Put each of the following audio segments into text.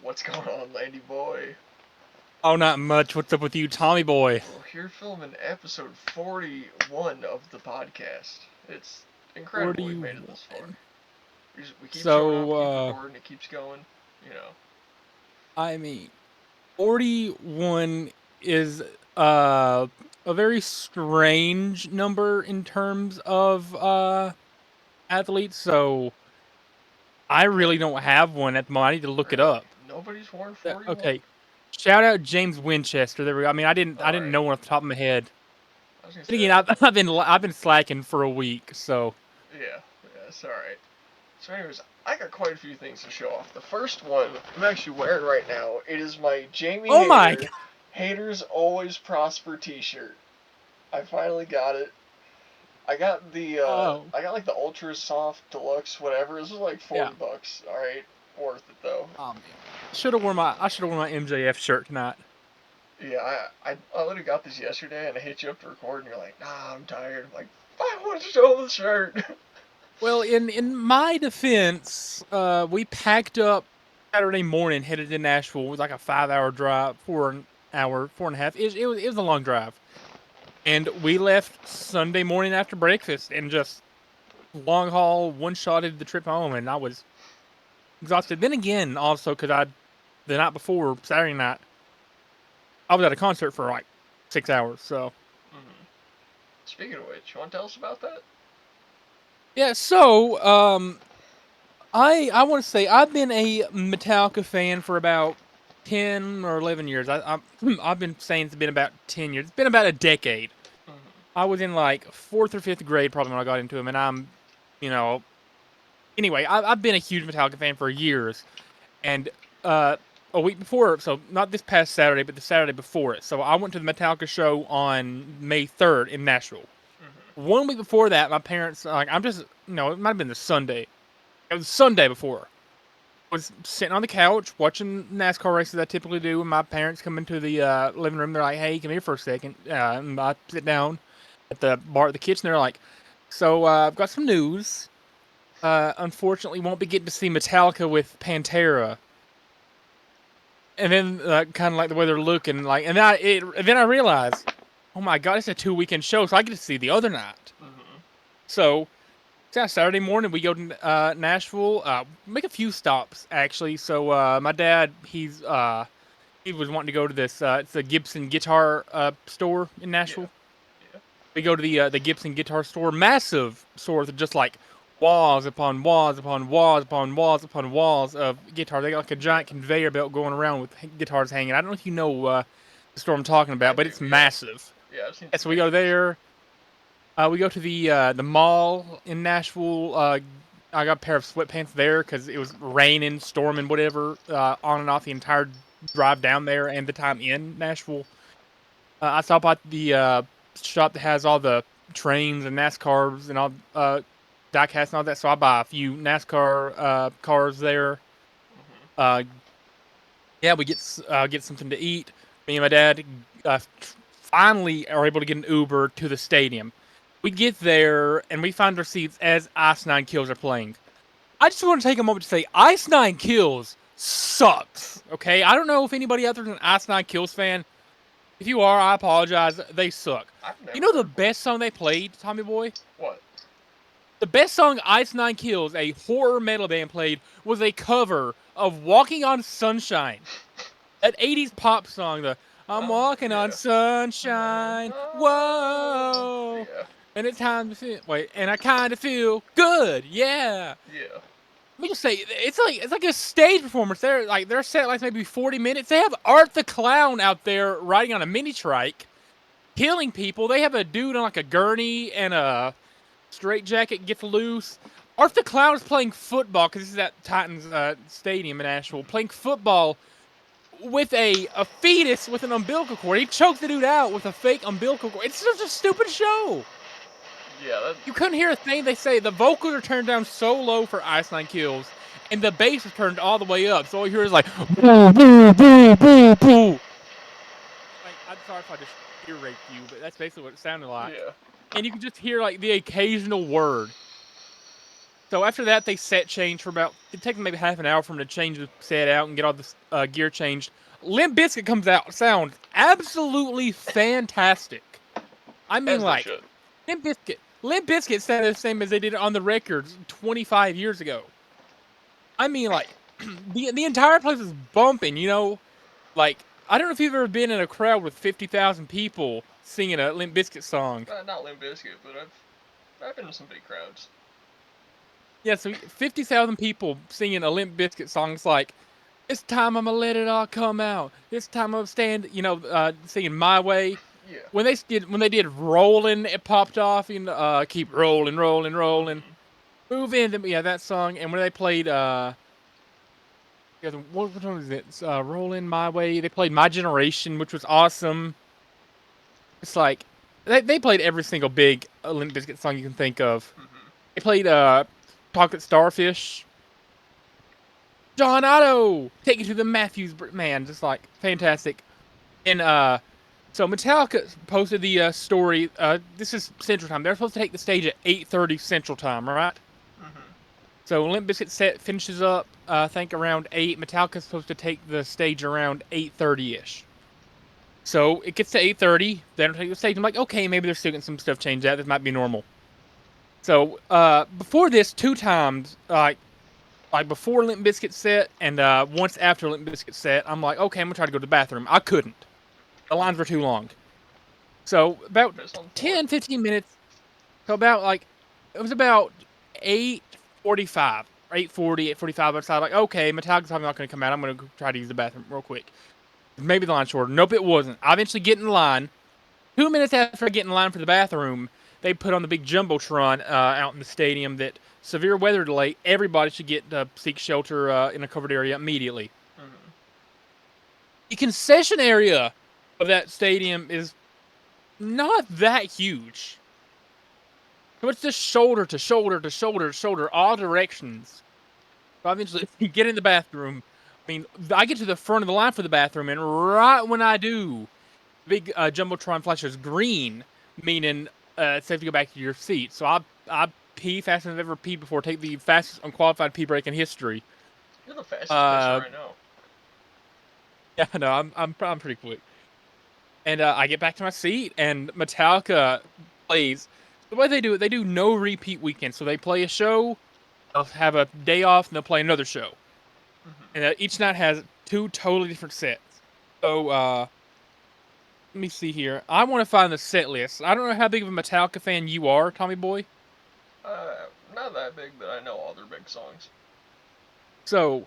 What's going on, lady boy? Oh, not much. What's up with you, Tommy boy? We're here filming episode 41 of the podcast. It's incredible we've made it this far. 41. We keep showing up, So, keep recording, it keeps going. You know. I mean, 41 is uh a very strange number in terms of athletes. So, I Yeah. really don't have one at the moment. I need to look it Really? up. Nobody's worn 41? Okay. Shout out James Winchester. There we go. I mean, I didn't Alright. know one off the top of my head. I was gonna And say, again, I've been slacking for a week, so yeah, it's alright. So, anyways, I got quite a few things to show off. The first one I'm actually wearing right now. It is my Jamie oh my Hader Haters Always Prosper t-shirt. I finally got it. oh I got like the ultra soft deluxe whatever. This was like yeah. $40. All right, worth it though. Oh man. I should have worn my MJF shirt tonight. Yeah, I literally got this yesterday and I hit you up to record and you're like, nah, I'm tired. I'm like, I want to show the shirt. Well, in my defense, we packed up Saturday morning, headed to Nashville. It was like a 5 hour drive, 4 hour, 4.5. It was a long drive, and we left Sunday morning after breakfast and just long haul one shotted the trip home, and I was exhausted. Then again, also because the night before Saturday night, I was at a concert for like 6 hours. So Mhm. Speaking of which, you want to tell us about that? yeah, so I want to say I've been a Metallica fan for about 10 or 11 years. I've been saying it's been about 10 years. It's been about a decade. Mhm. I was in like fourth or fifth grade probably when I got into him, and you know, anyway, I've been a huge Metallica fan for years. And uh, a week before, so not this past Saturday, but the Saturday before it. So I went to the Metallica show on May 3rd in Nashville. Mhm. 1 week before that, my parents like I'm just it might have been the Sunday. It was Sunday before. Was sitting on the couch watching NASCAR races I typically do, and my parents come into the living room. They're like, "Hey, come here for a second." And I sit down at the bar at the kitchen. They're like, "So I've got some news. Unfortunately, won't be getting to see Metallica with Pantera." And then kind of like the way they're looking, like, and then I realized, oh my god, it's a 2 weekend show, so I get to see the other night. Mhm. So yeah, Saturday morning we go to Nashville. Make a few stops actually. So my dad, he was wanting to go to this. It's a Gibson guitar store in Yeah. Nashville. Yeah. We go to the Gibson guitar store, massive store with just like walls upon walls upon walls upon walls upon walls of guitars. They got like a giant Yeah. conveyor belt going around with guitars hanging. I don't know if you know the store I'm talking I about, but do. it's Yeah. massive. Yeah. I've seen Yeah, some so we go pictures. there. We go to the mall in Nashville. I got a pair of sweatpants there because it was raining, storming, whatever, on and off the entire drive down there and the time in Nashville. I stopped at the shop that has all the trains and NASCARs and all diecast and all that. So I buy a few NASCAR cars there. Mhm. Uh, yeah, we get something to eat. Me and my dad finally are able to get an Uber to the stadium. We get there and we find our seats as Ice Nine Kills are playing. I just want to take a moment to say Ice Nine Kills sucks. Okay, I don't know if anybody out there is an Ice Nine Kills fan. If you are, I apologize. They suck. I've You never know the heard one. best song they played, Tommy Boy? What? The best song Ice Nine Kills, a horror metal band, played was a cover of Walking on Sunshine. That 80s pop song, the I'm walking on Yeah. sunshine, Oh. whoa. Yeah. And it's time to feel, wait, and I kind of feel good, yeah. Yeah. Let me just say, it's like a stage performance. Their set like maybe 40 minutes. They have Art the Clown out there riding on a mini trike, killing people. They have a dude on like a gurney and a straight jacket gets loose. Art the Clown is playing football because this is at Titans Stadium in Asheville, Mhm. playing football with a fetus with an umbilical cord. He choked the dude out with a fake umbilical cord. It's such a stupid show. Yeah. That. You couldn't hear a thing they say. The vocals are turned down so low for Ice Nine Kills, and the bass is turned all the way up. So all you hear is like boo boo boo boo boo. Like, I'm sorry if I just ear raped you, but that's basically what it sounded like. Yeah. And you can just hear like the occasional word. So after that, they set change for about. It takes maybe half an hour for them to change the set out and get all the gear changed. Limp Bizkit comes out, sounds absolutely fantastic. I mean, As they like should. Limp Bizkit sounded the same as they did on the records 25 years ago. I mean, like the entire place was bumping. You know, like I don't know if you've ever been in a crowd with 50,000 people singing a Limp Bizkit song. Not Limp Bizkit, but I've been to some big crowds. Yeah, so 50,000 people singing a Limp Bizkit song. It's like, this time I'm gonna let it all come out. This time I'm stand, singing My Way. Yeah. When they did Rollin', it popped off. Keep rolling, rolling, rolling. Move in, yeah, that song. And when they played, what one was it? Rollin' My Way. They played My Generation, which was awesome. It's like they played every single big Limp Bizkit song you can think of. They played Chocolate Starfish. John Otto, take you to the Matthews, man, just like fantastic. And so Metallica posted the story. This is Central Time. They're supposed to take the stage at 8:30 Central Time, right? So Limp Bizkit set finishes up, I think around 8. Metallica's supposed to take the stage around 8:30ish. So it gets to 8:30. They don't take the stage. I'm like, okay, maybe they're still getting some stuff changed out. This might be normal. So before this, 2 times, like before Limp Bizkit set and once after Limp Bizkit set, I'm like, okay, I'm gonna try to go to the bathroom. I couldn't. The lines were too long. So about 10, 15 minutes. So it was about 8:45, 8:40, 8:45 outside. Like, okay, Metallica's probably not gonna come out. I'm gonna try to use the bathroom real quick. Maybe the line's shorter. Nope, it wasn't. I eventually get in line. 2 minutes after I get in line for the bathroom, they put on the big jumbotron out in the stadium that severe weather delay, everybody should get seek shelter in a covered area immediately. The concession area of that stadium is not that huge. So it's just shoulder to shoulder to shoulder to shoulder, all directions. So I eventually get in the bathroom. I mean, I get to the front of the line for the bathroom, and right when I do, big jumbotron flashes green, meaning it's safe to go back to your seat. So I pee faster than I've ever peed before. Take the fastest unqualified pee break in history. You're the fastest pisser I know. Yeah, no, I'm pretty quick. And I get back to my seat, and Metallica plays. The way they do it, they do no repeat weekends. So they play a show, they'll have a day off, and they'll play another show. And each night has 2 totally different sets. So let me see here. I want to find the set list. I don't know how big of a Metallica fan you are, Tommy Boy. Not that big, but I know all their big songs. So,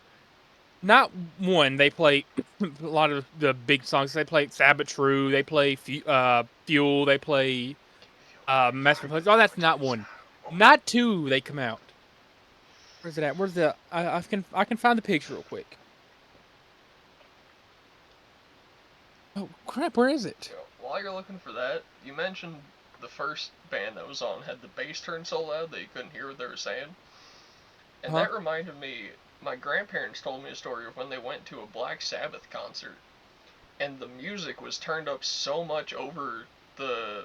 not one, they play a lot of the big songs. They play Sabbath True, they play Fuel, they play Master Place. Oh, that's not one. Not 2 they come out. Where's it at? Where's the... I can find the picture real quick. Oh, crap, where is it? While you're looking for that, you mentioned the first band that was on had the bass turned so loud that you couldn't hear what they were saying. And that reminded me, my grandparents told me a story of when they went to a Black Sabbath concert, and the music was turned up so much over the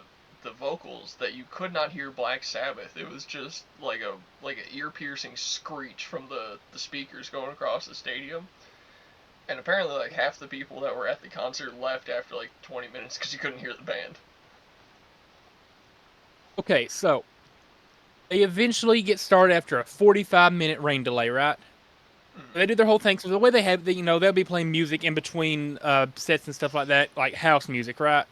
vocals that you could not hear Black Sabbath. It was just like an ear-piercing screech from the speakers going across the stadium. And apparently, like, half the people that were at the concert left after, like, 20 minutes because you couldn't hear the band. Okay, so they eventually get started after a 45-minute rain delay, right? They do their whole thing. So the way they have, they'll be playing music in between sets and stuff like that, like house music, right?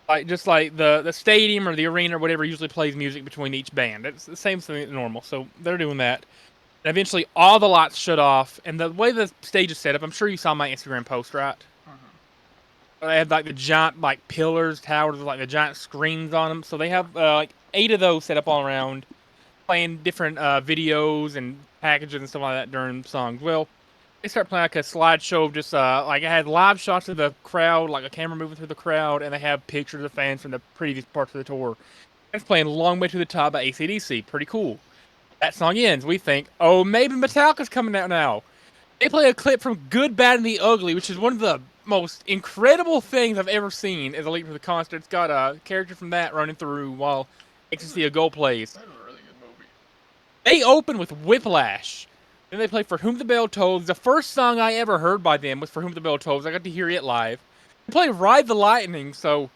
Like just like the stadium or the arena or whatever usually plays music between each band. It's the same thing as normal. So they're doing that. And eventually, all the lights shut off, and the way the stage is set up, I'm sure you saw my Instagram post, right? They had like the giant pillars, towers with like the giant screens on them. So they have like 8 of those set up all around, playing different videos and packages and stuff like that during songs. Well, they start playing like a slideshow of just like I had live shots of the crowd, like a camera moving through the crowd, and they have pictures of fans from the previous parts of the tour. It's playing Long Way to the Top by AC/DC. Pretty cool. That song ends. We think, oh, maybe Metallica's coming out now. They play a clip from Good, Bad, and the Ugly, which is one of the most incredible things I've ever seen as a lead for the concert. It's got a character from that running through while Ecstasy of Gold plays. That was a really good movie. They open with Whiplash. Then they play For Whom the Bell Tolls. The first song I ever heard by them was For Whom the Bell Tolls. I got to hear it live. They play Ride the Lightning, so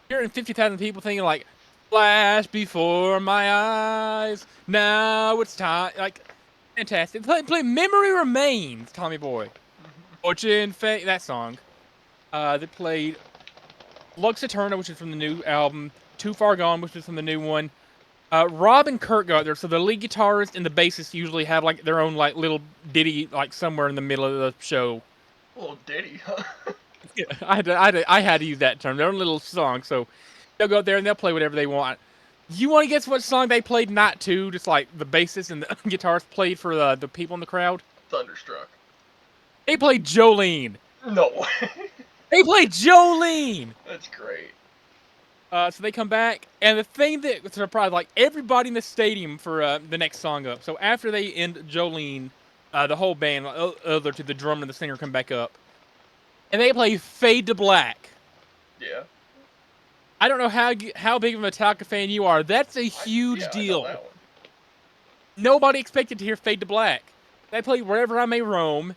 hearing 50,000 people thinking like, flash before my eyes, now it's time. Like, fantastic. They play Memory Remains, Tommy Boy. Fortune, Fate, that song. They played Lux Eterna, which is from the new album. Too Far Gone, which is from the new one. Rob and Kurt got there, so the lead guitarist and the bassist usually have like their own like little ditty like somewhere in the middle of the show. A little ditty, huh? Yeah, I had to use that term. Their own little song, so they'll go there and they'll play whatever they want. You want to guess what song they played? Not two, just like the bassist and the guitarist played for the people in the crowd. Thunderstruck. They played Jolene. No way. They played Jolene. That's great. So they come back, and the thing that surprised like everybody in the stadium for the next song up. So after they end Jolene, the whole band, other to the drummer and the singer, come back up, and they play Fade to Black. Yeah. I don't know how big of a Metallica fan you are. That's a huge deal. I know that one. Nobody expected to hear Fade to Black. They play Wherever I May Roam.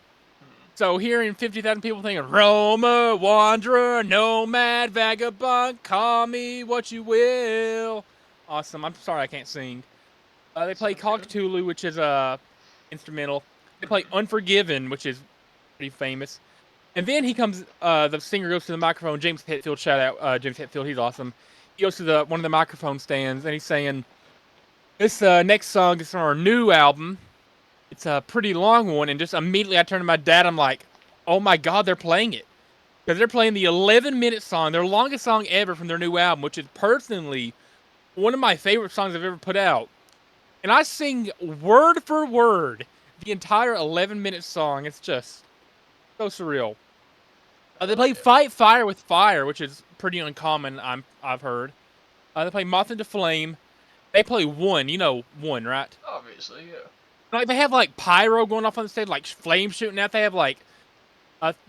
So hearing 50,000 people thinking, Roamer, wanderer, nomad, vagabond, call me what you will. Awesome. I'm sorry I can't sing. They play Call of Cthulhu, which is instrumental. They play Unforgiven, which is pretty famous. And then he comes, the singer goes to the microphone. James Hetfield, shout out James Hetfield, he's awesome. He goes to one of the microphone stands, and he's saying, this next song is from our new album. It's a pretty long one, and just immediately I turned to my dad. I'm like, oh my God, they're playing it. Because they're playing the 11-minute song, their longest song ever from their new album, which is personally one of my favorite songs I've ever put out. And I sing word for word the entire 11-minute song. It's just so surreal. They play Fight Fire with Fire, which is pretty uncommon, I've heard. They play Moth into Flame. They play One. You know One, right? Obviously, yeah. Like, they have, like, pyro going off on the stage, like, flames shooting out. They have, like,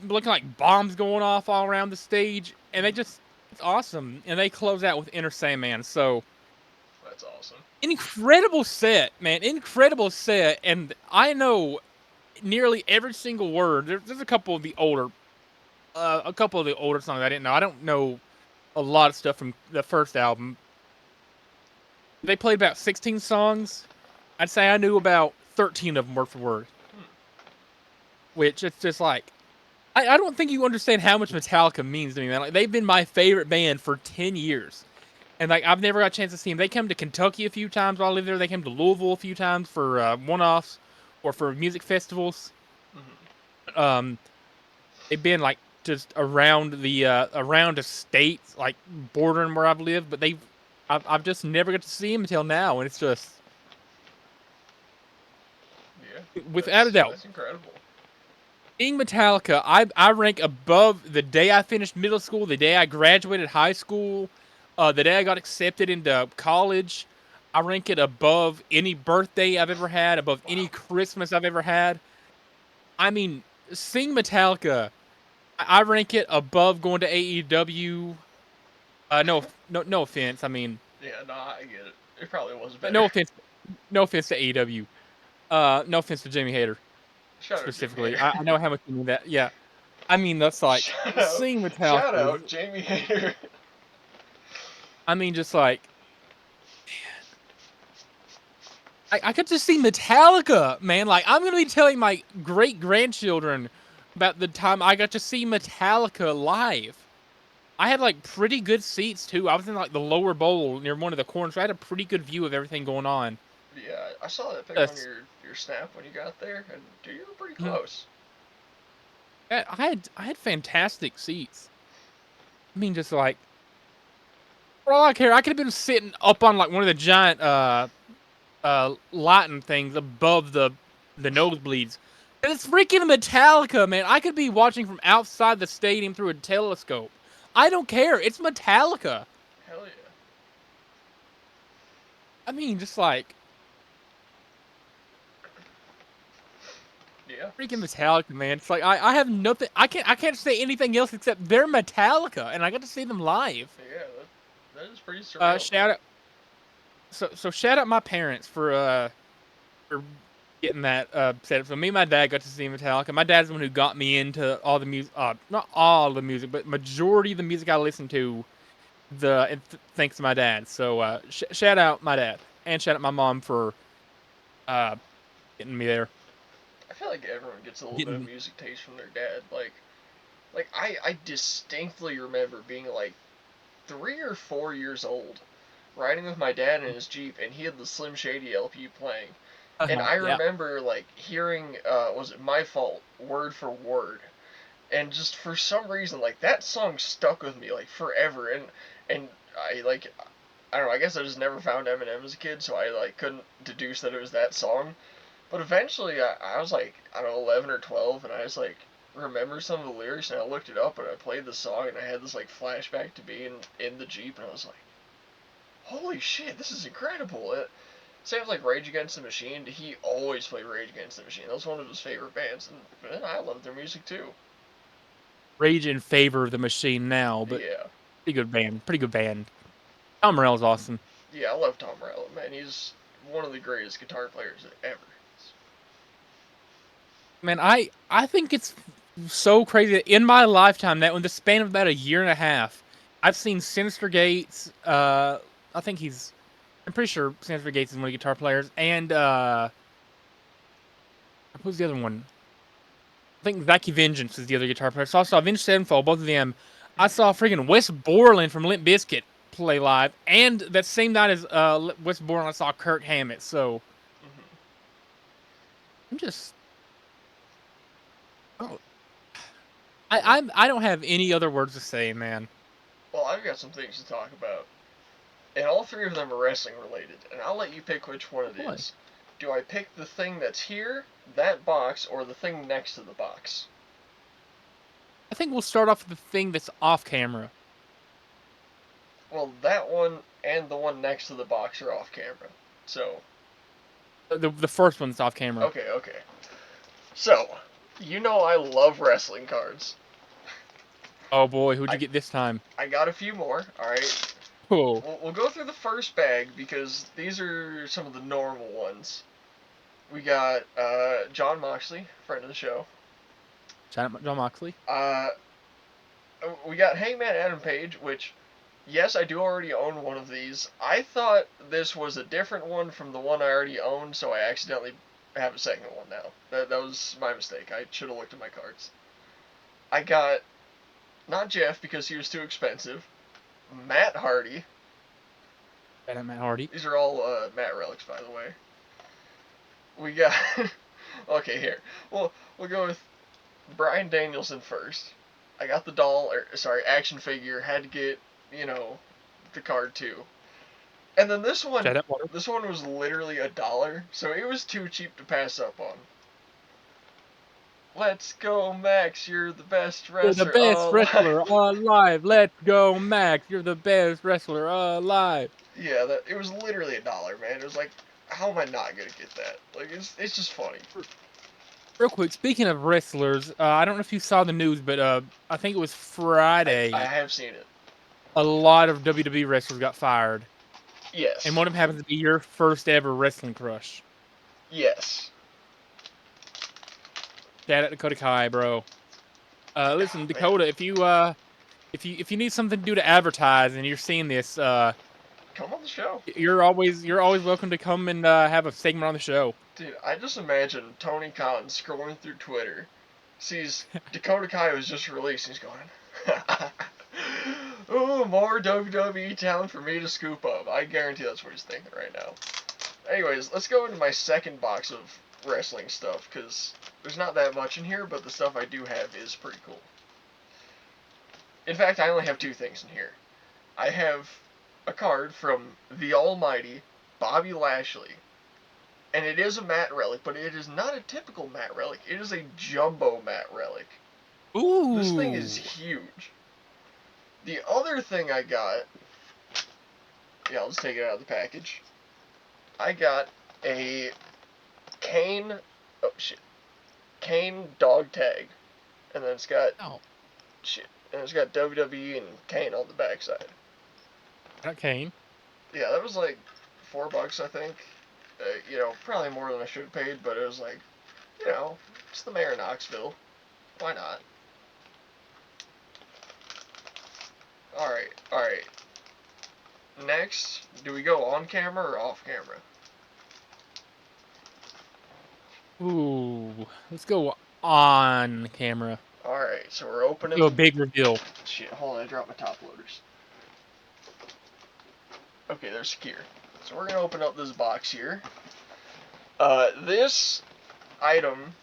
looking like bombs going off all around the stage. And they just, it's awesome. And they close out with Enter Sandman. So, that's awesome. Incredible set, man. Incredible set. And I know nearly every single word. There's a couple of the older songs I didn't know. I don't know a lot of stuff from the first album. They played about 16 songs. I'd say I knew about 13 of them word for word. Which, it's just like, I don't think you understand how much Metallica means to me, man. Like, they've been my favorite band for 10 years. And, like, I've never got a chance to see them. They come to Kentucky a few times while I lived there. They came to Louisville a few times for one-offs or for music festivals. Mm-hmm. They've been, like, just around the state, like, bordering where I've lived. But I've just never got to see them until now. And it's just... without a doubt. That's incredible. Being Metallica, I rank above the day I finished middle school, the day I graduated high school, the day I got accepted into college. I rank it above any birthday I've ever had, above any Christmas I've ever had. I mean, seeing Metallica, I rank it above going to AEW. No offense. I mean, yeah, no, I get it. It probably was better. No offense to AEW. No offense to Jamie Hayter, specifically. I know how much you mean that. Yeah, I mean that's like seeing Metallica. Shout out Jamie Hayter. I mean, just like, I could just see Metallica, man. Like, I'm gonna be telling my great grandchildren about the time I got to see Metallica live. I had like pretty good seats too. I was in like the lower bowl near one of the corners. So I had a pretty good view of everything going on. Yeah, I saw that picture on your snap when you got there, and dude, you were pretty close. Yeah, I had fantastic seats. I mean, just like, for all I care, I could have been sitting up on like one of the giant lighting things above the nosebleeds. And it's freaking Metallica, man. I could be watching from outside the stadium through a telescope. I don't care. It's Metallica. Hell yeah. I mean, just like, yeah, freaking Metallica, man. It's like I have nothing. I can't say anything else except they're Metallica, and I got to see them live. Yeah, that is pretty surreal. Shout out. So shout out my parents for for getting that set up. So me and my dad got to see Metallica. My dad's the one who got me into all the music, not all the music, but majority of the music I listen to. Thanks to my dad. So shout out my dad and shout out my mom for getting me there. I feel like everyone gets a little bit of Getting music taste from their dad. Like I distinctly remember being like 3 or 4 years old, riding with my dad in his Jeep, and he had the Slim Shady LP playing. And I yeah. remember like hearing, was it My Fault, word for word, and just for some reason like that song stuck with me like forever, and I don't know, I guess I just never found Eminem as a kid, so I like couldn't deduce that it was that song. But eventually I was like, I don't know, 11 or 12, and I just like remember some of the lyrics, and I looked it up, and I played the song, and I had this like flashback to being in the Jeep, and I was like, holy shit, this is incredible. Same with like Rage Against the Machine. He always played Rage Against the Machine. That was one of his favorite bands, and I love their music too. Rage in favor of the Machine now, but Yeah. pretty good band. Pretty good band. Tom Morello's awesome. Yeah, I love Tom Morello, man. He's one of the greatest guitar players ever. Man, I think it's so crazy that in my lifetime, that in the span of about a year and a half, I've seen Sinister Gates. I think I'm pretty sure Sinister Gates is one of the guitar players, and who's the other one? I think Vacky Vengeance is the other guitar player. So I saw Avenged Sevenfold, both of them. I saw freaking Wes Borland from Limp Bizkit play live, and that same night as Wes Borland, I saw Kirk Hammett. So Mm-hmm. I'm just, oh, Well, I don't have any other words to say, man. well, I've got some things to talk about, and all three of them are wrestling related, and I'll let you pick which one it Boy. is. Do I pick the thing that's here, that box, or the thing next to the box? I think we'll start off with the thing that's off camera. Well, that one and the one next to the box are off camera. So, The first one's off camera. okay, okay. So, you know I love wrestling cards. Oh boy, who'd you I get this time? I got a few more. All right. Oh, We'll go through the first bag because these are some of the normal ones. We got John Moxley, friend of the show. shout out John Moxley. Uh, we got Hangman Adam Page, which, yes, I do already own one of these. I thought this was a different one from the one I already owned, so I accidentally have a second one now. That was my mistake. I should have looked at my cards. I got, not Jeff because he was too expensive, Matt Hardy. Shout out Matt Hardy. These are all Matt relics, by the way. We got, okay, here. We'll go with Bryan Danielson first. I got the doll, or sorry, action figure. Had to get, you know, the card too. And then Shout out Water. this one was literally $1, so it was too cheap to pass up on. Let's go, Max! You're the best You're the wrestler best alive. wrestler alive. Let's go, Max. You're the best wrestler alive. Yeah, it was literally $1, man. It was like, how am I not gonna get that? Like, it's just funny. Real quick, speaking of wrestlers, I don't know if you saw the news, but I think it was I Friday. have seen it. A lot of WWE wrestlers got fired, and Yes. one of them happens to be your first ever wrestling crush. Yes. Shout out Dakota Kai, bro. Listen, Oh, man. Dakota, if you need something to do to advertise and you're seeing this, Come on the show. you're always welcome to come and have a segment on the show. Dude, I just imagine Tony Khan scrolling through Twitter, sees Dakota Kai was just released, and he's going, "Ooh, more WWE talent for me to scoop up." I guarantee that's what he's thinking right now. Anyways, let's go into my second box of wrestling stuff, because there's not that much in here, but the stuff I do have is pretty cool. In fact, I only have two things in here. I have a card from the almighty Bobby Lashley, and it is a matte relic, but it is not a typical matte relic. It is a jumbo matte relic. This thing is Ooh. huge. The other thing I got, yeah, I'll just take it out of the package. I got a Kane, oh shit, Kane dog tag, and then it's got Oh, shit, and it's got WWE and Kane on the backside. not Kane. Yeah, that was like $4, I think. Probably more than I should have paid, but it was like, it's the mayor of Knoxville. Why not? Alright. Next, do we go on camera or off camera? Ooh, let's go on camera. Alright, so we're opening... Do a big reveal. Shit, hold on, I dropped my top loaders. Okay, they're secure. So we're gonna open up this box here. This item,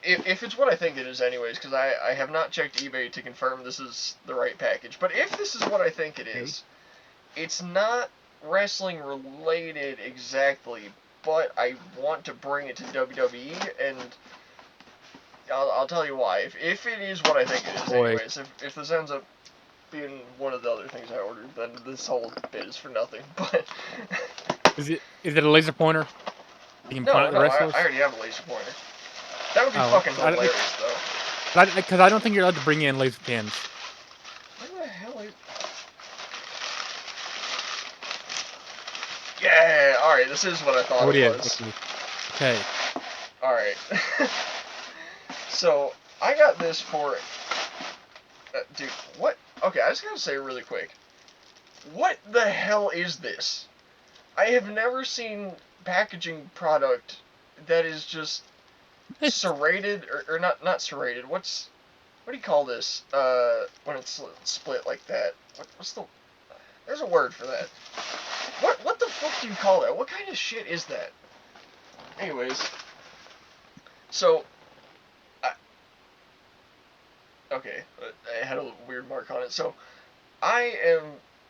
if it's what I think it is anyways, because I have not checked eBay to confirm this is the right package, but if this is what I think it is, it's not wrestling related exactly, but I want to bring it to WWE, and I'll tell you why. If it is what I think it is anyways, if this ends up being one of the other things I ordered, then this whole bit is for nothing, but... Is it a laser pointer? You can point at the I wrestlers? already have a laser pointer. That would be fucking hilarious, though. Because I don't think you're allowed to bring in laser pins. Where the hell is... Yeah, alright, this is what I thought it was. Okay. Alright. So, I got this for... dude, what? Okay, I just gotta say really quick. What the hell is this? I have never seen packaging product that is just serrated, or not serrated. What do you call this? When it's split like that. What's the... There's a word for that. What the fuck do you call that? What kind of shit is that? Anyways. So... Okay, I had a weird mark on it. So, I am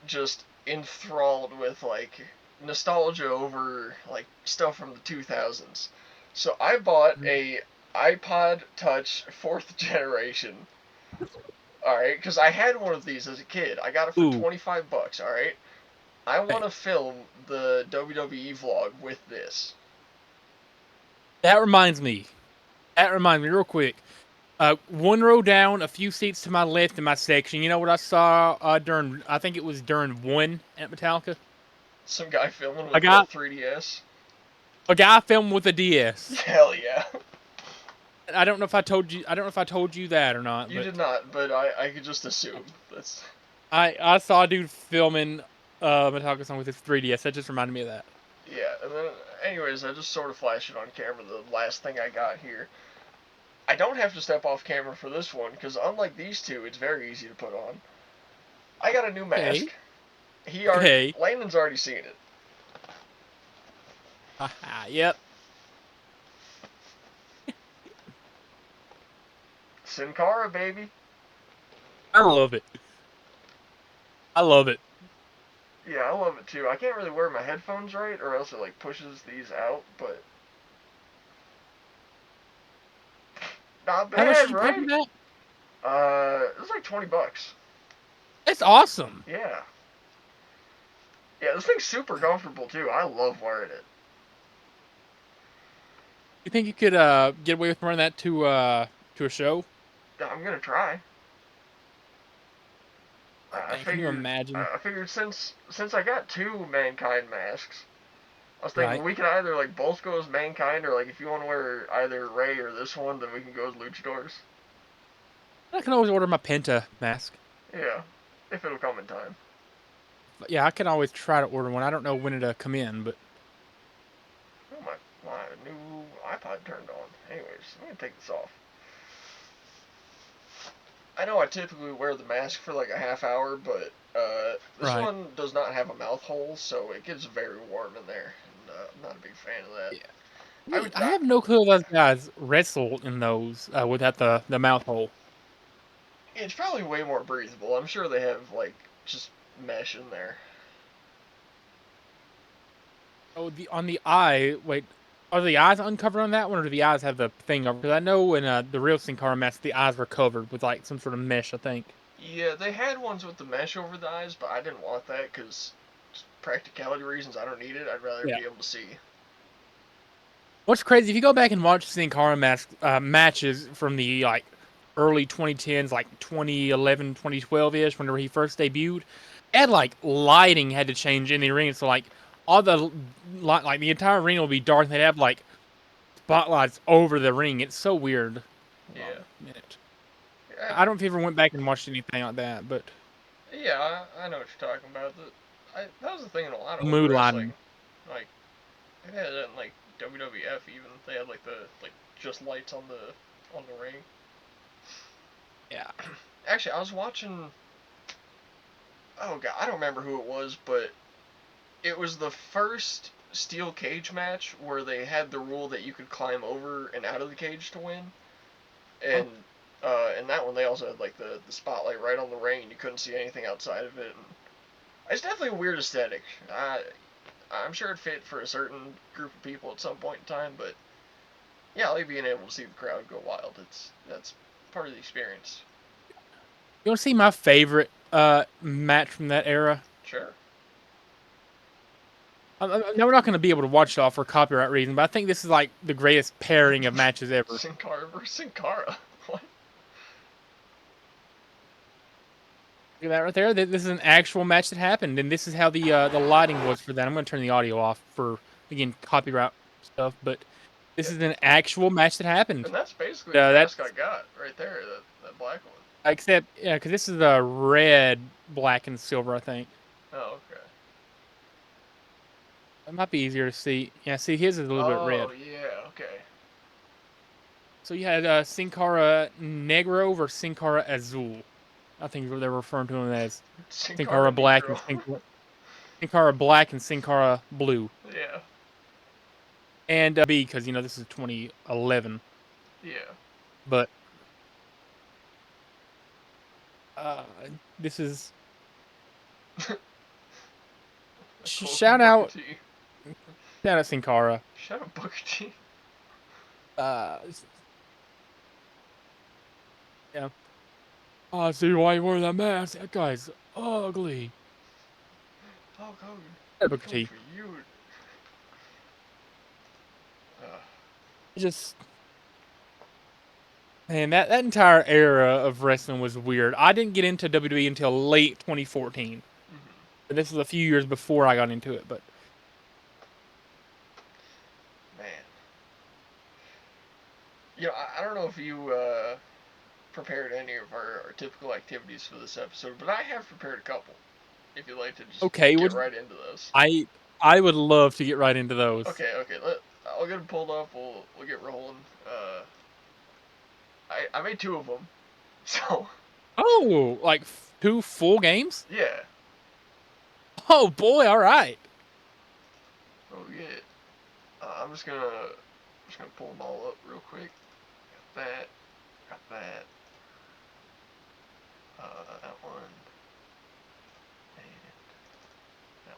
just enthralled with, like, nostalgia over, like, stuff from the 2000s. So, I bought a iPod Touch 4th generation. Alright, because I had one of these as a kid. I got it for $25, alright? I want to film the WWE vlog with this. That reminds me real quick. One row down, a few seats to my left in my section. You know what I saw I think it was during one at Metallica? Some guy filming with a 3DS? A guy filming with a DS. Hell yeah. I don't know if I told you that or not. You did not, but I could just assume. I saw a dude filming Metallica song with his 3DS. That just reminded me of that. Yeah, and then, anyways, I just sort of flashed it on camera, the last thing I got here. I don't have to step off camera for this one, because unlike these two, it's very easy to put on. I got a new mask. Landon's already seen it. Yep. Sin Cara, baby. I love it. Yeah, I love it too. I can't really wear my headphones right, or else it like pushes these out, but... Not bad, How much did you right? pay for that? It was like $20. It's awesome. Yeah. Yeah, this thing's super comfortable too. I love wearing it. You think you could get away with wearing that to a show? I'm gonna try. Can you imagine? I figured since I got two Mankind masks, I was thinking we can either like both go as Mankind, or like if you want to wear either Ray or this one, then we can go as Luchadors. I can always order my Penta mask. Yeah, if it'll come in time. But yeah, I can always try to order one. I don't know when it'll come in, but... Oh, my new iPod turned on. Anyways, I'm gonna take this off. I know I typically wear the mask for like a half hour, but this one does not have a mouth hole, so it gets very warm in there, and I'm not a big fan of that. Yeah. I have no clue those guys wrestle in those without the mouth hole. It's probably way more breathable. I'm sure they have like just mesh in there. Oh, on the eye. Wait, are the eyes uncovered on that one, or do the eyes have the thing over? Because I know in the real Sin Cara mask, the eyes were covered with like some sort of mesh, I think. Yeah, they had ones with the mesh over the eyes, but I didn't want that because practicality reasons. I don't need it. I'd rather be able to see. What's crazy, if you go back and watch Sin Cara mask matches from the like early 2010s, like 2011, 2012-ish, whenever he first debuted, and like lighting had to change in the ring. So like all the like the entire arena will be dark. And they'd have like spotlights over the ring. It's so weird. Hold on Yeah. a minute. Yeah, I don't know if you ever went back and watched anything like that, but yeah, I know what you're talking about. That was the thing in a lot of old mood wrestling. lighting. Like, they had that in, like, WWF even. They had, like, just lights on the ring. Yeah. Actually, I was watching, oh god, I don't remember who it was, but it was the first steel cage match where they had the rule that you could climb over and out of the cage to win. Oh, And in that one, they also had, like, the spotlight right on the ring, and you couldn't see anything outside of it. And it's definitely a weird aesthetic. I'm sure it fit for a certain group of people at some point in time, but yeah, like being able to see the crowd go wild, that's part of the experience. you want to see my favorite match from that era? Sure. Now we're not going to be able to watch it all for copyright reasons, but I think this is like the greatest pairing of matches ever. Sin Cara versus Sin Cara. What? Look at that right there. This is an actual match that happened, and this is how the lighting was for that. I'm going to turn the audio off for again copyright stuff, but this Yeah. is an actual match that happened. And that's basically the That's mask I got right there, that black one. except yeah, because this is a red, black, and silver. I think Oh, okay. it might be easier to see. Yeah, see his is a little bit Oh, red. yeah, okay. So you had Sin Cara Negro versus Sin Cara Azul. I think they're referring to him as Sin Sin Cara Cara Black and Negro. Sin Cara Black and Sin Cara Blue. Yeah, And B, because this is 2011, yeah. but uh, this is shout Booker out T. Sin Cara. Shout out Booker T. Uh, yeah. I see why you wore that mask. That guy's ugly. Hulk Hogan. Booker Coming T. for you. Uh, Just man, that entire era of wrestling was weird. I didn't get into WWE until late 2014. mm-hmm. And this was a few years before I got into it, but Man. I don't know if you prepared any of our typical activities for this episode, but I have prepared a couple. If you'd like to just okay. get right into those. I would love to get right into those. Okay. I'll get them pulled up. We'll get rolling. I made two of them, so Oh, like 2 full games? yeah. Oh boy, all right. We'll get. I'm just gonna pull them all up real quick. Got that. Got that. That one. And that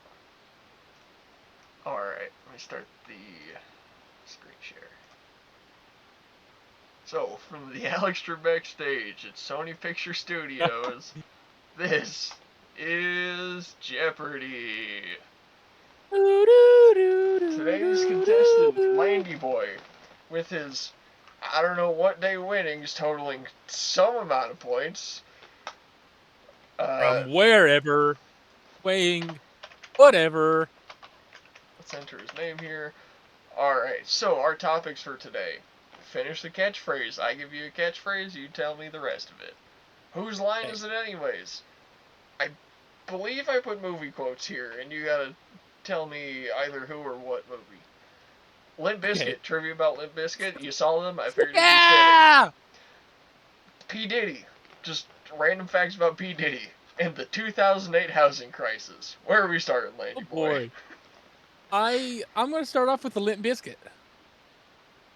one. Alright, let me start the screen share. So, from the Alex Trebek stage at Sony Picture Studios, this is Jeopardy! Today's contestant, Landy Boy, with his I don't know what day winnings totaling some amount of points. From wherever, weighing, whatever. Let's enter his name here. Alright, so our topics for today. Finish the catchphrase. I give you a catchphrase, you tell me the rest of it. Whose line is it anyways? I believe I put movie quotes here, and you gotta tell me either who or what movie. Limp Bizkit. Okay. Trivia about Limp Bizkit. You saw them? I figured Yeah! it'd be fitting. P. Diddy. Just random facts about P. Diddy. And the 2008 housing crisis. Where are we starting, Landy Oh Boy? boy. I'm gonna start off with the Limp Biscuit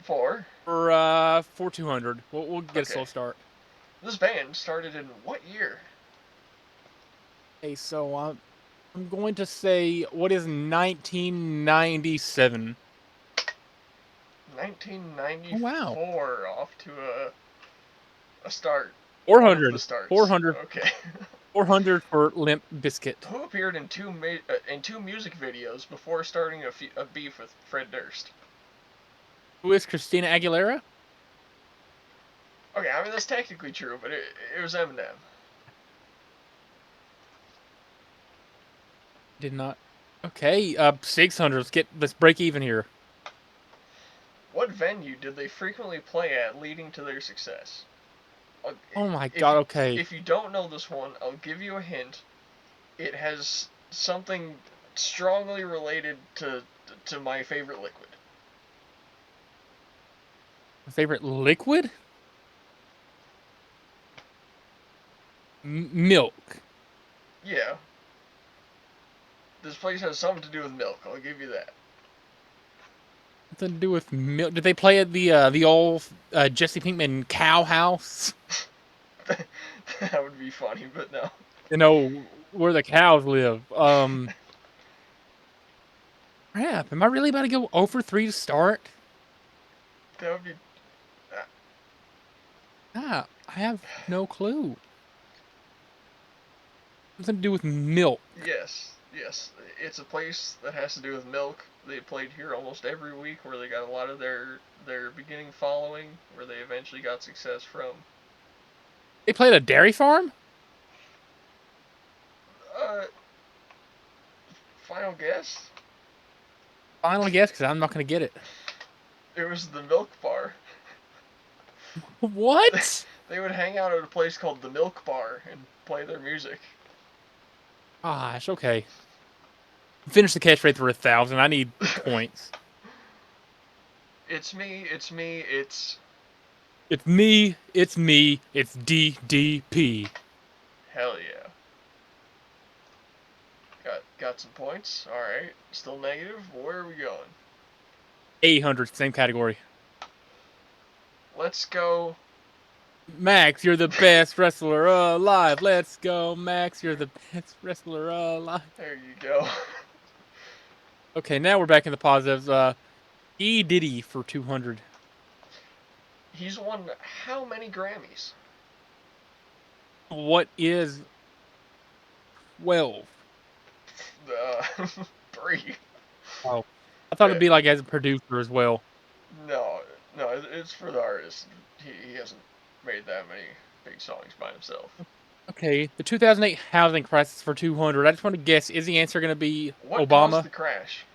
For? for 200. We'll get a slow Okay. start. This band started in what year? Okay, so I'm going to say what is 1997. 1994. Oh wow. Off to a start. One of the 400. starts. 400. Okay. 400 for Limp Biscuit. Who appeared in two music videos before starting a beef with Fred Durst? Who is Christina Aguilera? Okay, I mean that's technically true, but it was Eminem. Did not. Okay, 600. Let's break even here. What venue did they frequently play at leading to their success? Oh my If god, okay. if you don't know this one, I'll give you a hint. It has something strongly related to my favorite liquid. Favorite liquid? Milk. Yeah, this place has something to do with milk. I'll give you that. Something to do with milk. Did they play at the old Jesse Pinkman cow house? That would be funny, but no. You know where the cows live. Crap. Am I really about to go 0 for 3 to start? That would be. Ah, I have no clue. Something to do with milk. Yes, yes. It's a place that has to do with milk. They played here almost every week, where they got a lot of their beginning following, where they eventually got success from. They played a dairy farm? Uh, Final guess? Final guess, because I'm not going to get it. It was the Milk Bar. What? They would hang out at a place called the Milk Bar and play their music. Gosh, okay. Finish the catchphrase for 1,000. I need points. It's me, it's me, it's. It's me, it's me, it's DDP. Hell yeah. Got some points. Alright. Still negative. Where are we going? 800, same category. Let's go. Max, you're the best wrestler alive. Let's go, Max. You're the best wrestler alive. There you go. Okay, now we're back in the positives. E. Diddy for 200. He's won how many Grammys? What is 12? 3. Oh, I thought it'd be like as a producer as well. No, no, it's for the artist. He hasn't made that many big songs by himself. Okay, the 2008 housing crisis for 200. I just want to guess, is the answer going to be What caused Obama? the crash?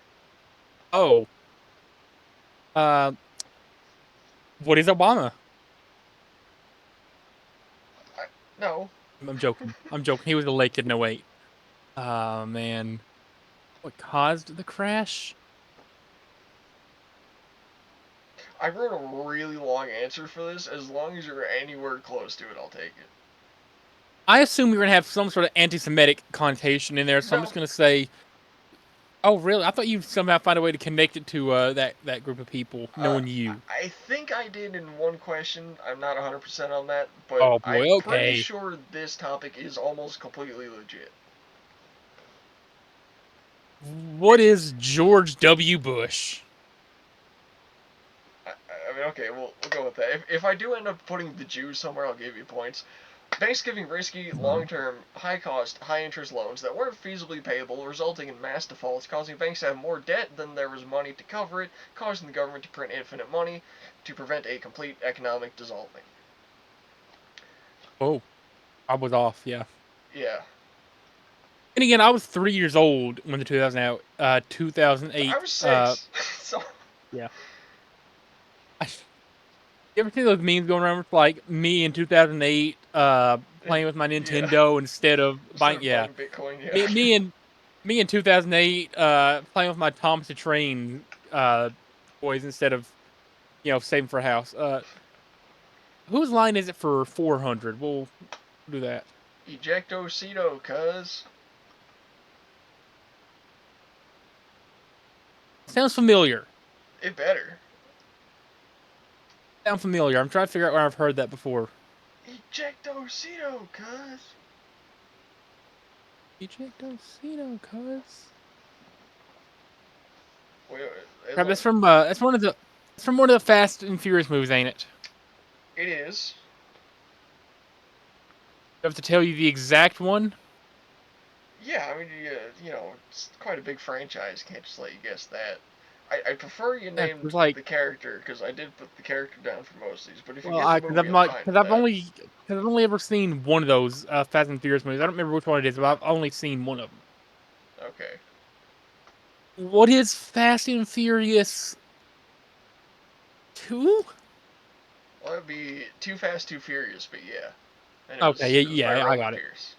Oh. Uh, what is Obama? No. I'm joking. I'm joking. He was elected in 08. Oh, man. What caused the crash? I wrote a really long answer for this. As long as you're anywhere close to it, I'll take it. I assume you're going to have some sort of anti-Semitic connotation in there, so I'm just going to say... Oh, really? I thought you'd somehow find a way to connect it to that group of people, knowing you. I think I did in one question. I'm not 100% on that, but Oh, boy, I'm pretty okay. sure this topic is almost completely legit. What is George W. Bush? I mean, okay, we'll go with that. If I do end up putting the Jews somewhere, I'll give you points. Banks giving risky, long-term, high-cost, high-interest loans that weren't feasibly payable, resulting in mass defaults, causing banks to have more debt than there was money to cover it, causing the government to print infinite money to prevent a complete economic dissolving. Oh, I was off, yeah. Yeah. And again, I was 3 years old when the 2008. I was 6. So. Yeah. You ever see those memes going around with like me in 2008 playing with my Nintendo instead of buying? Yeah. Buying Bitcoin, yeah. Me in 2008 playing with my Thomas the Train toys instead of saving for a house. Whose line is it for 400? We'll do that. Ejectocito, cuz. Sounds familiar. It better. Sound familiar. I'm trying to figure out where I've heard that before. Ejectocito, cuz. Ejectocito, cuz. Wait, Crap, that's from one of the Fast and Furious movies, ain't it? It is. Do I have to tell you the exact one? Yeah, I mean, it's quite a big franchise. Can't just let you guess that. I prefer you Yeah, named like, the character, because I did put the character down for most of these. But if you well, get the because movie, I'm I'm like, fine because with that. I've only ever seen one of those Fast and Furious movies. I don't remember which one it is, but I've only seen one of them. Okay. What is Fast and Furious 2? Well, it'd be Too Fast, Too Furious, but yeah. And Okay, it was by yeah, I Robert got it. Pierce.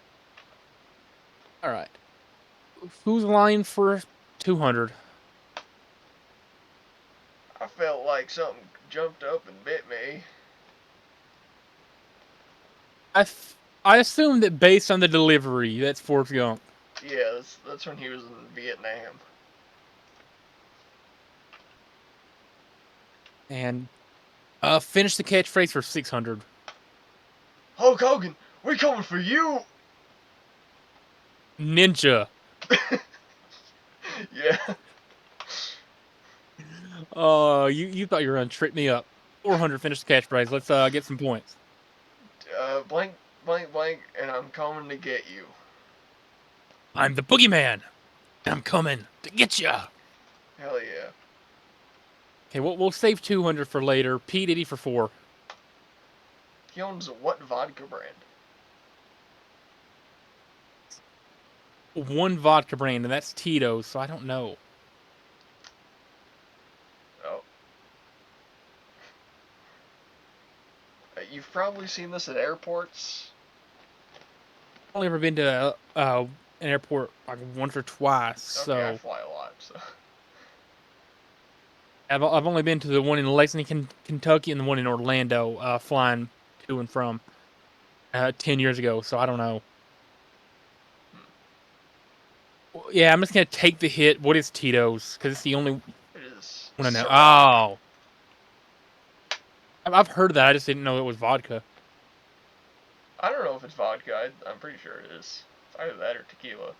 All right. Who's lying for 200? I felt like something jumped up and bit me. I assume that based on the delivery, that's Forrest Gump. Yeah, that's when he was in Vietnam. And finish the catchphrase for 600. Hulk Hogan, we coming for you! Ninja. Yeah. Oh, you thought you were gonna trip me up. 400, finish the catchphrase. Let's get some points. Blank, blank, blank, and I'm coming to get you. I'm the boogeyman. And I'm coming to get ya. Hell yeah. Okay, we'll save 200 for later. P Diddy for 4. He owns what vodka brand? One vodka brand, and that's Tito's, so I don't know. Oh. You've probably seen this at airports. I've only ever been to an airport like once or twice, Okay, I so fly a lot, so. I've only been to the one in Lexington, Kentucky, and the one in Orlando, flying to and from 10 years ago. So I don't know. Yeah, I'm just gonna take the hit. What is Tito's? Because it's the only It is one I know. Ciroc. Oh, I've heard of that. I just didn't know it was vodka. I don't know if it's vodka. I'm pretty sure it is. It's either that or tequila.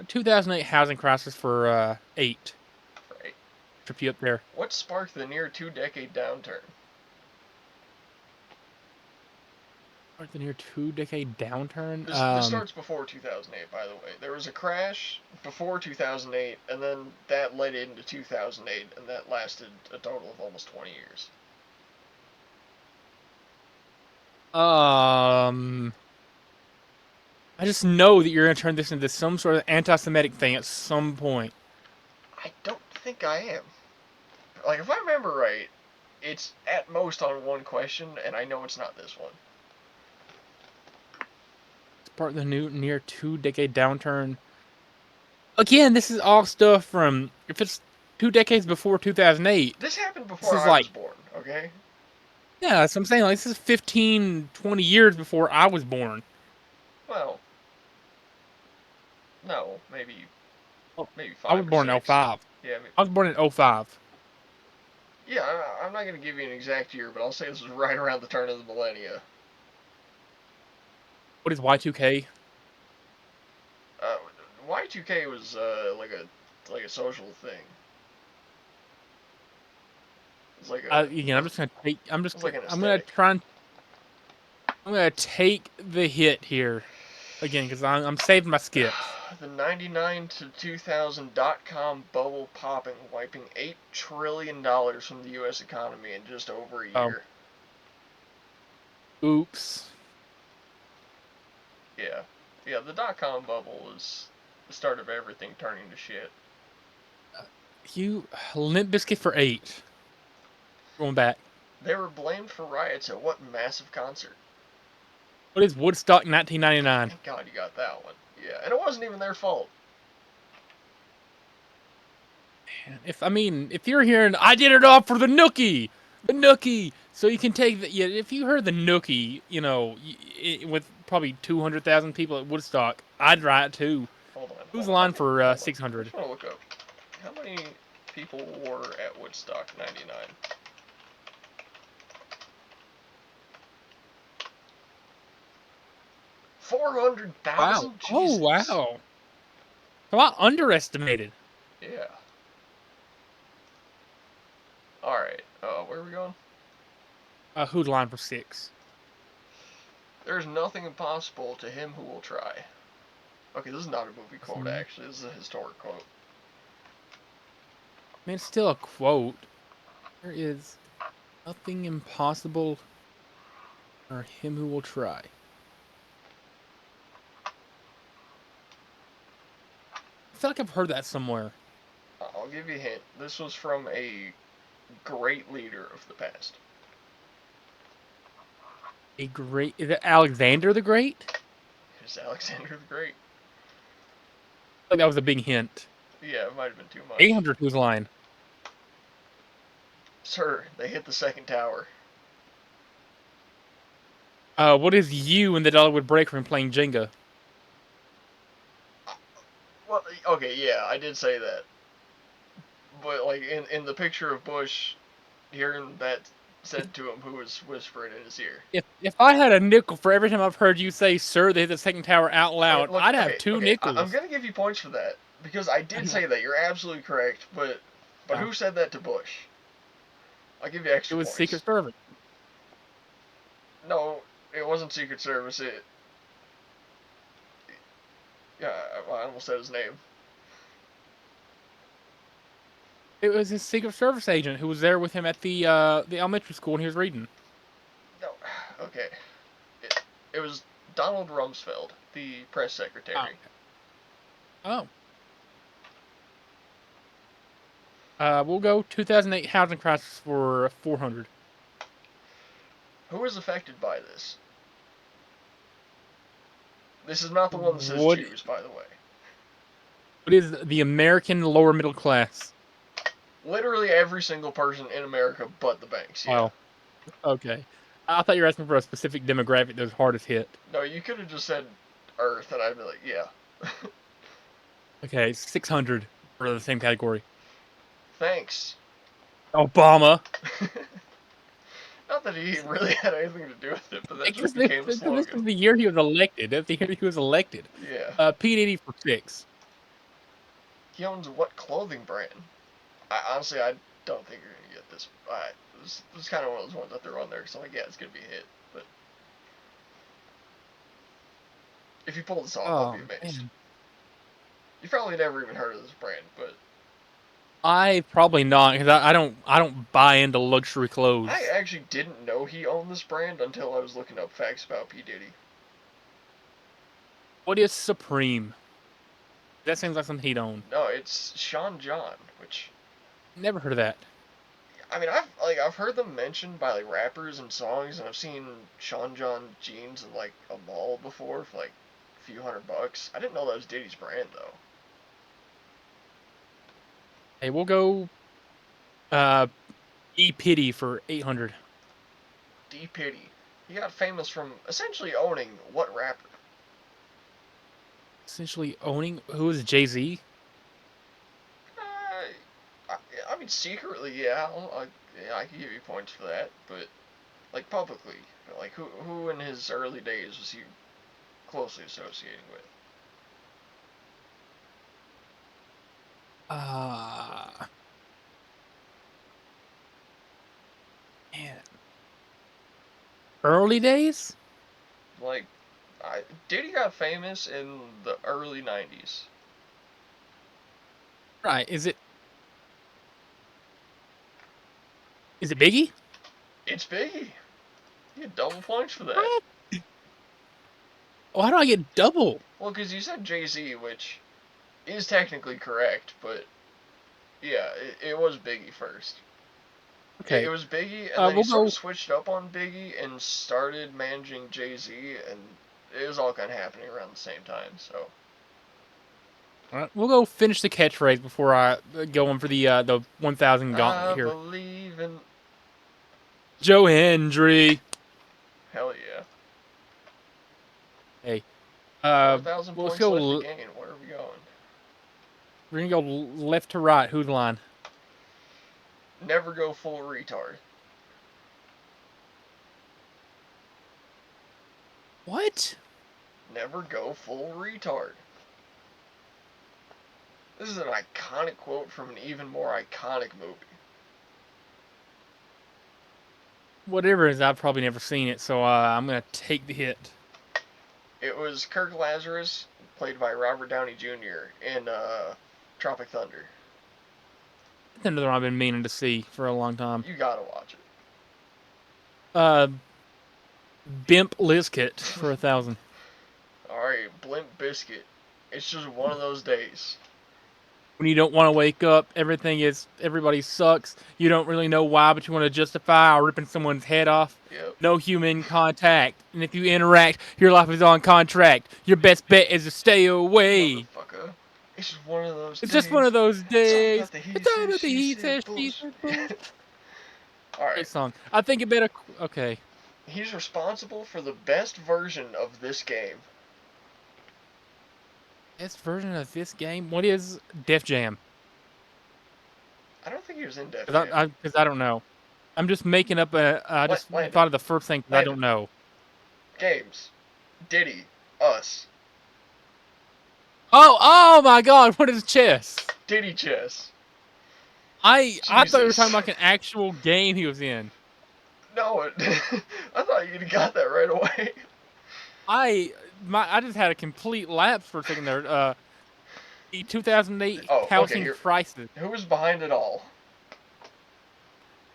A 2008 housing crisis for 8. Right. Trip you up there. What sparked the near 2-decade downturn? Like the near 2-decade downturn. This starts before 2008, by the way. There was a crash before 2008, and then that led into 2008, and that lasted a total of almost 20 years. I just know that you're gonna turn this into some sort of anti-Semitic thing at some point. I don't think I am. Like, if I remember right, it's at most on one question, and I know it's not this one. It's part of the new near 2-decade downturn. Again, this is all stuff from if it's 2 decades before 2008. This happened This before is I was like, born, okay? yeah, that's what I'm saying. Like, this is 15, 20 years before I was born. Well, no, maybe Oh, maybe I was 5 or born in 6. '05. Yeah, I was born in '05. yeah. I'm not gonna give you an exact year, but I'll say this was right around the turn of the millennia. What is Y2K? Uh, Y2K was like a social thing. It's like a Again, I'm just gonna take. it's like an I'm gonna aesthetic. try and. I'm gonna take the hit here again because I'm saving my skips. The 99 to 2000 .com bubble popping, wiping $8 trillion from the U.S. economy in just over a Oh, year. oops. Yeah. Yeah, the .com bubble is the start of everything turning to shit. You Limp Biscuit for 8. Going back. They were blamed for riots at what massive concert? What is Woodstock 1999? Thank God you got that one. Yeah, and it wasn't even their fault. If you're hearing, I did it all for the Nookie, so you can take the. Yeah, if you heard the Nookie, with probably 200,000 people at Woodstock, I'd riot too. Hold on, Who's hold the on. line for Hold on. I 600? just want to look up. How many people were at Woodstock 99? 400,000? Wow. Oh Jesus. wow. A lot underestimated. Yeah. Alright, where are we going? Who's the line for 6? There's nothing impossible to him who will try. Okay, this is not a movie quote, actually. This is a historic quote. I mean, it's still a quote. There is nothing impossible for him who will try. feel like I've heard that somewhere. I'll give you a hint. This was from a great leader of the past. Is it Alexander the Great? It's Alexander the Great. I think that was a big hint. Yeah, it might have been too much. 800 whose line? Sir, they hit the second tower. What is you and the dollar would break from playing Jenga? Well, okay, yeah, I did say that. But, like, in the picture of Bush, hearing that said to him, who was whispering in his ear. If I had a nickel for every time I've heard you say, "Sir, they hit the second tower" out loud, Okay, look, I'd have two nickels. I'm gonna give you points for that because I did say that. You're absolutely correct. But who said that to Bush? I'll give you extra It was points. Secret Service. No, it wasn't Secret Service. Yeah, I almost said his name. It was his Secret Service agent who was there with him at the elementary school when he was reading. No, okay. It was Donald Rumsfeld, the press secretary. Oh. We'll go 2008 housing crisis for 400. Who was affected by this? This is not the one that says Jews, by the way. What is the American lower middle class? Literally every single person in America but the banks, yeah. Wow. Okay. I thought you were asking for a specific demographic that was hardest hit. No, you could have just said Earth, and I'd be like, yeah. Okay, 600 for the same category. Thanks. Obama. Not that he really had anything to do with it, but that just became a slogan. This was the year he was elected. That's the year he was elected. Yeah. P. Diddy for 6. He owns what clothing brand? Honestly, I don't think you're gonna get this. This is kind of one of those ones that they're on there, so I'm like, yeah, it's gonna be a hit. But if you pull this off, I'll be amazed. Man. You've probably never even heard of this brand, but I probably not, because I don't buy into luxury clothes. I actually didn't know he owned this brand until I was looking up facts about P. Diddy. What is Supreme? That seems like something he'd own. No, it's Sean John, which never heard of that. I mean, I've heard them mentioned by like rappers and songs, and I've seen Sean John jeans in like a mall before for like a few $100. I didn't know that was Diddy's brand though. Hey, we'll go E. Pity for 800. D. Pity. He got famous from essentially owning what rapper? Essentially owning? Who is Jay-Z? I mean, secretly, yeah. I can give you points for that, but like publicly, like who in his early days was he closely associating with? Man. Early days? Like, Diddy got famous in the early 90s. Right, is it Biggie? It's Biggie. You get double points for that. What? Why do I get double? Well, because you said Jay-Z, which is technically correct, but yeah, it was Biggie first. Okay. It was Biggie, and then he sort of switched up on Biggie and started managing Jay-Z, and it was all kind of happening around the same time, so. Alright, we'll go finish the catchphrase before I go on for the 1,000 gauntlet here. I believe in Joe Hendry. Hell yeah. Hey. 4,000 points left to gain. Where are we going? We're gonna go left to right. Whose line? Never go full retard. What? Never go full retard. This is an iconic quote from an even more iconic movie. Whatever it is, I've probably never seen it, so I'm going to take the hit. It was Kirk Lazarus, played by Robert Downey Jr. in Tropic Thunder. That's another one I've been meaning to see for a long time. You gotta watch it. Bimp Lizkit for 1,000. Alright, Blimp Biscuit. It's just one of those days. when you don't want to wake up, everybody sucks. You don't really know why, but you want to justify ripping someone's head off. Yep. No human contact, and if you interact, your life is on contract. Your best bet is to stay away. Motherfucker. It's just one of those It's days. just one of those It's all about days. the he It's all said, about the she he said says, she bullshit. says bullshit. Alright. Great song. I think it better. Okay. He's responsible for the best version of this game. Best version of this game? What is Def Jam? I don't think he was in Def Jam. Because I don't know. I'm just making up I just Landon. thought of the first thing because I don't know. Games. Diddy. Us. Oh my God! What is chess? Diddy chess. I thought you were Jesus. talking about an actual game he was in. No, I thought you'd got that right away. I just had a complete lapse for a second there. The 2008 housing crisis. Who was behind it all?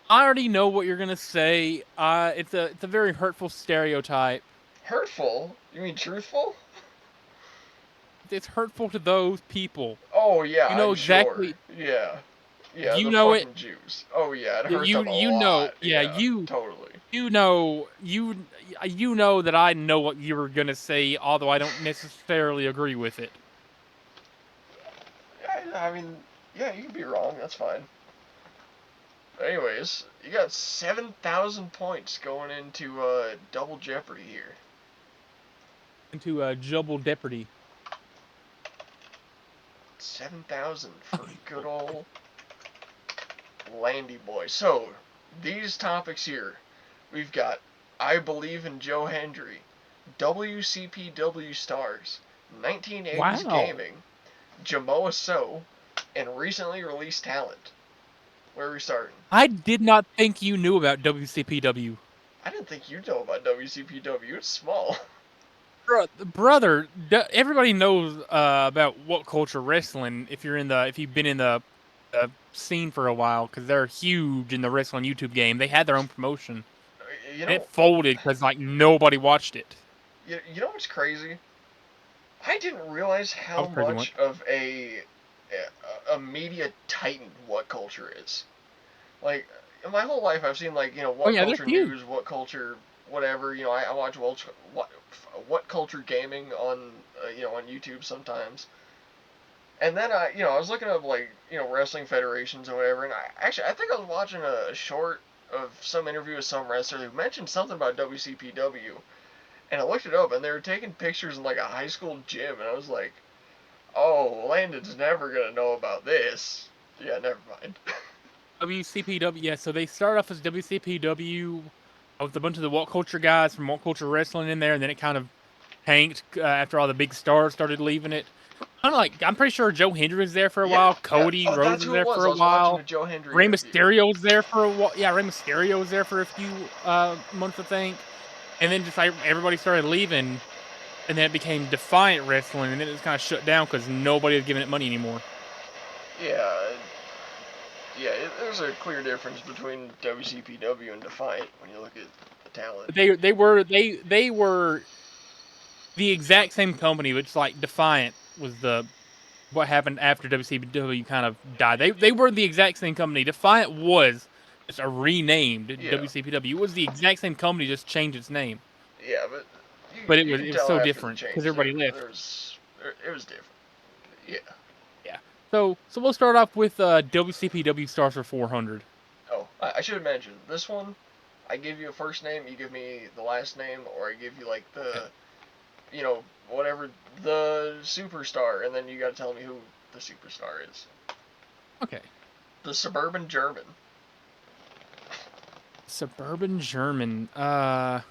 I already know what you're gonna say. It's a very hurtful stereotype. Hurtful? You mean truthful? It's hurtful to those people. Oh yeah, you know I'm exactly. Sure. Yeah. Yeah, you the know fucking it. Jews. Oh yeah, it hurts them a you lot. know. Yeah, you totally. You know that I know what you were gonna say, although I don't necessarily agree with it. I mean, yeah, you can be wrong. That's fine. Anyways, you got 7,000 points going into double jeopardy here. Into Jubble Jeopardy. 7,000 for good old Landy boy. So, these topics here, we've got I Believe in Joe Hendry, WCPW Stars, 1980s Gaming, Jamoa So, and recently released talent. Where are we starting? I did not think you knew about WCPW. I didn't think you know about WCPW. It's small. Brother, everybody knows about What Culture Wrestling if you've been in the scene for a while, because they're huge in the wrestling YouTube game. They had their own promotion. It folded because nobody watched it. You know what's crazy? I didn't realize how much of a media titan What Culture is. Like, in my whole life I've seen What Culture News, What Culture whatever. I watch what Culture Gaming on on YouTube sometimes. And then I was looking up wrestling federations or whatever, and I think I was watching a short of some interview with some wrestler who mentioned something about WCPW, and I looked it up, and they were taking pictures in a high school gym, and I was like, oh, Landon's never gonna know about this. Yeah, never mind. WCPW, yeah. So they started off as WCPW with a bunch of the What Culture guys from What Culture Wrestling in there, and then it kind of tanked after all the big stars started leaving it. I'm pretty sure Joe Hendry was there for a while. Cody Rhodes was there for a while. Rey Mysterio was there for a while. Yeah, Rey Mysterio was there for a few months, I think. And then just everybody started leaving, and then it became Defiant Wrestling, and then it was kind of shut down because nobody was giving it money anymore. Yeah, there's a clear difference between WCPW and Defiant when you look at the talent. They were the exact same company, which Defiant was what happened after WCPW kind of died. They were the exact same company. Defiant was just a renamed WCPW. It was the exact same company, just changed its name. Yeah, but it was so different because everybody left. It was different. Yeah. Yeah. So we'll start off with WCPW Stars for 400. Oh, I should have mentioned this one. I give you a first name, you give me the last name, or I give you whatever the superstar, and then you got to tell me who the superstar is. Okay. The Suburban German. Suburban German. Crap,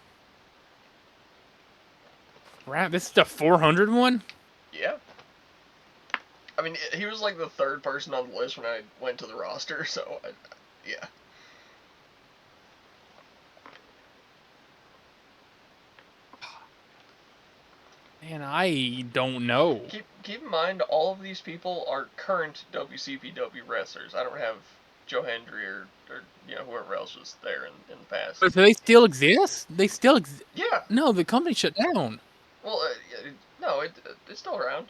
this is the 400 one? Yeah. I mean, he was the third person on the list when I went to the roster, so yeah. Man, I don't know. Keep in mind, all of these people are current WCPW wrestlers. I don't have Joe Hendry or whoever else was there in the past. But do they still exist? They still exist? Yeah. No, the company shut down. Well, no, it's still around.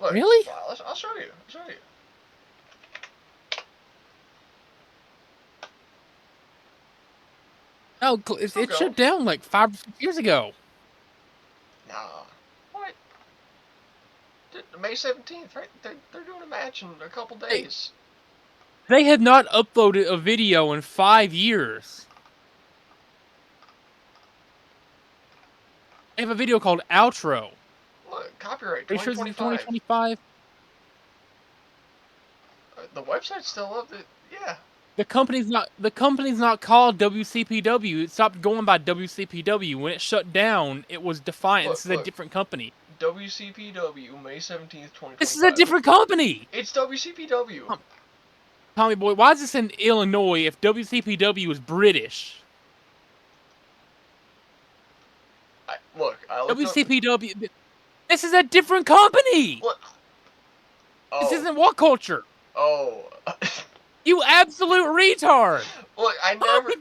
Look, Really? I'll show you. I'll show you. No, Still it going. shut down like 5 or 6 years ago. Nah. What? May 17th, right? They're doing a match in a couple days. They have not uploaded a video in 5 years. They have a video called Outro. Look, copyright Are you sure this is 2025. 2025? The website's still up. Yeah. The company's not called WCPW. It stopped going by WCPW. When it shut down, it was Defiant. This is a Look. different company. WCPW, May 17th, This is a 2025. different company! It's WCPW. Tommy boy, why is this in Illinois if WCPW is British? Look, I looked up. WCPW. This is a different company! Look. Oh. This isn't What Culture! Oh. You absolute retard! Look, I never.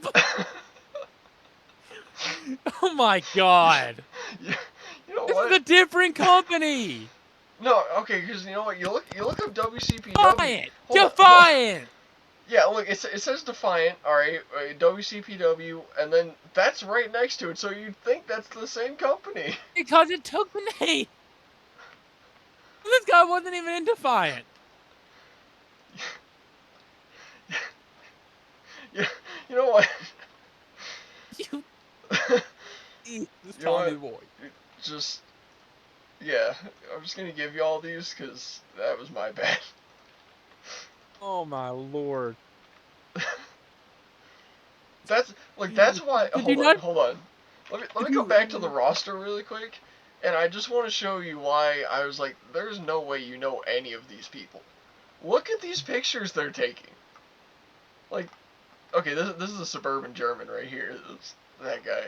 Oh my god! You know This what? is a different company! No, okay, because you know what? You look up WCPW. Defiant! Hold on. Defiant! Yeah, look, it says Defiant, alright, WCPW, and then that's right next to it, so you'd think that's the same company. Because it took the name! This guy wasn't even in Defiant! Yeah, you know what? You You know Tommy what? boy. Just, yeah, I'm just gonna give you all these, because that was my bad. Oh my lord. That's why, hold on. Let me go back to the roster really quick, and I just want to show you why I was like, there's no way you know any of these people. Look at these pictures they're taking. Like, okay, this is a suburban German right here. That guy.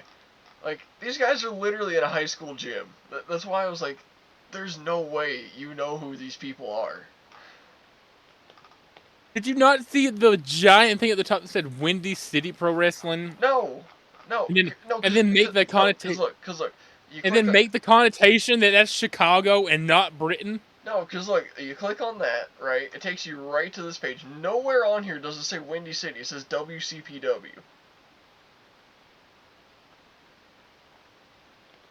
Like, these guys are literally in a high school gym. That's why I was like, there's no way you know who these people are. Did you not see the giant thing at the top that said Windy City Pro Wrestling? No. And then make the connotation. Cause look, And then make the connotation that that's Chicago and not Britain. No, because look, you click on that, right? It takes you right to this page. Nowhere on here does it say Windy City. It says WCPW.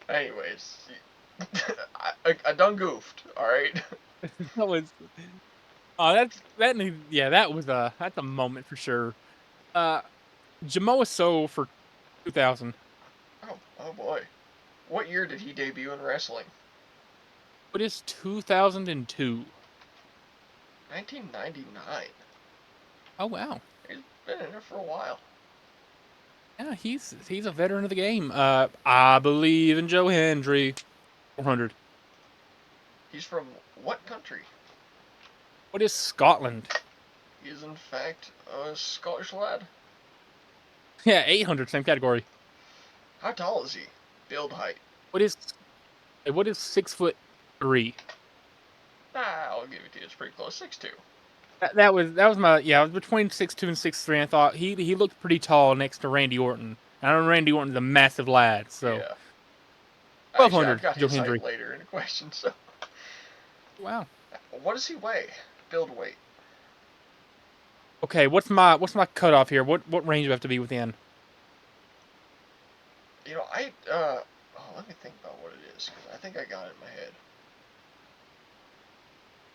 Anyways, I done goofed. All right. That was. Oh, that's a moment for sure. Jamoa Soul for 2000. Oh boy. What year did he debut in wrestling? What is 2002? 1999. Oh wow. He's been in it for a while. Yeah, he's a veteran of the game. I believe in Joe Hendry. 400. He's from what country? What is Scotland? He is in fact a Scottish lad. Yeah, 800, same category. How tall is he? Build height. What is 6'3"? I'll give it to you. It's pretty close. 6'2". That was my I was between 6'2" and 6'3". I thought he looked pretty tall next to Randy Orton. I know Randy Orton's a massive lad, so Yeah. 1200. I've got Joe his Hendry. height later in a question. So. Wow. What does he weigh? Build weight. Okay, what's my cutoff here? What range do I have to be within? You know, let me think about what it is, because I think I got it in my head.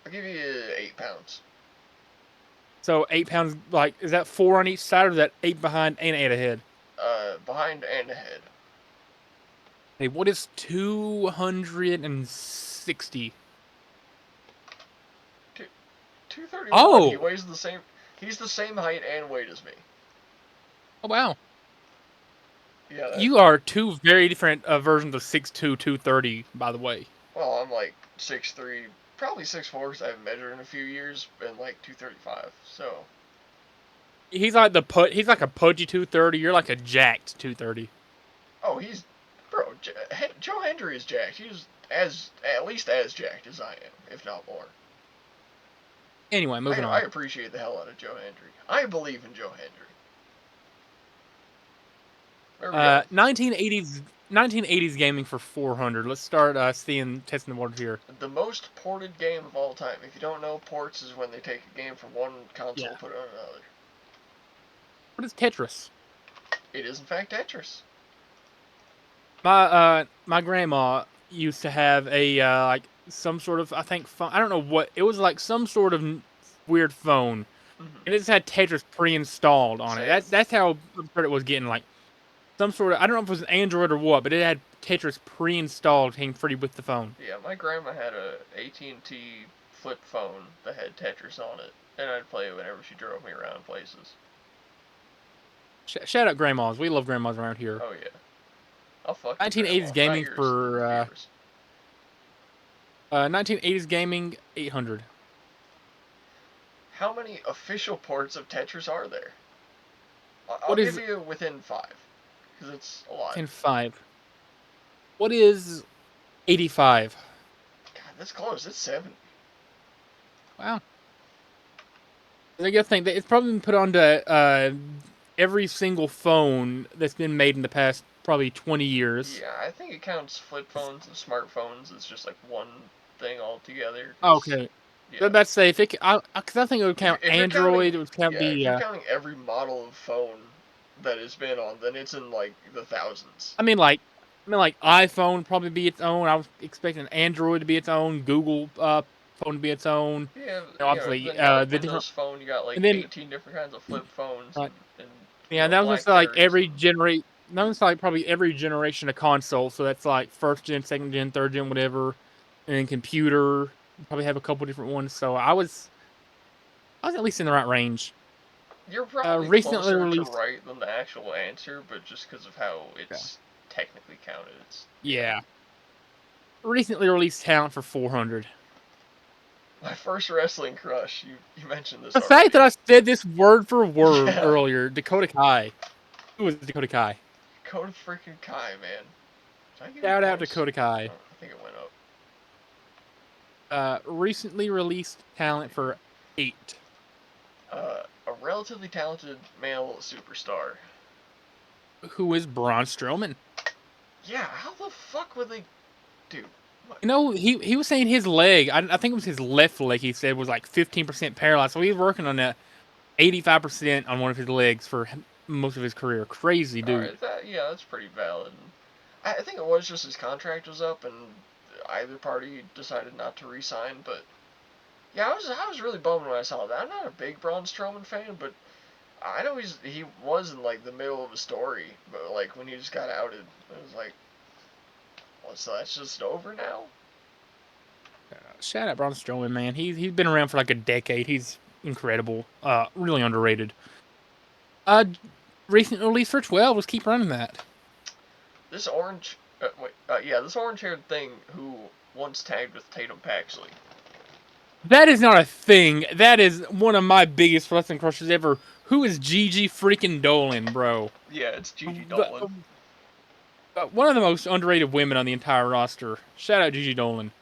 I'll give you 8 pounds. So 8 pounds, like, is that 4 on each side, or is that 8 behind and 8 ahead? Behind and ahead. Hey, what is 260? 231. Oh! He weighs the same. He's the same height and weight as me. Oh wow. Yeah. You are two very different versions of 6'2", 230, by the way. Well, I'm like 6'3", probably 6'4", because I haven't measured in a few years, and like 235. So. He's like a pudgy 230. You're like a jacked 230. Oh, Joe Hendry is jacked. He's at least as jacked as I am, if not more. Anyway, moving on. I appreciate the hell out of Joe Hendry. I believe in Joe Hendry. 1980s 1980s gaming for 400. Let's start testing the waters here. The most ported game of all time. If you don't know, ports is when they take a game from one console and put it on another. What is Tetris? It is in fact Tetris. My grandma used to have a like some sort of, I think, phone. I don't know what it was, like some sort of weird phone, and it just had Tetris pre-installed on it. That's how absurd it was getting, like some sort of, I don't know if it was an Android or what, but it had Tetris pre-installed, came free with the phone. Yeah, my grandma had a AT&T flip phone that had Tetris on it, and I'd play it whenever she drove me around places. Shout out grandmas. We love grandmas around here. Oh yeah. I'll fuck 1980s gaming for 1980s gaming 800. How many official ports of Tetris are there? I'll give you within 5, because it's a lot. Within 5. What is 85? God, that's close. It's 70. Wow. I gotta think that it's probably been put onto every single phone that's been made in the past probably 20 years. Yeah, I think it counts flip phones and smartphones as just like one thing altogether. Okay. Yeah. I was about to say, because I think it would count Android, it would count if you're counting every model of phone that it's been on, then it's in like the thousands. I mean, like iPhone would probably be its own. I was expecting Android to be its own, Google phone to be its own. Yeah, obviously, the different phone, you got like 18 different kinds of flip phones. Right. And yeah, that was like every generation. That was like probably every generation of console. So that's like first gen, second gen, third gen, whatever. And then computer, probably have a couple different ones. So I was at least in the right range. You're probably recently closer released to right than the actual answer, but just because of how it's technically counted, it's recently released talent for 400. My first wrestling crush. You mentioned this. The fact that I said this word for word earlier, Dakota Kai. Who was Dakota Kai? Dakota freaking Kai, man. Shout out Dakota Kai. I think it went up. Recently released talent for 8. A relatively talented male superstar. Who is Braun Strowman? Yeah, how the fuck would they do? What? You know, he was saying his leg, I think it was his left leg, he said, was like 15% paralyzed. So he was working on that 85% on one of his legs for most of his career. Crazy dude. Alright, that's pretty valid. I think it was just his contract was up and either party decided not to re-sign, but yeah, I was really bummed when I saw that. I'm not a big Braun Strowman fan, but I know he was in like the middle of a story, but like when he just got outed, it was like, well, so that's just over now? Shout out Braun Strowman, man. He's been around for like a decade. He's incredible. Really underrated. Recent release for 12. Let's keep running that. This orange, this orange-haired thing who once tagged with Tatum Paxley. That is not a thing. That is one of my biggest wrestling crushes ever. Who is Gigi freaking Dolan, bro? Yeah, it's Gigi Dolan. One of the most underrated women on the entire roster. Shout out Gigi Dolan.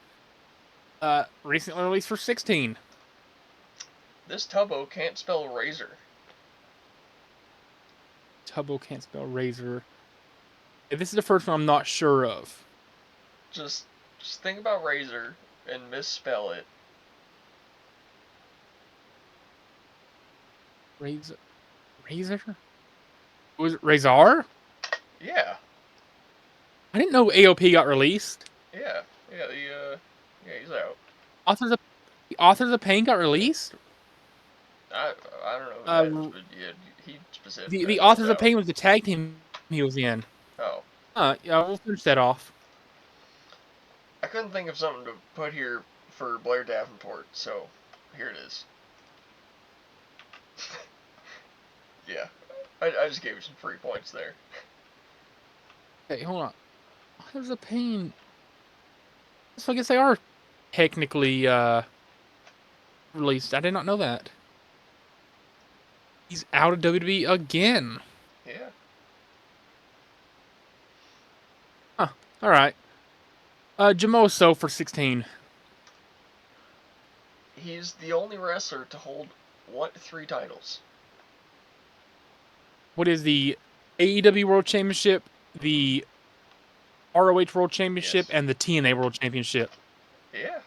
Recently released for 16. This Tubbo can't spell razor. Tubbo can't spell razor. This is the first one I'm not sure of. Just think about razor and misspell it. Razor? Was it Razor? Yeah. I didn't know AOP got released. Yeah, he's out. The Authors of Pain got released? I don't know who that is, but yeah, he specifically. The Authors of Pain was the tag team he was in. Oh. Yeah, we'll finish that off. I couldn't think of something to put here for Blair Davenport, so here it is. Yeah, I just gave you some free points there. Hey, hold on. Authors of Pain. So I guess they are technically released. I did not know that. He's out of WWE again. Yeah. Huh. All right. Jamoso for 16. He's the only wrestler to hold what 3 titles? What is the AEW World Championship, the ROH World Championship Yes. and the TNA World Championship. Yeah.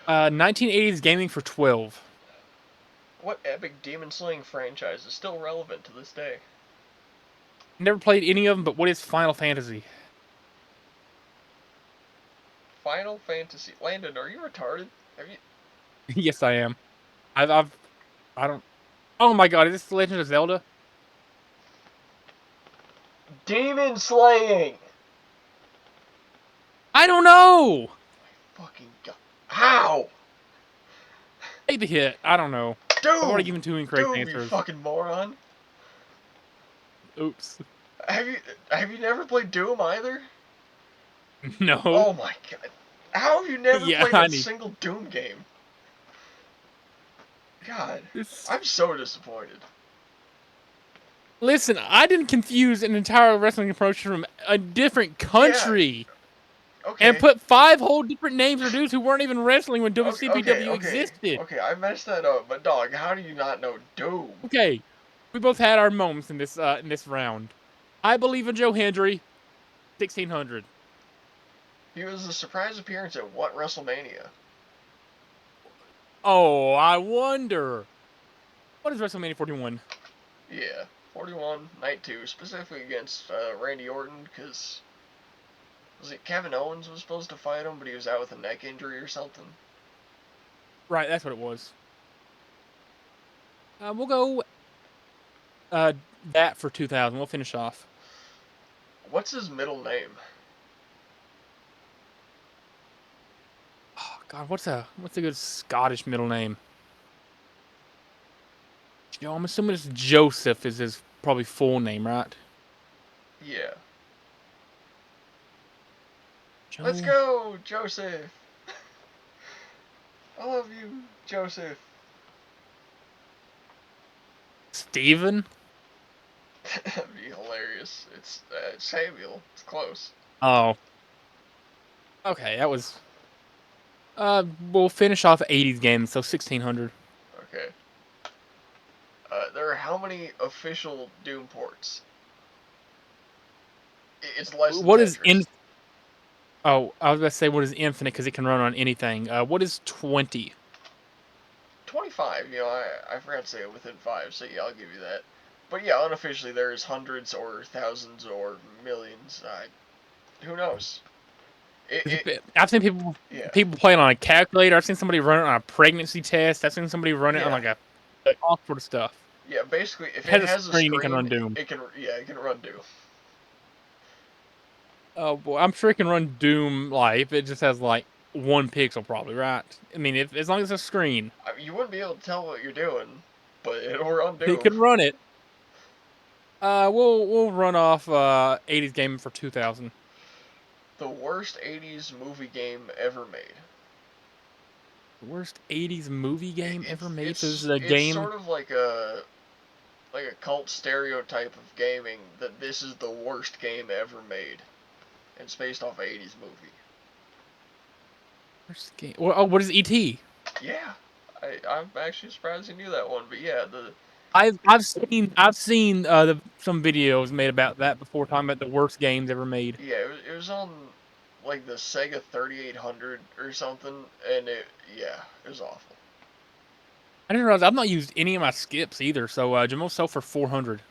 1980s gaming for 12. What epic demon-slaying franchise is still relevant to this day? Never played any of them, but what is Final Fantasy? Final Fantasy. Landon, are you retarded? Have you? Yes, I am. I don't. Oh my god, is this The Legend of Zelda? Demon slaying. I don't know. Fucking god. How? Take the hit. I don't know. I've already given 2 incorrect Doom, you answers. fucking moron. Oops. Have you never played Doom either? No. Oh my god. How have you never Yeah, played I a need. single Doom game? God, This... I'm so disappointed. Listen, I didn't confuse an entire wrestling promotion from a different country. Okay. And put 5 whole different names for dudes who weren't even wrestling when WCPW existed. Okay, I messed that up, but dog, how do you not know Doom? Okay, we both had our moments in this round. I believe in Joe Hendry, 1600. He was a surprise appearance at what WrestleMania? Oh, I wonder. What is WrestleMania 41? Yeah, 41, Night 2, specifically against Randy Orton, because was it Kevin Owens was supposed to fight him, but he was out with a neck injury or something? Right, that's what it was. We'll go that for 2000. We'll finish off. What's his middle name? Oh God, what's a good Scottish middle name? Joe, I'm assuming it's Joseph is his probably full name, right? Yeah. Joe... Let's go, Joseph! I love you, Joseph. Steven? That'd be hilarious. It's Samuel. It's close. Oh. Okay, that was... we'll finish off 80s games, so 1600. Okay. There are how many official Doom ports? It's less than What is Tetris. Oh, I was about to say what is infinite because it can run on anything. What is 20? 25, you know, I forgot to say it within 5, so yeah, I'll give you that. But yeah, unofficially there's hundreds or thousands or millions. Who knows? I've seen people play it on a calculator. I've seen somebody run it on a pregnancy test. I've seen somebody run it on like all sort of stuff. Yeah, basically, if It it has a screen, it can run Doom. it can run Doom. Oh boy, I'm sure it can run Doom like if it just has like 1 pixel, probably, right? I mean, if as long as it's a screen, I mean, you wouldn't be able to tell what you're doing, but it'll run Doom. it can run it. We'll run off 80s gaming for 2000. The worst 80s movie game ever made. The worst 80s movie game ever made. It's, so this is a it's game. sort of like a cult stereotype of gaming that this is the worst game ever made. It's based off an 80s movie. Worst game. What is ET? Yeah, I'm actually surprised you knew that one, but yeah, I've seen some videos made about that before, talking about the worst games ever made. yeah, it was on like the Sega 3800 or something, and it was awful. I didn't realize I've not used any of my skips either. So Jamal sold for 400.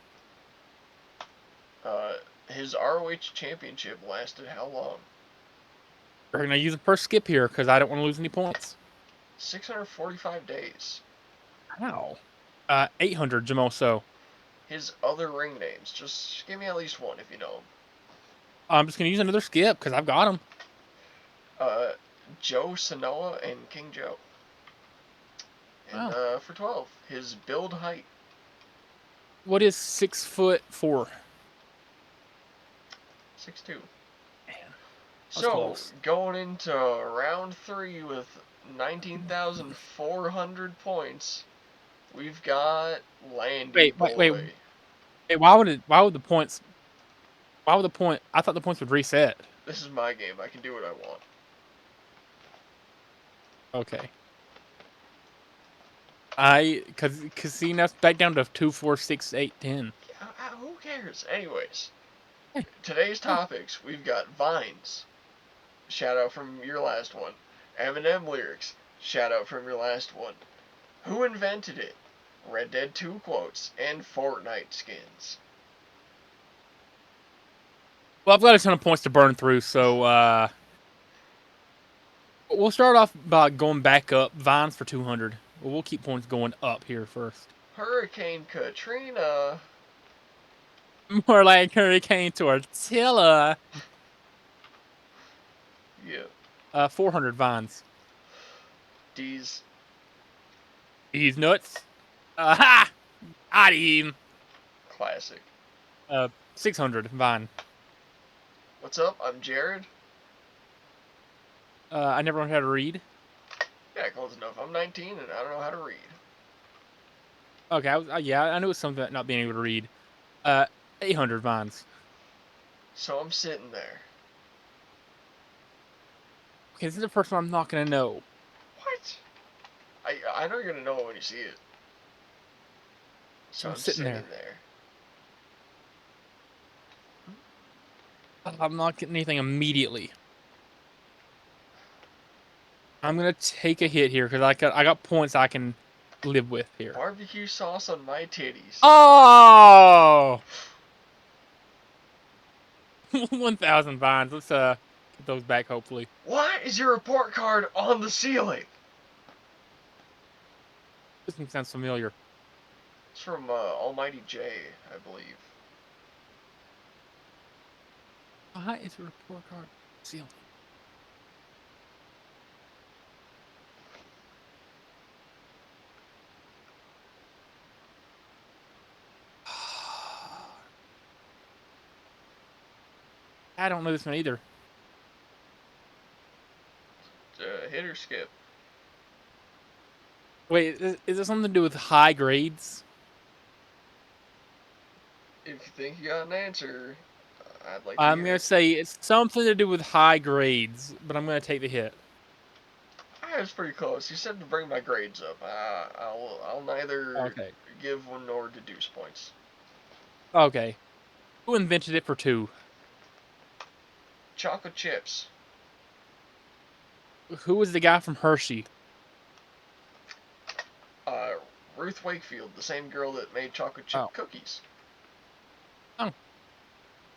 His ROH championship lasted how long? We're gonna use a per skip here because I don't want to lose any points. 645 days. Wow. 800 Jamal So. His other ring names. Just give me at least one if you know them. I'm just gonna use another skip because I've got them. Joe Sanoa and King Joe. And Wow. for 12, his build height. What is 6'4"? 6'2". Man, so close. going into round 3 with 19,400 points, we've got Landy Boy. Wait, why would the points? Why would the point? I thought the points would reset. This is my game. I can do what I want. Okay. Cause see, now it's back down to 2, 4, 6, 8, 10. Who cares? cares? Anyways, today's topics, we've got Vines. Shout out from your last one. Eminem lyrics. Shout out from your last one. Who invented it? Red Dead 2 quotes and Fortnite skins. Well, I've got a ton of points to burn through, so we'll start off by going back up. Vines for 200. Well, we'll keep points going up here first. Hurricane Katrina. More like Hurricane Tortilla. Yeah. 400 Vines. D's. He's nuts. Ha! Got him. Classic. 600 Vine. What's up? I'm Jared. I never learned how to read. Yeah, close enough. I'm 19 and I don't know how to read. Okay, I knew it was something about not being able to read. 800 Vines. So I'm sitting there. Okay, this is the first one I'm not gonna know. What? I know you're gonna know it when you see it. So I'm sitting there. I'm not getting anything immediately. I'm gonna take a hit here because I got points I can live with here. Barbecue sauce on my titties. Oh! 1,000 Vines. Let's get those back, hopefully. Why is your report card on the ceiling? This one sounds familiar. It's from Almighty J, I believe. Why is your report card on the ceiling? I don't know this one either. Hit or skip. Wait, is this something to do with high grades? If you think you got an answer, I'd like to I'm hear gonna it. say it's something to do with high grades, but I'm gonna take the hit. I was pretty close. You said to bring my grades up. I'll neither give one nor deduce points. Okay. Who invented it for 2? Chocolate chips. Who was the guy from Hershey? Ruth Wakefield, the same girl that made chocolate chip cookies.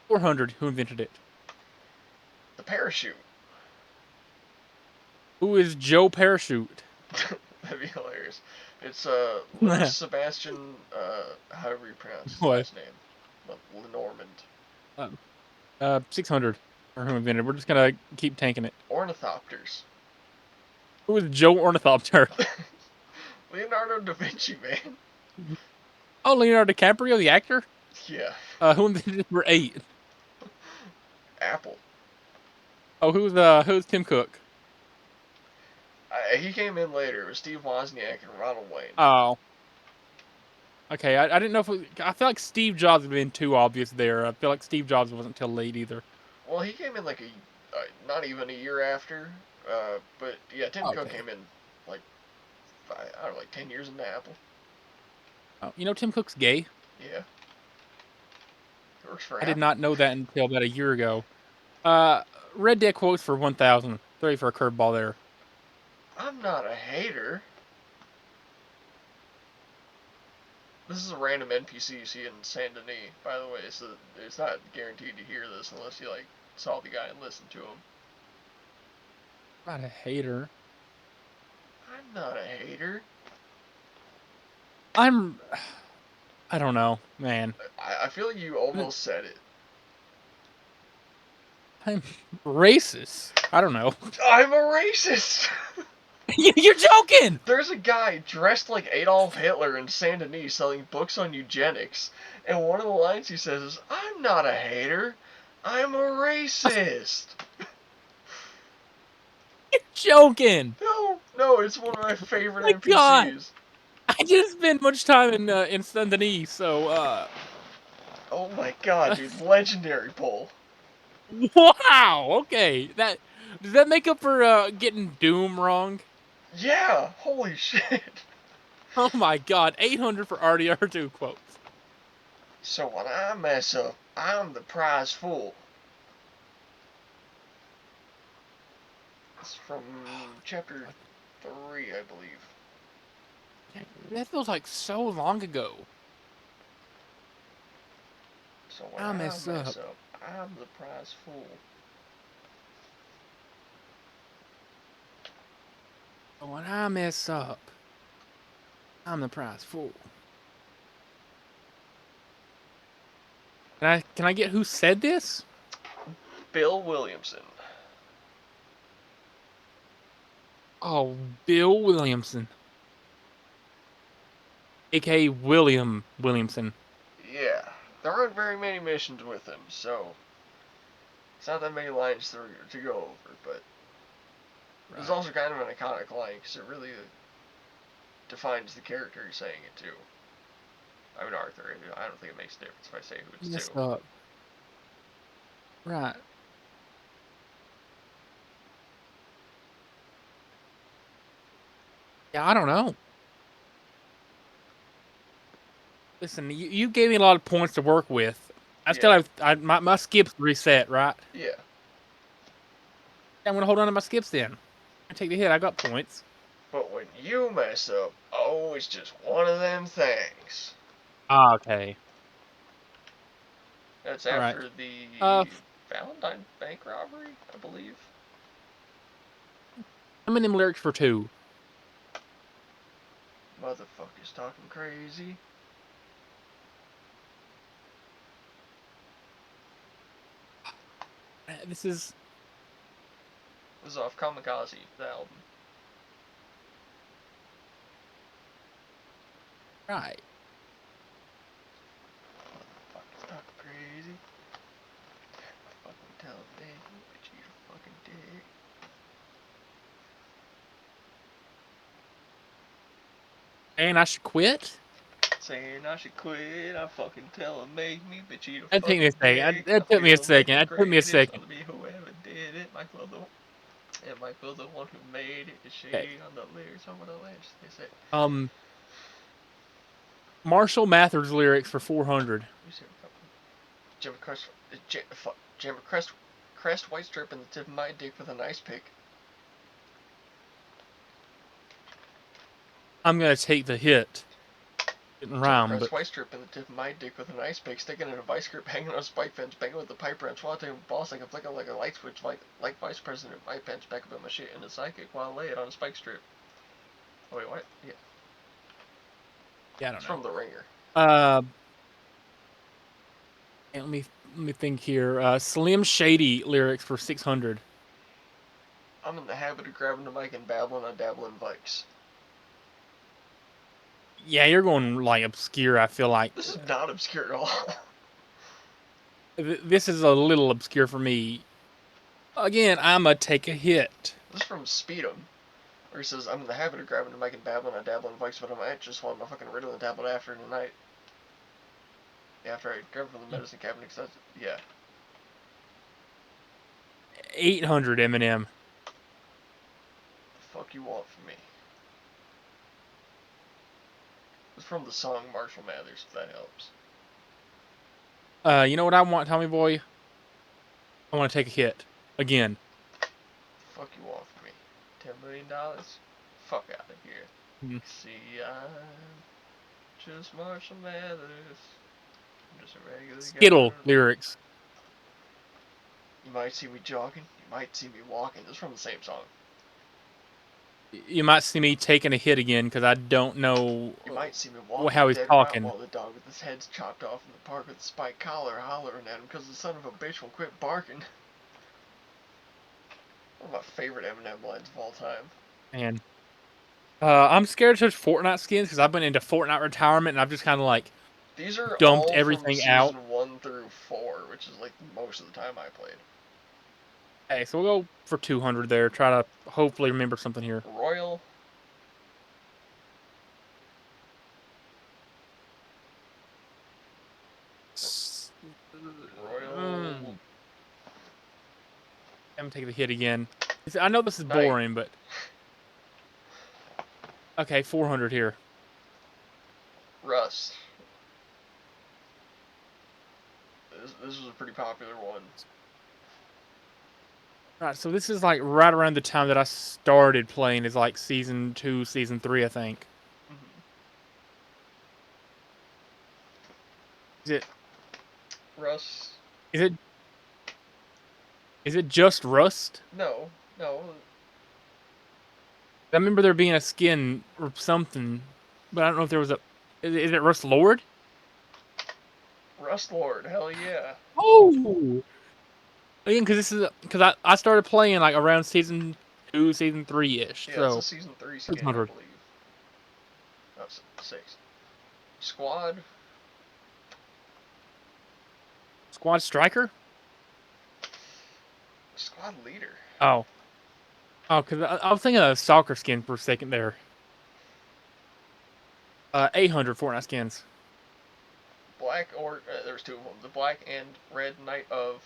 400. Who invented it? The parachute. Who is Joe Parachute? That'd be hilarious. It's Louis Sebastian, however you pronounce his last name. Lenormand. 600. Or who invented it? We're just gonna keep tanking it. Ornithopters. Who is Joe Ornithopter? Leonardo da Vinci, man. Oh, Leonardo DiCaprio, the actor? Yeah. Who invented it for 8? Apple. Oh, who's Tim Cook? He came in later. It was Steve Wozniak and Ronald Wayne. Oh. Okay, I didn't know if I feel like Steve Jobs would have been too obvious there. I feel like Steve Jobs wasn't till late either. Well, he came in like not even a year after. But yeah, Tim Cook came in like, I don't know, like 10 years into Apple. Oh, you know Tim Cook's gay? Yeah. He works for I Apple. did not know that until about a year ago. Red Dead quotes for 1,000. 30 for a curveball there. I'm not a hater. This is a random NPC you see in Saint Denis, by the way, so it's not guaranteed to hear this unless you, like, saw the guy and listened to him. Not a hater. I'm not a hater. I don't know, man. I feel like you almost said it. I'm racist. I don't know. I'm a racist! You're joking! There's a guy dressed like Adolf Hitler in Saint Denis selling books on eugenics, and one of the lines he says is, I'm not a hater, I'm a racist! You're joking! No, it's one of my favorite NPCs. God. I didn't spend much time in Saint Denis, so Oh my god, dude, legendary pull. Wow, okay. Does that make up for getting Doom wrong? Yeah, holy shit. Oh my god, 800 for RDR2 quotes. So when I mess up, I'm the prize fool. It's from chapter 3, I believe. That feels like so long ago. So when I I mess mess up. up, I'm the prize fool. When I mess up, I'm the prize fool. Can I get who said this? Bill Williamson. Oh, Bill Williamson, aka William Williamson. Yeah, there aren't very many missions with him, so it's not that many lines to go over, but Right. it's also kind of an iconic line because it really defines the character he's saying it to. I mean, Arthur. I don't think it makes a difference if I say who it's Mess to. up. Right. Yeah, I don't know. Listen, you gave me a lot of points to work with. I still have my skips reset, right? Yeah. I'm gonna hold on to my skips then. I take the hit. I got points. But when you mess up, oh, it's just one of them things. Ah, okay. That's All right. after the Valentine bank robbery, I believe. How many lyrics for 2? Motherfucker's talking crazy. This is This is off Kamikaze, the album. right. Motherfucker's talking crazy. Fucking tell me, but you fucking dick. And I should quit. Saying I should quit, I fucking tell him make me, but you That took me a fucking second. dick. I That took me a feel like second. the That took me a greatest second. of me whoever did it. Michael the one who made it. Is Okay. she on the lyrics on what the lyrics they say? Marshall Mathers lyrics for 400. Jim Crest, Jim Crest white strip in the tip of my dick with an ice pick. I'm gonna take the hit. Didn't Jim rhyme, Crest but white strip in the tip of my dick with an ice pick, sticking in a vice grip, hanging on a spike fence, banging with the pipe wrench, while taking boss like a flicker like a light switch, like Vice President Mike Pence back up in my shit in a psychic while I lay it on a spike strip. Oh wait, what? Yeah. yeah, I don't It's know. from The Ringer. Let me think here. Slim Shady lyrics for 600. I'm in the habit of grabbing the mic and babbling on dabbling bikes. Yeah, you're going like obscure. I feel like This is not obscure at all. this is a little obscure for me. Again, I'ma take a hit. This is from Speed'em, where he says, I'm in the habit of grabbing the mic and babbling on dabbling bikes, but I might just want my fucking riddle and tablet after tonight. After I grab from the medicine cabinet, because that's, yeah. 800 Eminem. The fuck you want from me? It's from the song Marshall Mathers, if that helps. You know what I want, Tommy Boy? I want to take a hit again. The fuck you want from me? $10 million? Fuck out of here. See, I'm just Marshall Mathers. I'm just a regular Skittle guy. lyrics. You might see me jogging. You might see me walking. This is from the same song. You might see me taking a hit again because I don't know You might see me walking how he's dead talking. while the dog with his head's chopped off in the park with a spiked collar hollering at him because the son of a bitch won't quit barking. One of my favorite Eminem lines of all time. And I'm scared to touch Fortnite skins because I've been into Fortnite retirement and I've just kind of like These are dumped all from everything out. season 1 through 4, which is like most of the time I played. Okay, so we'll go for 200 there. Try to hopefully remember something here. Royal. Royal. I'm taking the hit again. I know this is Night. boring, but okay, 400 here. Rust. this was a pretty popular one. Right, so this is like right around the time that I started playing. Is like season 2, season 3, I think. Mm-hmm. Is it? Russ? Is it? Is it just Rust? No, no. I remember there being a skin or something, but I don't know if there was a. Is it Rust Lord? Rust Lord, hell yeah. Oh, again, because this is because I started playing like around season 2, season 3 ish. Yeah, it's a So season 3 skin, I 600 believe. No, 6. Squad? Squad Striker. Squad Leader. Oh, because I was thinking of soccer skin for a second there. 800 Fortnite skins. Black or there's two of them. The Black and Red Knight of.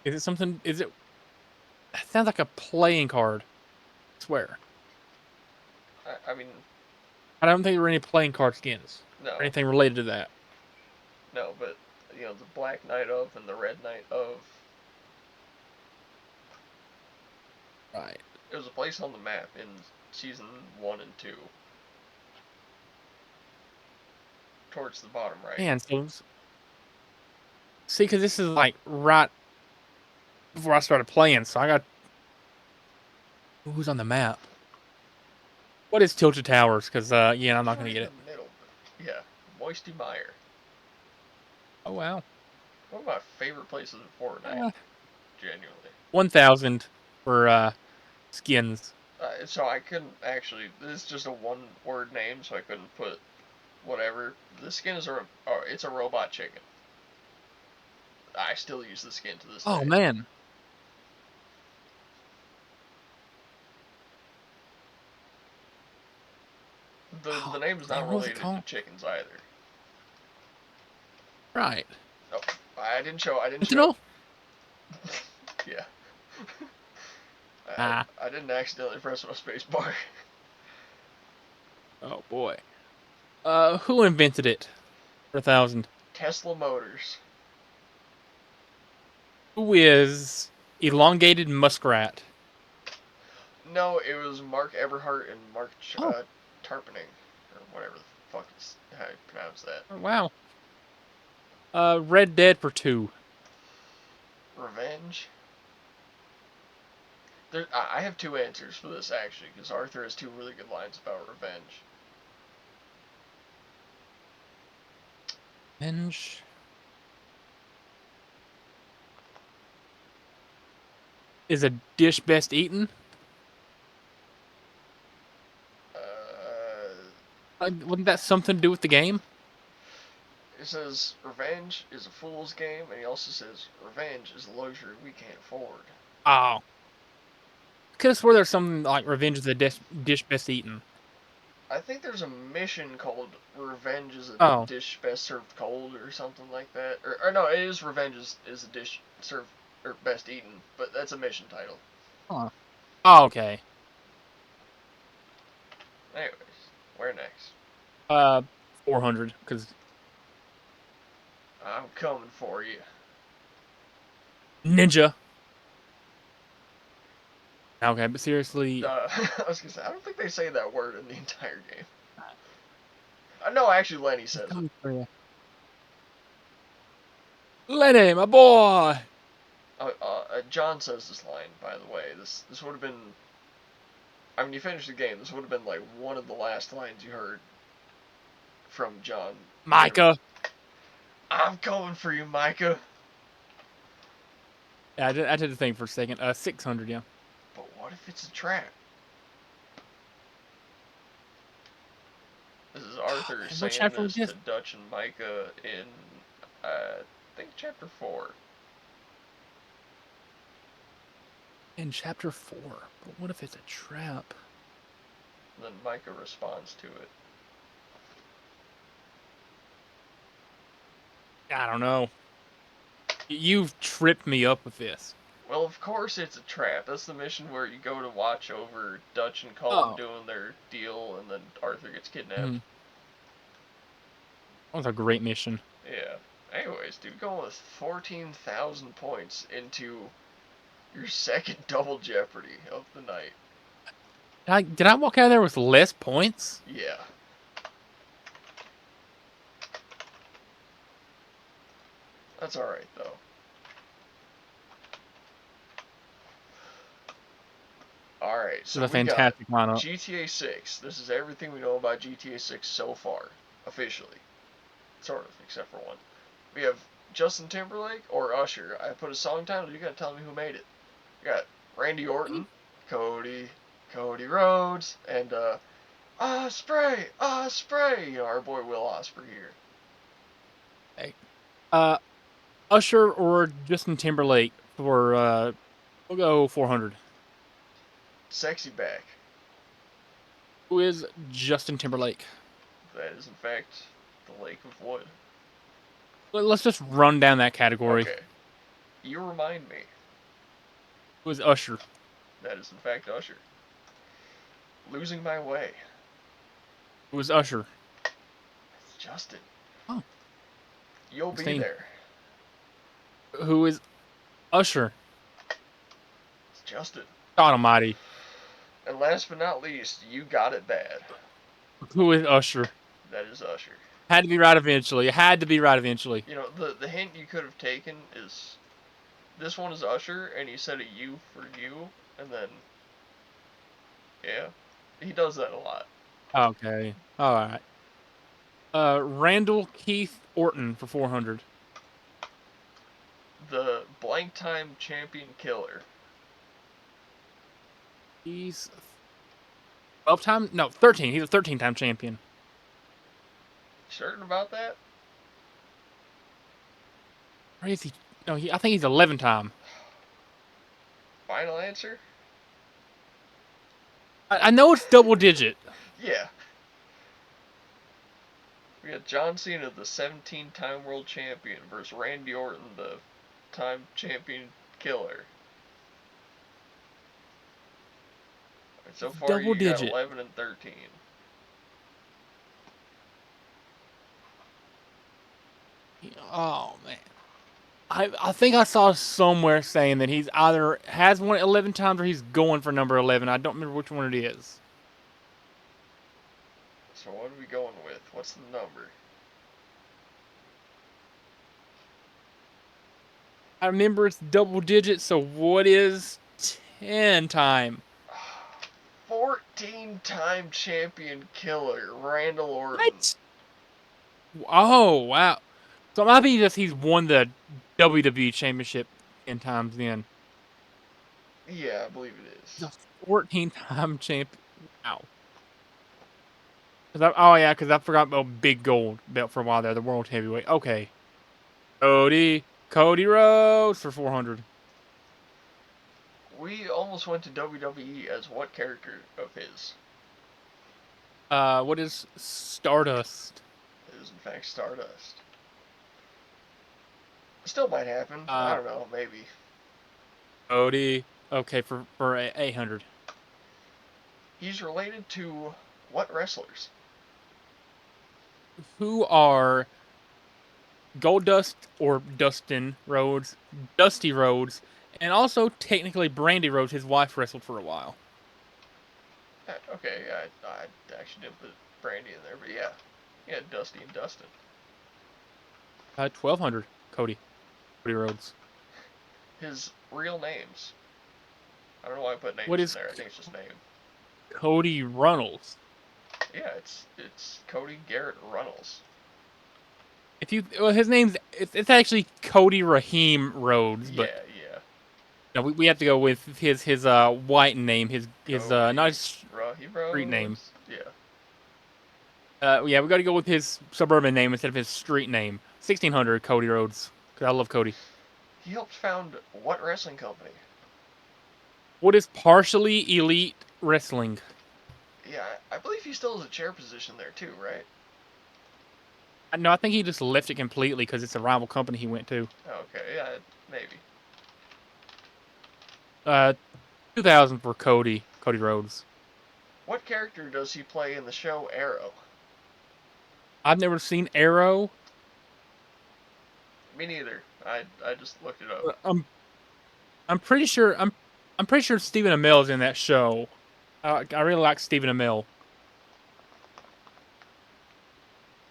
Is it something? Is it? That sounds like a playing card. I swear. I mean, I don't think there were any playing card skins or no, anything related to that. no, but the Black Knight of and the Red Knight of. Right. It was a place on the map in season 1 and 2. Towards the bottom right. Man, so see, because this is like right before I started playing, so I got who's on the map. What is Tilted Towers? Because yeah, I'm not gonna Right get in it. the middle. Yeah, Moisty Mire. Oh wow. One of my favorite places in Fortnite. Uh, Genuinely. 1,000 for skins. So I couldn't actually. This is just a one-word name, so I couldn't put whatever. The skin is it's a robot chicken. I still use the skin to this Oh day. man. The name is not Damn, what was it related to called? chickens either. Right. Oh, I didn't show. Fentanyl? Yeah. Ah. I didn't accidentally press my space bar. Oh boy. Who invented it? For 1,000. Tesla Motors. Who is elongated muskrat? No, it was Mark Everhart and Mark Oh, Tarpening, or whatever the fuck is how you pronounce that. wow. Red Dead for 2. Revenge. I have two answers for this actually, because Arthur has two really good lines about revenge. Revenge. Is a dish best eaten? Wouldn't that something to do with the game? It says revenge is a fool's game, and he also says revenge is a luxury we can't afford. Oh. Could have swore there's something like revenge is a dish best eaten. I think there's a mission called Revenge is a Oh. dish best served cold or something like that. Or no, it is Revenge is a dish served or best eaten, but that's a mission title. Huh. Oh, okay. Anyways, where next? 400, because I'm coming for you. ninja. Okay, but seriously. I was gonna say, I don't think they say that word in the entire game. No, actually, Lenny says it. Lenny, my boy. John says this line, by the way. This would have been. I mean, you finished the game. This would have been like one of the last lines you heard from John. Micah. I'm coming for you, Micah. Yeah, I did the thing for a second. 600, yeah. But what if it's a trap? This is Arthur What saying chapter was this this? to Dutch and Micah in, I think, chapter 4. In chapter 4. But what if it's a trap? And then Micah responds to it. I don't know. You've tripped me up with this. Well, of course it's a trap. That's the mission where you go to watch over Dutch and Colton Oh. doing their deal, and then Arthur gets kidnapped. That was a great mission. Yeah. Anyways, dude, going with 14,000 points into your second double Jeopardy of the night. Did I walk out of there with less points? Yeah. That's alright, though. Alright, This is so a we got fantastic lineup. GTA 6. This is everything we know about GTA 6 so far. Officially. Sort of, except for one. We have Justin Timberlake or Usher. I put a song title, you gotta tell me who made it. We got Randy Orton, Cody Rhodes, and Osprey, Osprey. You know, our boy Will Osprey here. Hey. Usher or Justin Timberlake for we'll go 400. Sexy Back. Who is Justin Timberlake? That is in fact the Lake of Wood. Let's just run down that category. Okay. You Remind Me. Who is Usher? That is in fact Usher. Losing My Way. Who is Usher? That's Justin. Oh. You'll Be 16. There. Who is Usher? It's Justin. God almighty. And last but not least, You Got It Bad. Who is Usher? That is Usher. Had to be right eventually. Had to be right eventually. You know, the hint you could have taken is this one is Usher, and he said a U for you, and then yeah, he does that a lot. Okay. All right. Randall Keith Orton for 400. The blank time champion killer. He's 12 time? No, 13. He's a 13-time champion. Certain about that? Or is he? No, I think he's 11-time. Final answer? I know it's double digit. Yeah. We got John Cena, the 17-time world champion, versus Randy Orton, the time champion killer. Right, so far, Double you got digit. 11 and 13. Oh man. I think I saw somewhere saying that he's either has won it 11 times or he's going for number 11. I don't remember which one it is. So what are we going with? What's the number? I remember it's double digit, so what is 10 time? 14-time champion killer, Randall Orton. What? Oh, wow. So it might be just he's won the WWE Championship 10 times then. Yeah, I believe it is. The 14-time champ. Wow. Because I forgot about Big Gold belt for a while there, the World Heavyweight. Okay. Cody Rhodes for 400. We almost went to WWE as what character of his? What is Stardust? It is in fact Stardust. Still might happen. I don't know, maybe. Cody. Okay, for 800. He's related to what wrestlers? Who are Goldust or Dustin Rhodes, Dusty Rhodes, and also technically Brandy Rhodes, his wife, wrestled for a while. Okay, I actually didn't put Brandy in there, but yeah. Yeah, Dusty and Dustin. 1200. Cody Rhodes. His real names. I don't know why I put names What in is there. I think it's just name. Cody Runnels? Yeah, it's Cody Garrett Runnels. His name's it's actually Cody Raheem Rhodes, but yeah. no, we have to go with his white name, his not his street name. Yeah. Yeah, we got to go with his suburban name instead of his street name. 1600 Cody Rhodes, because I love Cody. He helped found what wrestling company? What is Partially Elite Wrestling? Yeah, I believe he still has a chair position there too, right? No, I think he just left it completely because it's a rival company he went to. Okay, yeah, maybe. 2000 for Cody Rhodes. What character does he play in the show Arrow? I've never seen Arrow. Me neither. I just looked it up. I'm pretty sure Stephen Amell's in that show. I really like Stephen Amell.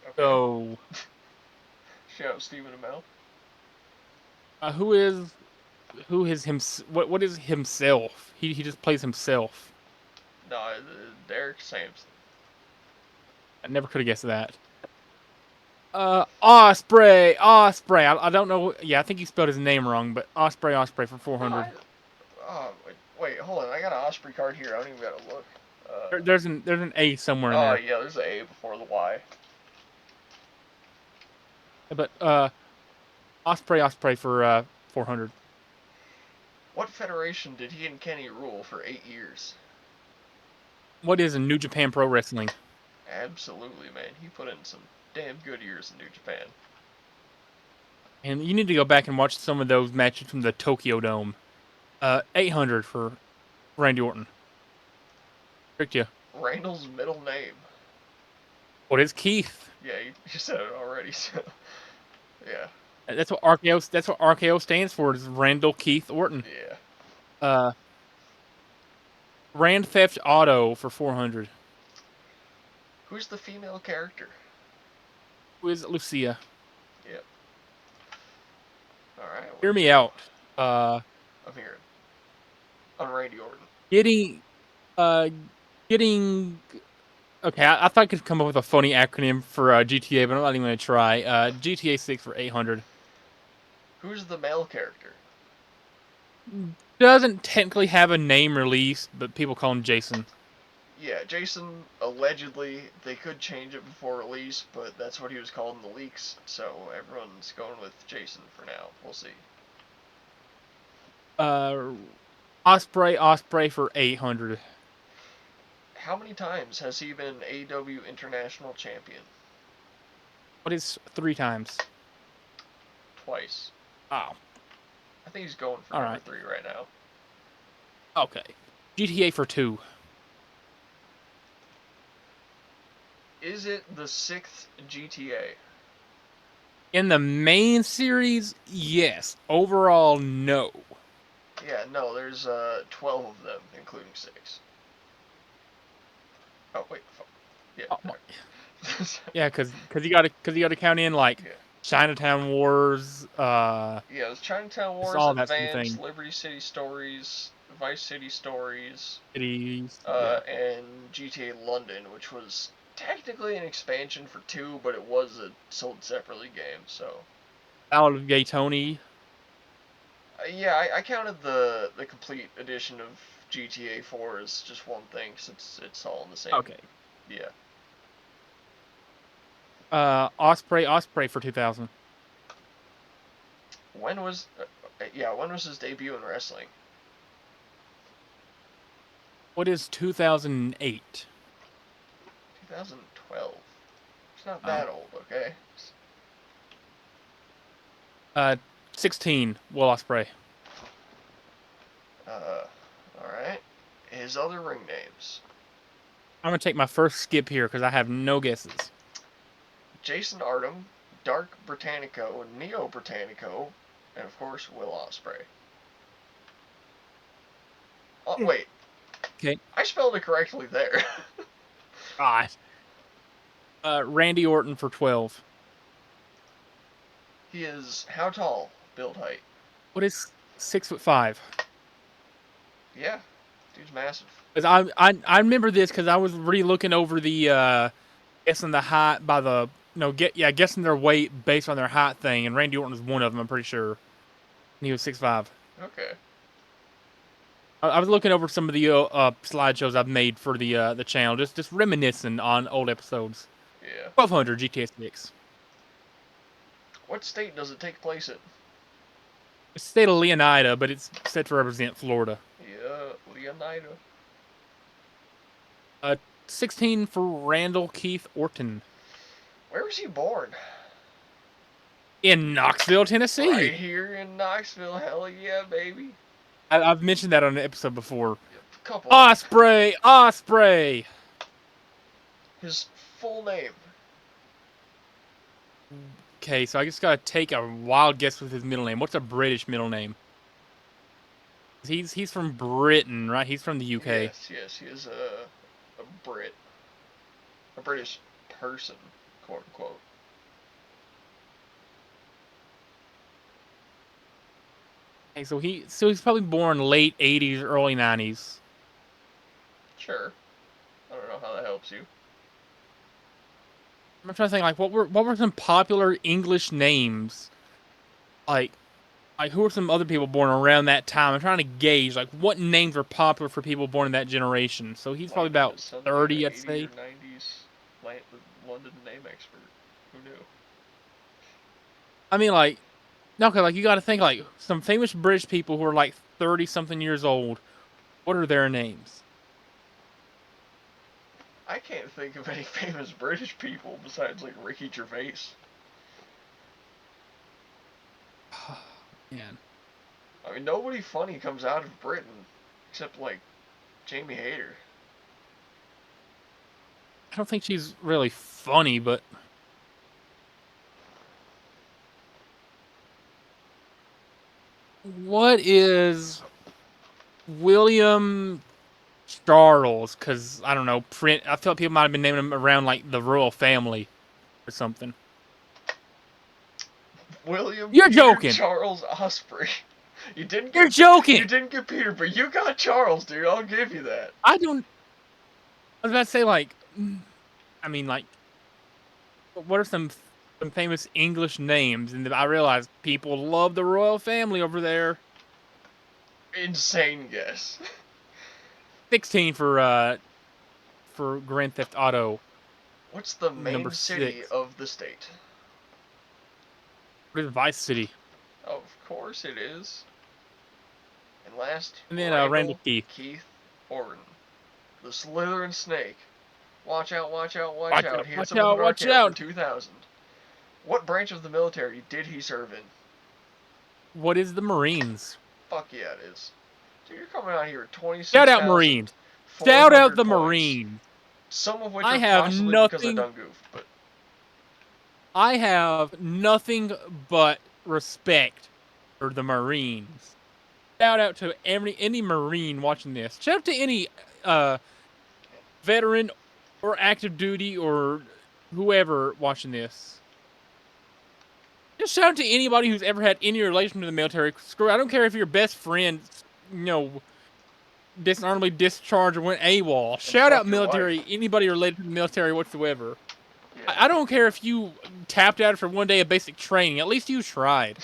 Okay. So, Shout out Stephen Amell. who is him? What is himself? He just plays himself. No, Derek Sampson. I never could have guessed that. Osprey. I don't know. Yeah, I think he spelled his name wrong, but Osprey for No, 400. wait, hold on. I got an Osprey card here. I don't even gotta look. There's an A somewhere in Oh there. yeah, there's an A before the Y. But Osprey for 400. What federation did he and Kenny rule for 8 years? What is a New Japan Pro Wrestling? Absolutely, man. He put in some damn good years in New Japan. And you need to go back and watch some of those matches from the Tokyo Dome. 800 for Randy Orton. Tricked you. Randall's middle name. What is Keith? Yeah, you said it already. So yeah. That's what RKO stands for. Is Randall Keith Orton. Yeah. Grand Theft Auto for 400. Who's the female character? Who is Lucia? Yep. All right. Hear me out. I'm hearing. On Randy Orton. Getting. Okay, I thought I could come up with a funny acronym for GTA, but I'm not even going to try. GTA 6 for 800. Who's the male character? Doesn't technically have a name released, but people call him Jason. Yeah, Jason, allegedly, they could change it before release, but that's what he was called in the leaks, so everyone's going with Jason for now. We'll see. Osprey for 800. How many times has he been AEW International Champion? What is 3 times? Twice. Oh. I think he's going for number 3 right now. Okay. GTA for 2. Is it the 6th GTA? In the main series, yes. Overall, no. Yeah, no, there's 12 of them, including 6. Oh, wait. Yeah. Oh, yeah, because you gotta count in like Chinatown Wars. Yeah, it was Chinatown Wars, Advance, Liberty City Stories, Vice City Stories, and GTA London, which was technically an expansion for 2, but it was a sold separately game. So. Out of Gaytoni. Yeah, I counted the complete edition of GTA 4 as just one thing, since it's all in the same. Okay. Yeah. Osprey for 2000. When was his debut in wrestling? What is 2008? 2012. It's not that old, okay? 16. Will Osprey. Alright. His other ring names. I'm gonna take my first skip here because I have no guesses. Jason Artem, Dark Britannico, Neo Britannico, and of course Will Ospreay. Oh, wait. Okay. I spelled it correctly there. God. Randy Orton for 12. He is how tall? Build height. What is 6'5"? Yeah, dude's massive. Cause I remember this because I was re-looking over the guessing the height by the guessing their weight based on their height thing, and Randy Orton was one of them. I'm pretty sure. And he was 6'5". Okay. I was looking over some of the slideshows I've made for the channel, just reminiscing on old episodes. Yeah. 1200 GTA 6. What state does it take place in? It's the state of Leonida, but it's set to represent Florida. Yeah, Leonida. 16 for Randall Keith Orton. Where was he born? In Knoxville, Tennessee. Right here in Knoxville. Hell yeah, baby. I've mentioned that on an episode before. Couple. Osprey. His full name. Okay, so I just gotta take a wild guess with his middle name. What's a British middle name? He's from Britain, right? He's from the UK. Yes, he is a Brit, a British person, quote unquote. Okay, so he's probably born late 80s, early 90s. Sure. I don't know how that helps you. I'm trying to think, like, what were some popular English names? Like who were some other people born around that time? I'm trying to gauge, like, what names are popular for people born in that generation. So he's probably Like, about suddenly an 30, I'd 80 say. or 90s London name expert. Who knew? I mean, like, no, cause like you got to think like some famous British people who are like 30 something years old. What are their names? I can't think of any famous British people besides, like, Ricky Gervais. Man, I mean, nobody funny comes out of Britain except, like, Jamie Hayter. I don't think she's really funny, but what is William Charles? Because I don't know. I feel like people might have been naming him around like the royal family or something. William You're Peter joking. Charles Osprey. You didn't You're get joking. you didn't get Peter, but you got Charles, dude. I'll give you that. I don't. I was about to say like, I mean like, what are some famous English names? And I realized people love the royal family over there. Insane guess. 16 for Grand Theft Auto What's the number main city 6. of the state? What is Vice City? Of course it is. And last, And then Randall Randall Keith. Keith Orton. The Slytherin Snake. Watch out, watch out, watch Watch out. out! He hits Watch him with an out! Watch RKO for out! 2,000. What branch of the military did he serve in? What is the Marines? Fuck yeah, it is. Dude, you're coming out here with Shout out Marines! 26,400 Shout out the points. Marines! Some of which I are have possibly because I nothing. done goofed, but I have nothing but respect for the Marines. Shout out to any Marine watching this. Shout out to any veteran or active duty or whoever watching this. Just shout out to anybody who's ever had any relation to the military. Screw, I don't care if your best friend, dishonorably discharged or went AWOL. and Shout out fucked your wife. military, anybody related to the military whatsoever. Yeah. I don't care if you tapped out for one day of basic training. At least you tried.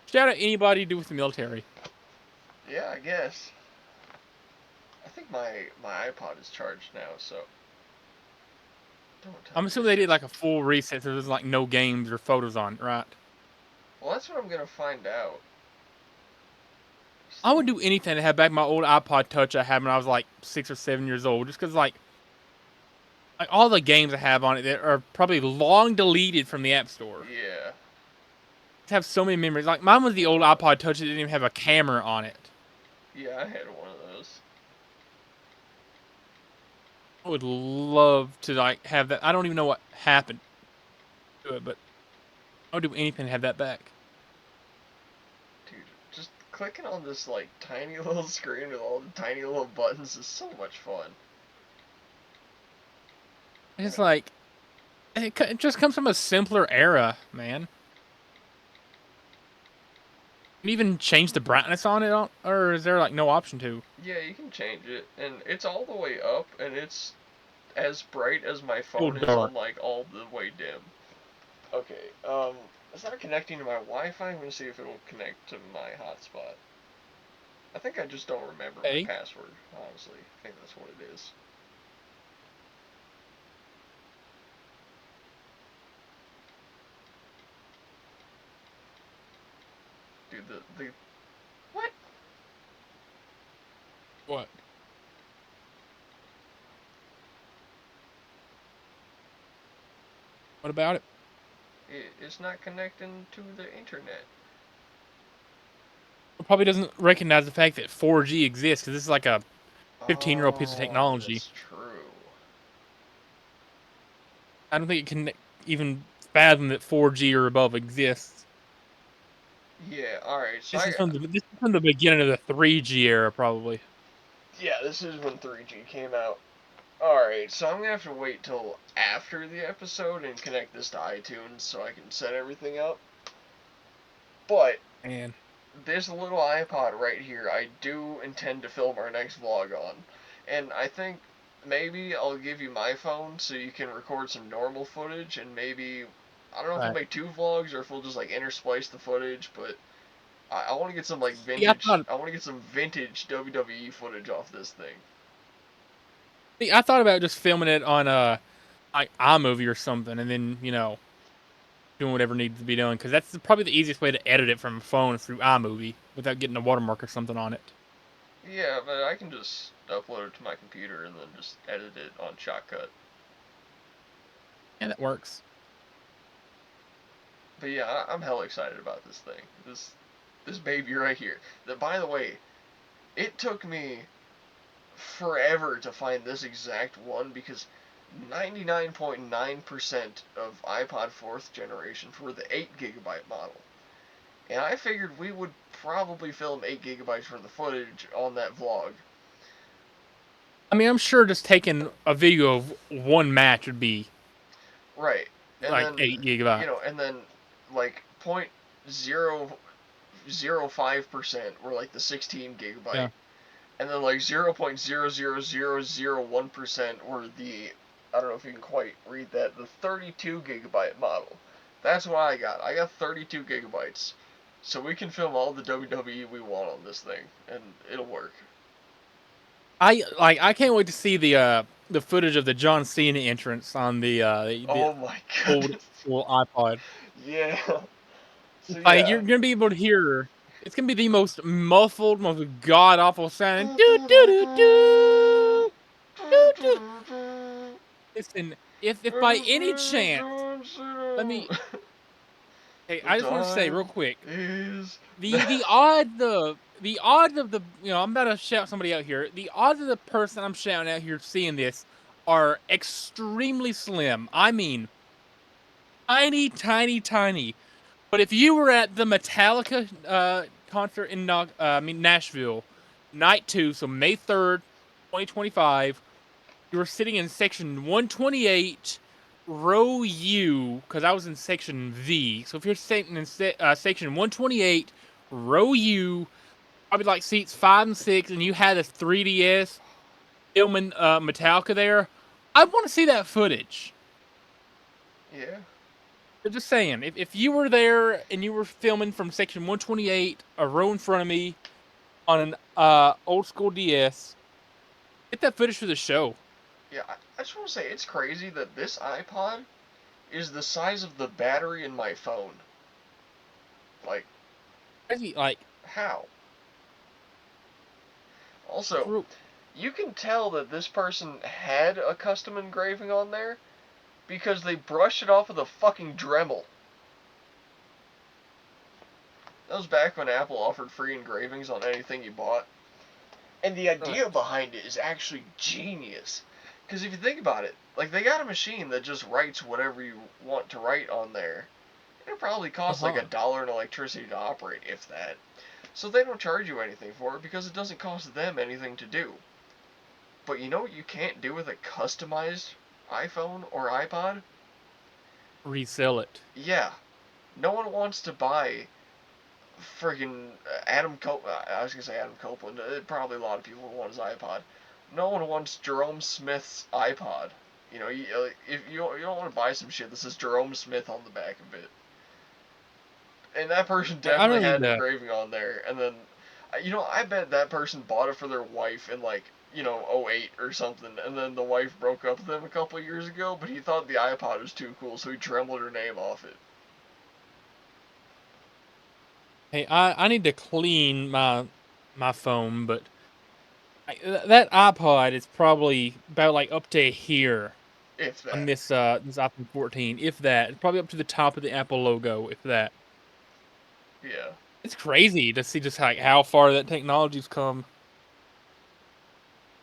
Shout out anybody to do with the military. Yeah, I guess. I think my iPod is charged now, so don't tell I'm me assuming this they did shit's... like a full reset, so there's like no games or photos on it, right? Well, that's what I'm gonna find out. I would do anything to have back my old iPod Touch I had when I was like 6 or 7 years old, just because like all the games I have on it that are probably long deleted from the App Store. Yeah. I have so many memories. Like mine was the old iPod Touch that didn't even have a camera on it. Yeah, I had one of those. I would love to like have that. I don't even know what happened to it, but I would do anything to have that back. Dude, just clicking on this, like, tiny little screen with all the tiny little buttons is so much fun. It's like it just comes from a simpler era, man. Can you even change the brightness on it, or is there like no option to? Yeah, you can change it, and it's all the way up, and it's as bright as my Still phone is dark. on, like, all the way dim. Okay, it's not connecting to my Wi-Fi. I'm gonna see if it'll connect to my hotspot. I think I just don't remember my password, honestly. I think that's what it is. Dude, the what? What? What about it? It's not connecting to the internet. It probably doesn't recognize the fact that 4G exists because this is like a 15-year-old piece of Oh, technology. that's true. I don't think it can even fathom that 4G or above exists. Yeah, alright, so This is from the beginning of the 3G era, probably. yeah, this is when 3G came out. Alright, so I'm gonna have to wait till after the episode and connect this to iTunes so I can set everything up. But And this little iPod right here, I do intend to film our next vlog on. And I think maybe I'll give you my phone so you can record some normal footage, and maybe, I don't know if we'll right. make 2 vlogs or if we'll just like intersplice the footage, but I want to get some like Yeah, vintage, I want to get some vintage WWE footage off this thing. I thought about just filming it on like iMovie or something, and then doing whatever needs to be done, because that's probably the easiest way to edit it from a phone through iMovie without getting a watermark or something on it. Yeah, but I can just upload it to my computer and then just edit it on Shotcut. Yeah, that works. But yeah, I'm hella excited about this thing. This baby right here. That, by the way, it took me forever to find this exact one because 99.9% of iPod 4th generation were the 8 GB model. And I figured we would probably film 8 GB worth of footage on that vlog. I mean, I'm sure just taking a video of one match would be Right. And like then, 8 GB. and then like 0.005% were like the 16 GB, Yeah. and then like 0.00001% were the, I don't know if you can quite read that, the 32 GB model. That's what I got. I got 32 GB. So we can film all the WWE we want on this thing, and it'll work. I can't wait to see the footage of the John Cena entrance on the Oh my old goodness. school iPod. Yeah. So Like you're yeah. gonna be able to hear. It's gonna be the most muffled, most god awful sound. Do do do do do do. Listen, if by any chance, let me. Hey, The I just want to say real time quick. is The the odd the odds of the I'm about to shout somebody out here. The odds of the person I'm shouting out here seeing this are extremely slim. I mean, tiny, tiny, tiny. But if you were at the Metallica concert in Nashville, night 2, so May 3rd, 2025, you were sitting in section 128, row U, because I was in section V. So if you're sitting in section 128, row U, probably like seats 5 and 6, and you had a 3DS filming Metallica there, I want to see that footage. yeah. I'm just saying, if you were there and you were filming from section 128, a row in front of me, on an old school DS, get that footage for the show. Yeah, I just want to say it's crazy that this iPod is the size of the battery in my phone. Like, Crazy, like, how? Also, for, you can tell that this person had a custom engraving on there because they brushed it off with a fucking Dremel. That was back when Apple offered free engravings on anything you bought. And the idea behind it is actually genius. Because if you think about it, like they got a machine that just writes whatever you want to write on there. It probably costs like uh-huh. $1 in electricity to operate, if that. So they don't charge you anything for it because it doesn't cost them anything to do. But you know what you can't do with a customized iPhone or iPod? Resell it. Yeah. No one wants to buy friggin' Adam Copeland. I was gonna say Adam Copeland. Probably a lot of people want his iPod. No one wants Jerome Smith's iPod. You know, if you don't want to buy some shit that says Jerome Smith on the back of it. And that person I definitely don't had need an to. engraving on there. And then, I bet that person bought it for their wife in like, '08 or something. And then the wife broke up with him a couple of years ago, but he thought the iPod was too cool, so he trembled her name off it. Hey, I need to clean my phone, but that iPod is probably about like up to here If on that. this iPhone 14, if that. It's probably up to the top of the Apple logo, if that. Yeah. It's crazy to see just like how far that technology's come.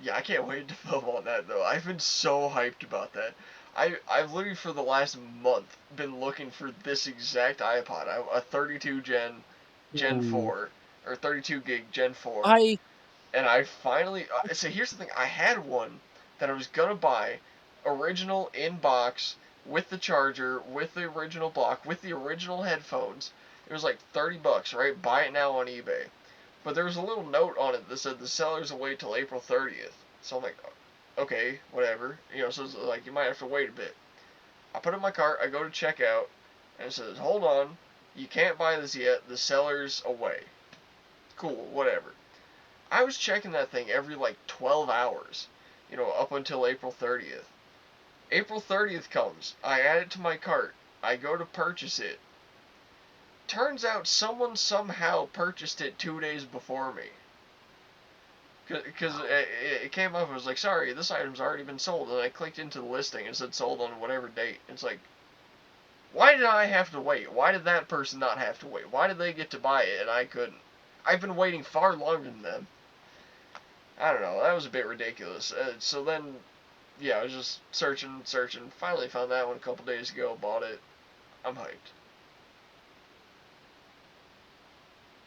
Yeah, I can't wait to film on that though. I've been so hyped about that. I've literally for the last month been looking for this exact iPod, a 32 Gen Ooh. 4 or 32 gig Gen 4, I and I finally. So here's the thing: I had one that I was gonna buy, original in box with the charger, with the original block, with the original headphones. It was like $30, right? Buy it now on eBay. But there was a little note on it that said the sellers will wait till April 30th. So I'm like, okay, whatever. So it's like you might have to wait a bit. I put it in my cart. I go to checkout, and it says, hold on, you can't buy this yet. The seller's away. Cool, whatever. I was checking that thing every like 12 hours, up until April 30th. April 30th comes. I add it to my cart. I go to purchase it. Turns out someone somehow purchased it 2 days before me. Because it came up and was like, sorry, this item's already been sold. And I clicked into the listing and it said sold on whatever date. It's like, why did I have to wait? Why did that person not have to wait? Why did they get to buy it and I couldn't? I've been waiting far longer than them. I don't know. That was a bit ridiculous. So then, yeah, I was just searching. Finally found that one a couple days ago. Bought it. I'm hyped.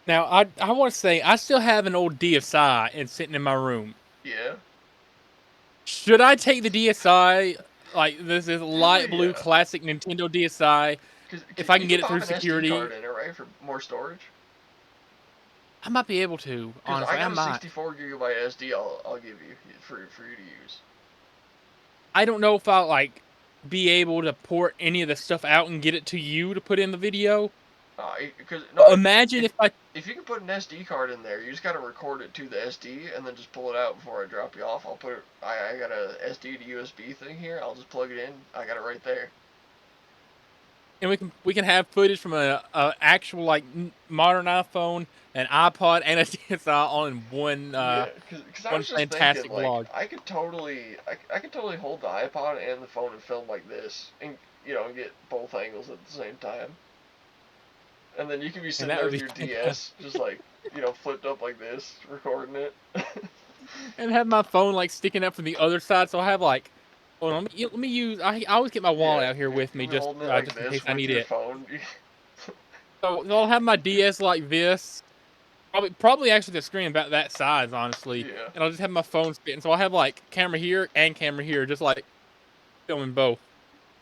Now I want to say I still have an old DSi and sitting in my room. Yeah. Should I take the DSi, like this is Hell light blue yeah. classic Nintendo DSi, Because if I you can can get it pop through an SD card security? in it, right, for more storage? I might be able to. Because I Honestly, I got a might. 64 gigabyte SD. I'll give you for you to use. I don't know if I'll like be able to port any of the stuff out and get it to you to put in the video. Because no, Imagine if if I. if you can put an SD card in there, you just gotta record it to the SD and then just pull it out before I drop you off. I'll put it. I got a SD to USB thing here. I'll just plug it in. I got it right there. And we can have footage from a actual like modern iPhone, an iPod, and a DSi all in Yeah, because I one was just thinking fantastic like vlog. I could totally hold the iPod and the phone and film like this and and get both angles at the same time. And then you could be And sitting that there would with be your fantastic. DS, just like, flipped up like this, recording it. And have my phone like sticking up from the other side, so I have like. Well, let me use. I always get my wallet Yeah, out here with me you'll be just holding it like just in this case I with need your it. phone. So I'll have my DS like this. Probably actually the screen about that size, honestly. Yeah. And I'll just have my phone spitting. So I'll have like camera here and camera here, just like filming both.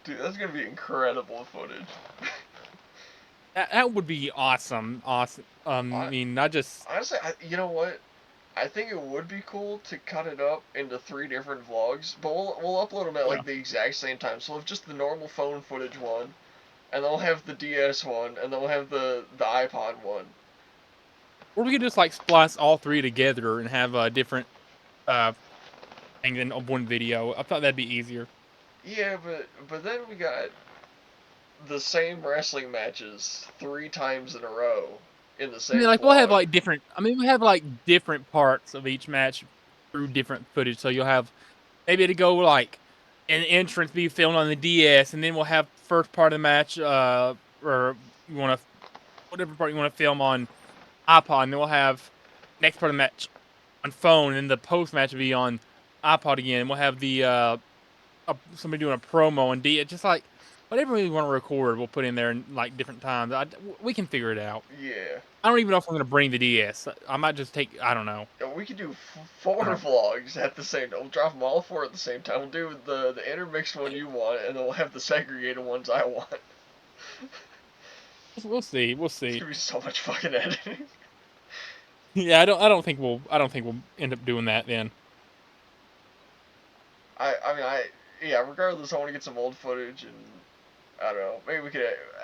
Dude, that's gonna be incredible footage. That would be awesome. Awesome. I I, mean, not just. honestly, you know what? I think it would be cool to cut it up into 3 different vlogs, but we'll upload them at Yeah. like the exact same time. So we'll have just the normal phone footage one, and then we'll have the DS one, and then we'll have the iPod one. Or we could just like splice all three together and have a different uh thing in one video. I thought that'd be easier. Yeah, but then we got the same wrestling matches 3 times in a row in the I mean, same like we'll have vlog. like different. I mean, we have like different parts of each match through different footage. So you'll have maybe to go like an entrance be filmed on the DS, and then we'll have first part of the match, or you want to whatever part you want to film on iPod, and then we'll have next part of the match on phone, and the post match will be on iPod again. And we'll have the somebody doing a promo on D. Just like whatever we want to record, we'll put in there in like different times. We can figure it out. Yeah. I don't even know if I'm gonna bring the DS. I might just take. I don't know. Yeah, we could do I four don't. vlogs at the same time. We'll drop them all four at the same time. We'll do the intermixed one you want, and then we'll have the segregated ones I want. We'll see. We'll It's see. gonna be so much fucking editing. Yeah, I don't think we'll end up doing that then. Yeah. Regardless, I want to get some old footage, and I don't know. Maybe we could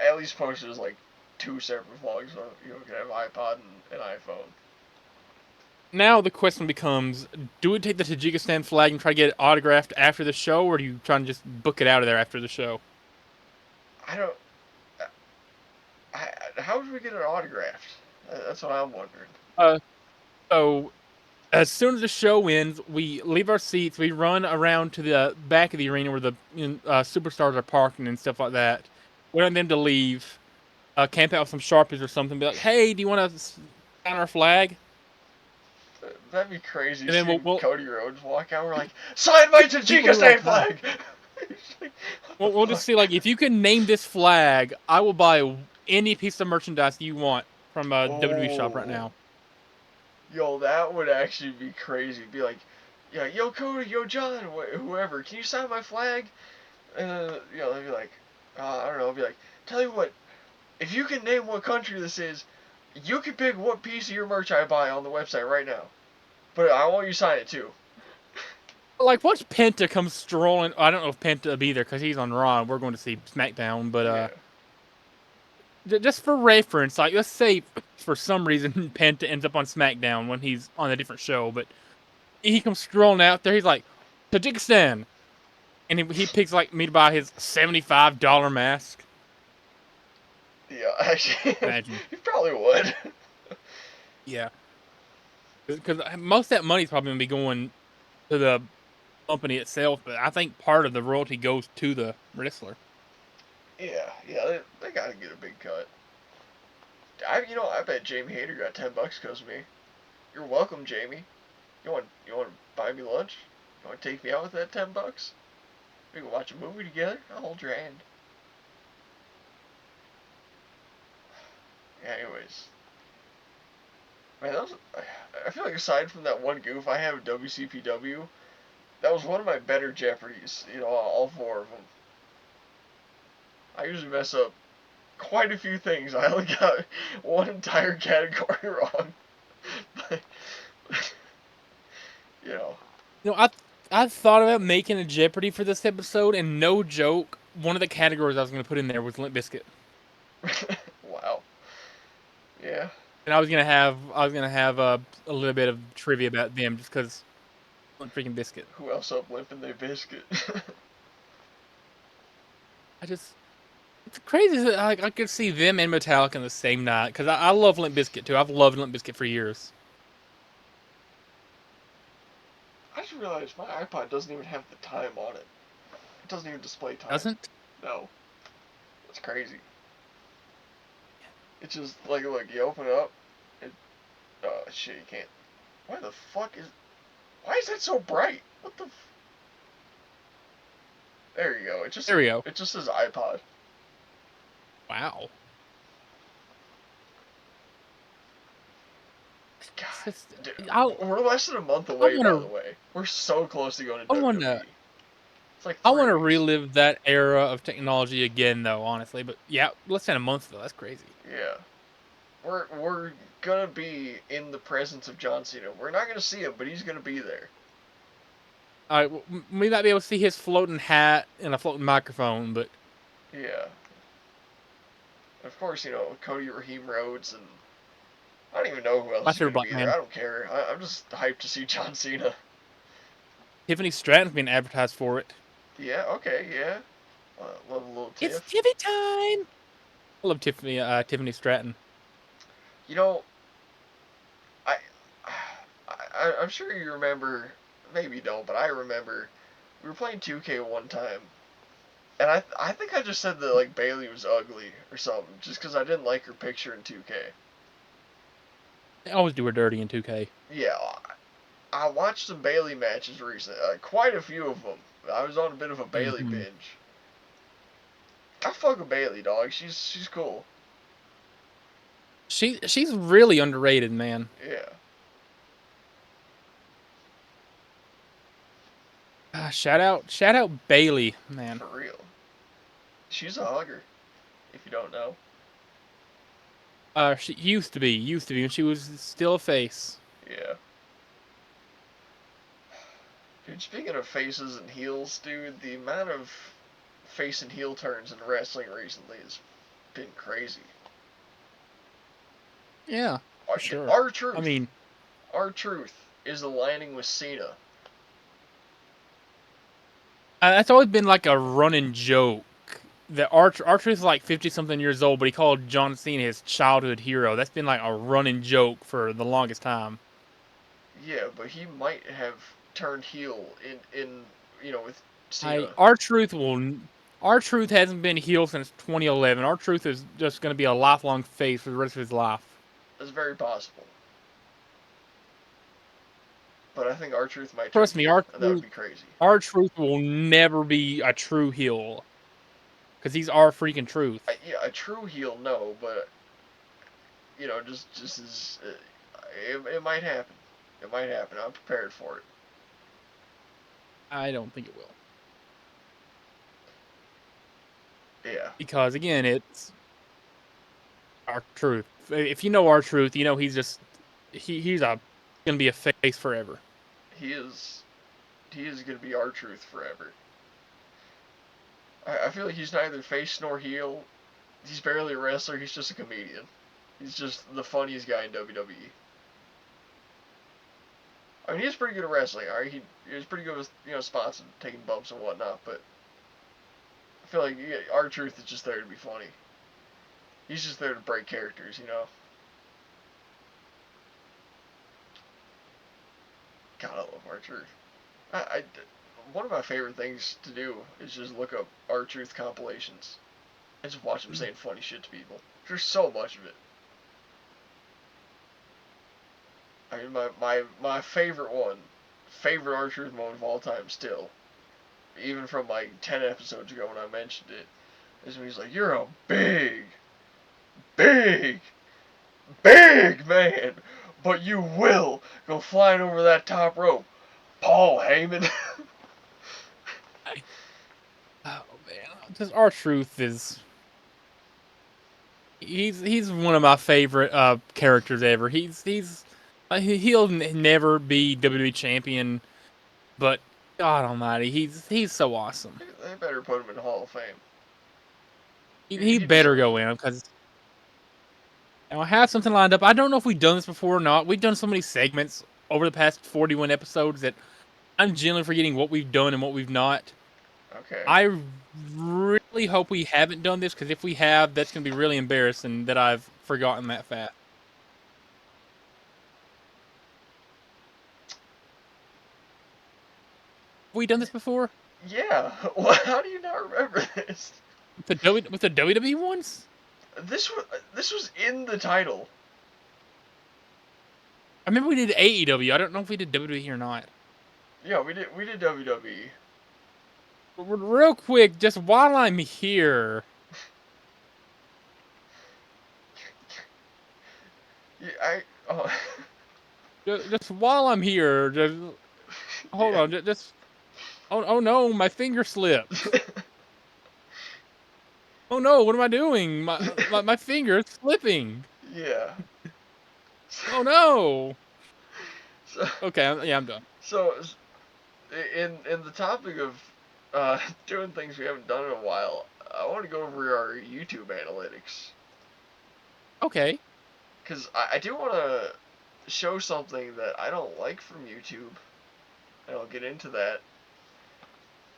at least post it as like 2 separate vlogs. So, we could have iPod and iPhone. Now the question becomes: do we take the Tajikistan flag and try to get it autographed after the show, or do you try and just book it out of there after the show? I don't. How would we get it autographed? That's what I'm wondering. Uh, so as soon as the show ends, we leave our seats. We run around to the back of the arena where the superstars are parking and stuff like that. We want them to leave. Camp out with some sharpies or something. Be like, "Hey, do you want to sign our flag?" That'd be crazy And then we'll, seeing we'll Cody Rhodes walk out. We're like, sign my people who like Tajikistan flag. Like, We'll just see, like, if you can name this flag, I will buy any piece of merchandise you want from a WWE shop right oh, now. yo, that would actually be crazy. Be like, yeah, yo, Cody, yo, John, whoever, can you sign my flag? And then, they'd be like, I don't know, be like, tell you what, if you can name what country this is, you can pick what piece of your merch I buy on the website right now. But I want you to sign it too. Like, once Penta comes strolling, I don't know if Penta will be there because he's on Raw. We're going to see SmackDown, but just for reference, like, let's say for some reason Penta ends up on SmackDown when he's on a different show, but he comes strolling out there. He's like, Tajikistan, and he picks like me to buy his $75 mask. Yeah, actually, Imagine. you probably would. Yeah, because most of that money's probably gonna be going to the company itself, but I think part of the royalty goes to the wrestler. Yeah, they gotta get a big cut. I bet Jamie Hayter got $10 because of me. You're welcome, Jamie. You want to buy me lunch? You want to take me out with that $10? We can watch a movie together. I'll hold your hand. Yeah, anyways, man, I feel like aside from that one goof I have at WCPW, that was one of my better Jeopardies. All four of them. I usually mess up quite a few things. I only got one entire category wrong. But, you know. You know, I thought about making a Jeopardy for this episode, and no joke, one of the categories I was gonna put in there was Limp Bizkit. Wow. Yeah. And I was gonna have a little bit of trivia about them just because freaking Biscuit. Who else up limping their biscuit? It's crazy that I could see them and Metallica in the same night because I love Limp Bizkit too. I've loved Limp Bizkit for years. I just realized my iPod doesn't even have the time on it. It doesn't even display time. Doesn't? No. That's crazy. It's just like, look, you open it up. Oh shit, you can't. Why the fuck is? Why is that so bright? What the? There you go. There we go. It just says iPod. Wow. God, dude, I we're less than a month away, by the way. We're so close to going to WWE. It's like I 3 want to weeks. relive that era of technology again, though. Honestly, but yeah, less than a month though. That's crazy. Yeah, we're gonna be in the presence of John Cena. We're not gonna see him, but he's gonna be there. We might be able to see his floating hat and a floating microphone, but Yeah. Of course, Cody Raheem Rhodes, and I don't even know who else my is favorite gonna black be man, there. I don't care. I'm just hyped to see John Cena. Tiffany Stratton's being advertised for it. Yeah. Okay. Yeah. Love a little It's tiff. Tiffy time. I love Tiffany Stratton. You know, I, I'm sure you remember. Maybe you don't, but I remember. We were playing 2K one time, and I think I just said that like Bailey was ugly or something, just because I didn't like her picture in 2K. They always do her dirty in 2K. Yeah, I watched some Bailey matches recently, quite a few of them. I was on a bit of a Bailey Mm-hmm. binge. I fuck with Bailey, dog. She's cool. She's really underrated, man. Yeah. Shout out Bailey, man. For real. She's a hugger, if you don't know. She used to be when she was still a face. Yeah. Dude, speaking of faces and heels, dude, the amount of face and heel turns in wrestling recently has been crazy. Yeah, for sure. R-Truth. I mean, R-Truth is aligning with Cena. that's always been like a running joke. That R-Truth is like 50-something years old, but he called John Cena his childhood hero. That's been like a running joke for the longest time. Yeah, but he might have turned heel in with Cena. R-Truth hasn't been heel since 2011. R-Truth is just going to be a lifelong face for the rest of his life. That's very possible. but I think R-Truth might turn Trust me, heel, and that would be crazy. R-Truth will never be a true heel. Because he's our freaking truth. Yeah, a true heel, no, but just as it might happen. It might happen. I'm prepared for it. I don't think it will. Yeah. Because again, it's R-Truth. If you know R-Truth, you know he's just he's gonna be a face forever. He is gonna be R-Truth forever. I feel like he's neither face nor heel. He's barely a wrestler. He's just a comedian. He's just the funniest guy in WWE. I mean, he's pretty good at wrestling. All right, he's pretty good with spots and taking bumps and whatnot. But I feel like R-Truth is just there to be funny. He's just there to break characters, God, I love R-Truth. One of my favorite things to do is just look up R-Truth compilations and just watch him saying funny shit to people. There's so much of it. I mean, my favorite R-Truth moment of all time still, even from like 10 episodes ago when I mentioned it, is when he's like, "You're a big, big, big man, but you will go flying over that top rope, Paul Heyman." Oh man, just R-Truth is he's one of my favorite characters ever. He'll never be WWE champion, but God Almighty, he's so awesome. They better put him in the Hall of Fame. He He better deserves go it. in because I have something lined up. I don't know if we've done this before or not. We've done so many segments over the past 41 episodes that I'm generally forgetting what we've done and what we've not. Okay. I really hope we haven't done this because if we have, that's going to be really embarrassing that I've forgotten that fast. Have we done this before? Yeah. Well, how do you not remember this? With the WWE ones? This was in the title. I remember we did AEW. I don't know if we did WWE or not. Yeah, we did WWE. Real quick, just while I'm here. Yeah, oh. Just while I'm here, just hold Yeah. on. Just oh no, my finger slipped. Oh no, what am I doing? My finger is slipping. Yeah. Oh no. So, Okay, I'm done. so in the topic of doing things we haven't done in a while, I want to go over our YouTube analytics Okay. because I do want to show something that I don't like from YouTube, and I'll get into that.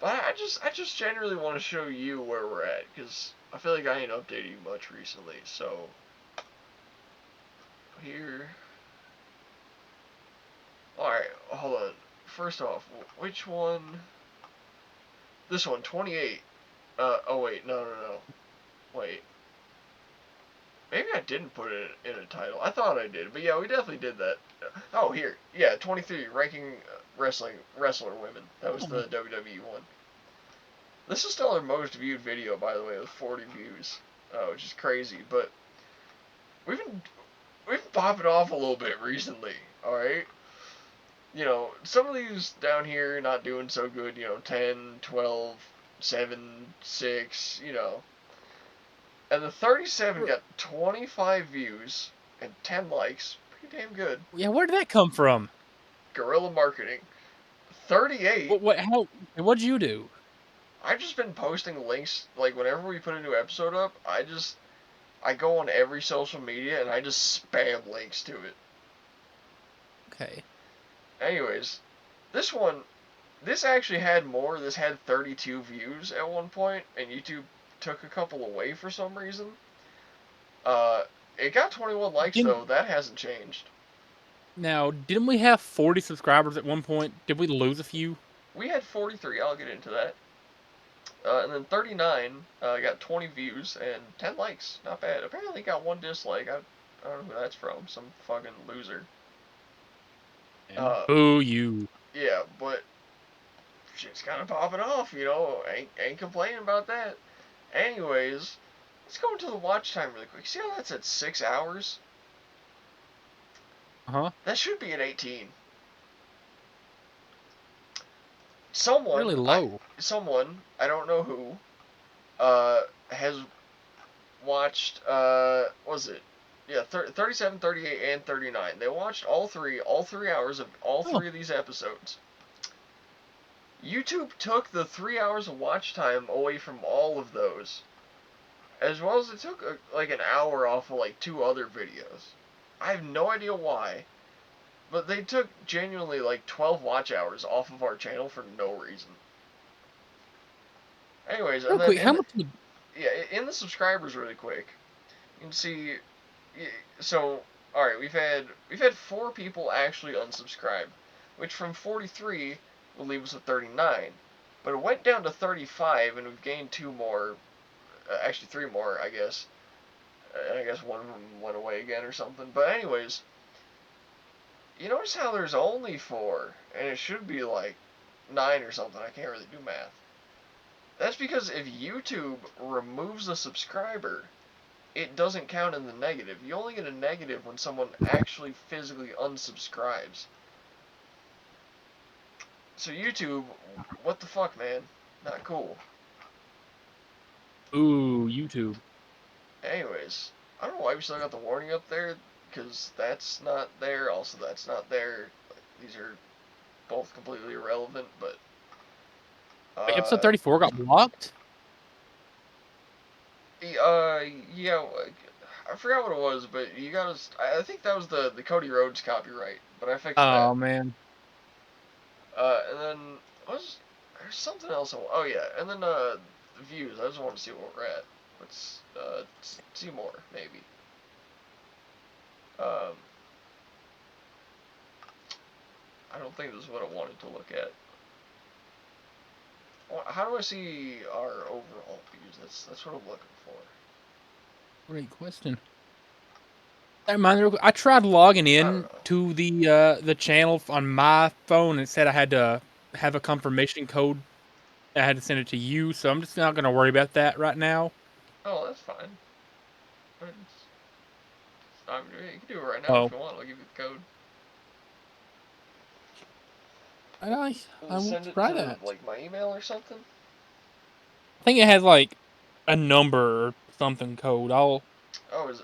But I just generally want to show you where we're at because I feel like I ain't updated you much recently. So here, all right, hold on. First off, which one? This one, 28. Oh wait, no. Wait. Maybe I didn't put it in a title. I thought I did, but yeah, we definitely did that. Oh, here. Yeah, 23, ranking wrestler women. That was the WWE one. This is still our most viewed video, by the way, with 40 views, which is crazy, but we've been, we've been popping off a little bit recently, alright? Some of these down here not doing so good, 10, 12, 7, 6, And the 37 got 25 views and 10 likes. Pretty damn good. Yeah, where did that come from? Guerrilla marketing. 38. What'd you do? I've just been posting links, like whenever we put a new episode up, I go on every social media and I just spam links to it. Okay. Anyways, this one, this actually had more. This had 32 views at one point, and YouTube took a couple away for some reason. It got 21 likes Didn't though. That hasn't changed. didn't we have 40 subscribers at one point? Did we lose a few? We had 43. I'll get into that. And then 39 got 20 views and 10 likes. Not bad. Apparently got one dislike. I don't know who that's from. Some fucking loser. Boo you. Yeah, but shit's kind of popping off, you know. Ain't complaining about that. Anyways, let's go into the watch time really quick. See how that's at 6 hours? Uh-huh. That should be at 18. Really low. Someone, I don't know who, has watched, what was it? Yeah, 37, 38, and 39. They watched all 3 hours of all Oh. 3 of these episodes. YouTube took the 3 hours of watch time away from all of those, as well as it took like an hour off of like 2 other videos. I have no idea why, but they took genuinely like 12 watch hours off of our channel for no reason. Anyways, and Real then quick, how much would... in the subscribers really quick, you can see. So, all right, we've had 4 people actually unsubscribe, which from 43 will leave us at 39. But it went down to 35, and we've gained 2 more, actually 3 more, I guess. I guess one of them went away again or something. But anyways, you notice how there's only 4, and it should be like 9 or something. I can't really do math. That's because if YouTube removes a subscriber, it doesn't count in the negative. You only get a negative when someone actually physically unsubscribes. So YouTube, what the fuck, man? Not cool. Ooh, YouTube. Anyways, I don't know why we still got the warning up there, because that's not there. Also, that's not there. These are both completely irrelevant, but Wait, episode 34 got blocked? yeah, I forgot what it was, but you gotta. I think that was the Cody Rhodes copyright, but I fixed that. Oh, man. And then there's something else. Oh yeah, and then the views. I just want to see where we're at. Let's see more maybe. Um, I don't think this is what I wanted to look at. How do I see our overall views? That's what I'm looking for. Great question. I tried logging I don't in know. to the channel on my phone. And it said I had to have a confirmation code. I had to send it to you, so I'm just not going to worry about that right now. Oh, that's fine. You can do it right now if Oh, you want. I'll give you the code. I will Send it try to that. like my email or something. I think it has like a number or something code. I'll Oh, is it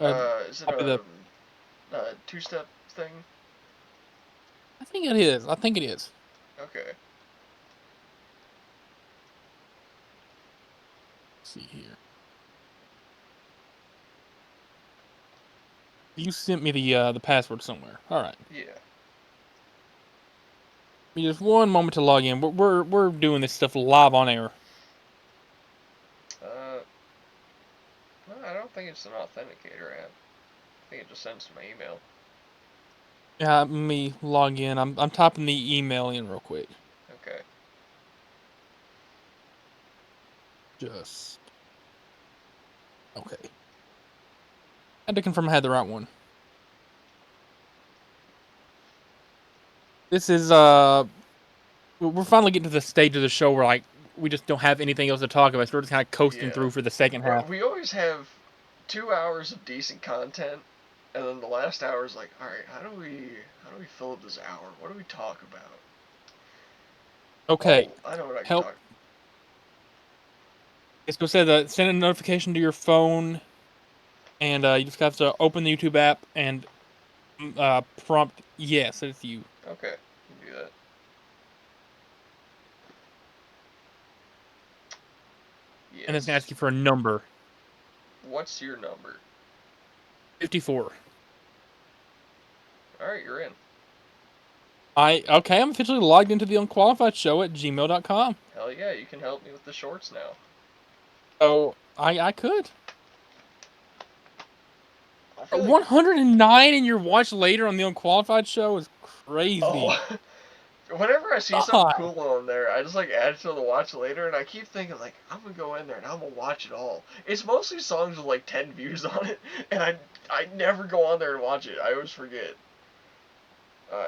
copy the. a 2-step thing? I think it is. I think it is. Okay. Let's see here. You sent me the password somewhere. All right. Yeah. Give me just one moment to log in. We're doing this stuff live on air. No, I don't think it's an authenticator app. I think it just sends to my email. Yeah, let me log in. I'm typing the email in real quick. Okay. Just okay. Had to confirm I had the right one. This is we're finally getting to the stage of the show where like we just don't have anything else to talk about. So we're just kind of coasting Yeah. through for the second half. We always have 2 hours of decent content, and then the last hour is like, all right, how do we fill up this hour? What do we talk about? Okay, Oh, I know what I can help. talk. It's going to say that send a notification to your phone, and you just have to open the YouTube app and prompt yes, it's you. Okay, you can do that. And it's going to Yes. ask you for a number. What's your number? 54. All right, you're in. I'm officially logged into the Unqualified Show at gmail.com. Hell yeah, you can help me with the shorts now. So I could. I feel like 109 in your watch later on the Unqualified Show is crazy. oh, whenever I see something God. cool on there, I just like add it to the watch later, and I keep thinking like I'm gonna go in there and I'm gonna watch it all. It's mostly songs with like 10 views on it, and I never go on there and watch it. I always forget.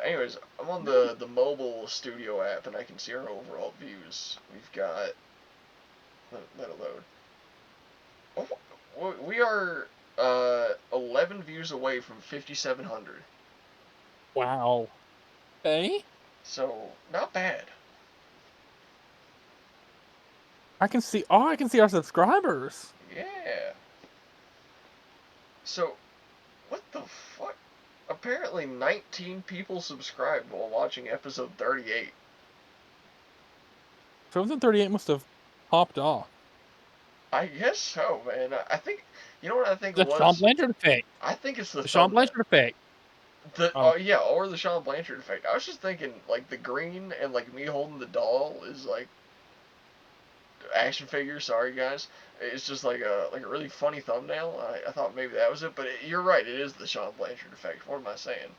Anyways, I'm on the mobile studio app, and I can see our overall views. We've got... Let it load. Oh, we are 11 views away from 5,700. Wow. Okay. So, not bad. I can see. Oh, I can see our subscribers. Yeah. So, what the fuck? Apparently 19 people subscribed while watching episode 38. Frozen 38 must have popped off. I guess so, man. I think, you know what I think it The Sean was? Blanchard effect. I think it's the The Sean thumbnail. Blanchard effect. Oh Oh, yeah, or the Sean Blanchard effect. I was just thinking, like, the green and, like, me holding the doll is, like, action figure, sorry guys. It's just like a really funny thumbnail. I thought maybe that was it, but you're right, it is the Sean Blanchard effect. What am I saying?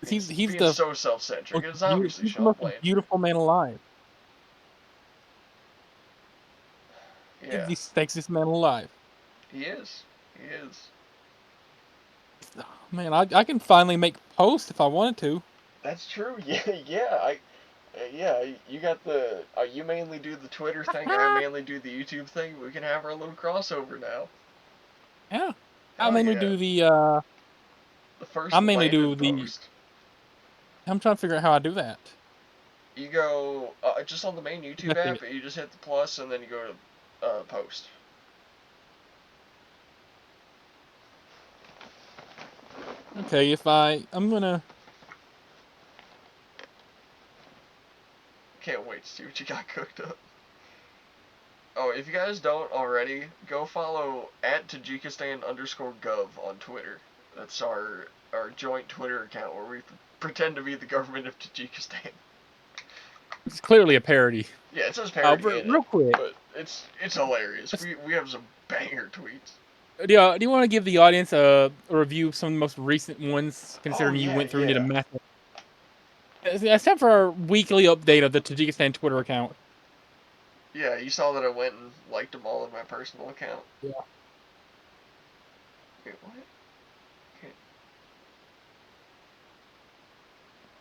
he's Being the so self-centric. most It's obviously he's the Sean most Blanchard. beautiful man alive. He's Yeah, the sexiest man alive. he is. He is. Man, I can finally make posts if I wanted to. That's true. Yeah, yeah. Yeah. You got the. You mainly do the Twitter thing, and I mainly do the YouTube thing. We can have our little crossover now. Yeah. I Hell mainly yeah. do the The first I mainly landed do the post. I'm trying to figure out how I do that. You go just on the main YouTube That's app. it. You just hit the plus, and then you go to post. Okay, I'm gonna Can't wait to see what you got cooked up. Oh, if you guys don't already, go follow at Tajikistan_gov on Twitter. That's our joint Twitter account where we pretend to be the government of Tajikistan. it's clearly a parody. Yeah, it says parody in it, Real quick. but it's hilarious. We have some banger tweets. Do you want to give the audience a review of some of the most recent ones, Oh considering you yeah, went through and did a yeah. massive? It's time for our weekly update of the Tajikistan Twitter account. Yeah, you saw that I went and liked them all in my personal account. Yeah. Wait, what? Okay.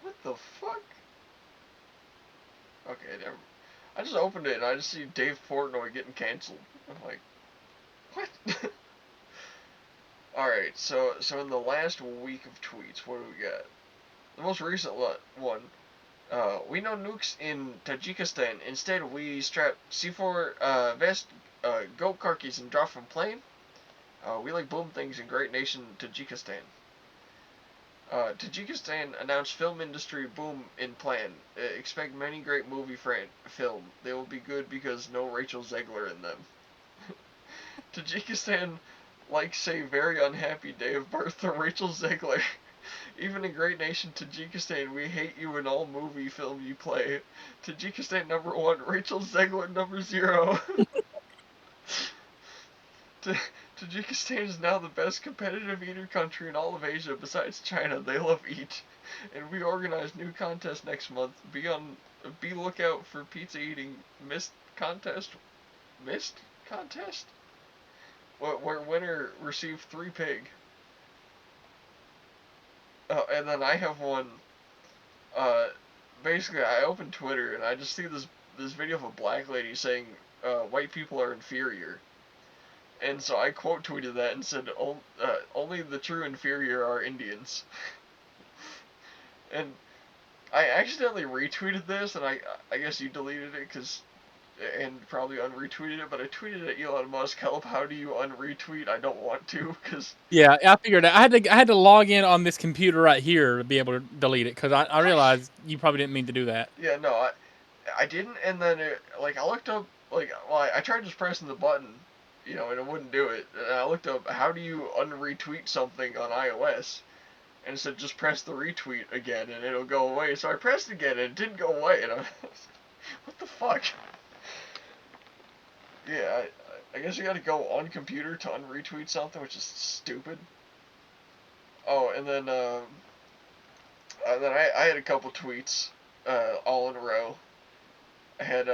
What the fuck? Okay, never. I just opened it and I just see Dave Portnoy getting canceled. I'm like, what? Alright, so in the last week of tweets, what do we got? The most recent one. We know nukes in Tajikistan. Instead, we strap C4 vest, goat carcass, and drop from plane. We like boom things in great nation Tajikistan. Tajikistan announced film industry boom in plan. Expect many great movie film. They will be good because no Rachel Zegler in them. Tajikistan likes say very unhappy day of birth to Rachel Zegler. Even in great nation Tajikistan, we hate you in all movie film you play. Tajikistan #1, Rachel Zegler #0. Tajikistan is now the best competitive eater country in all of Asia besides China. They love eat. And we organize new contest next month. Be lookout for pizza eating mist contest. Mist contest? Where winner receive 3 pig. And then I have one. Basically, I opened Twitter and I just see this video of a black lady saying white people are inferior. And so I quote tweeted that and said, only the true inferior are Indians. And I accidentally retweeted this, and I guess you deleted it and probably unretweeted it, but I tweeted at Elon Musk, help, how do you unretweet? I don't want to, because... Yeah, I figured I had to log in on this computer right here to be able to delete it because I realized you probably didn't mean to do that. Yeah, no, I didn't, and then, I looked up, well, I tried just pressing the button, and it wouldn't do it, and I looked up, how do you unretweet something on iOS? And it said, just press the retweet again, and it'll go away. So I pressed again, and it didn't go away, and I was what the fuck? Yeah, I guess you gotta go on computer to unretweet something, which is stupid. Oh, and then I had a couple tweets, all in a row. I had,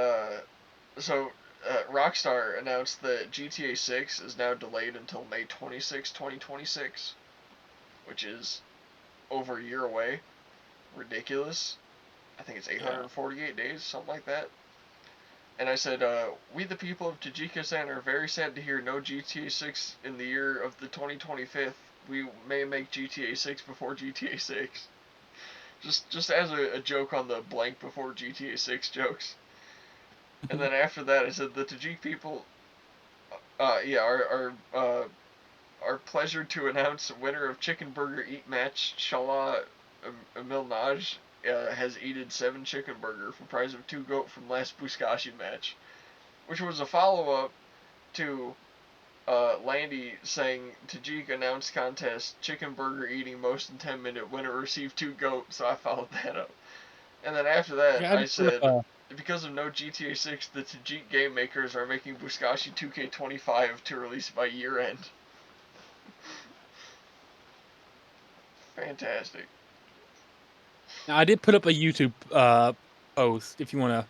Rockstar announced that GTA 6 is now delayed until May 26, 2026, which is over a year away. ridiculous. I think it's 848 days, something like that. And I said, we the people of Tajikistan are very sad to hear no GTA 6 in the year of the 2025. We may make GTA 6 before GTA 6. Just as a joke on the blank before GTA 6 jokes. And then after that, I said the Tajik people, our pleasure to announce winner of Chicken Burger Eat Match, Shala Milnaj, has eaten 7 chicken burger for prize of 2 goat from last Buzkashi match, which was a follow-up to Landy saying Tajik announced contest chicken burger eating most in 10-minute winner received 2 goat, so I followed that up. And then after that, Yeah, I said, because of no GTA 6, the Tajik game makers are making Buzkashi 2K25 to release by year end. Fantastic. now, I did put up a YouTube post if you want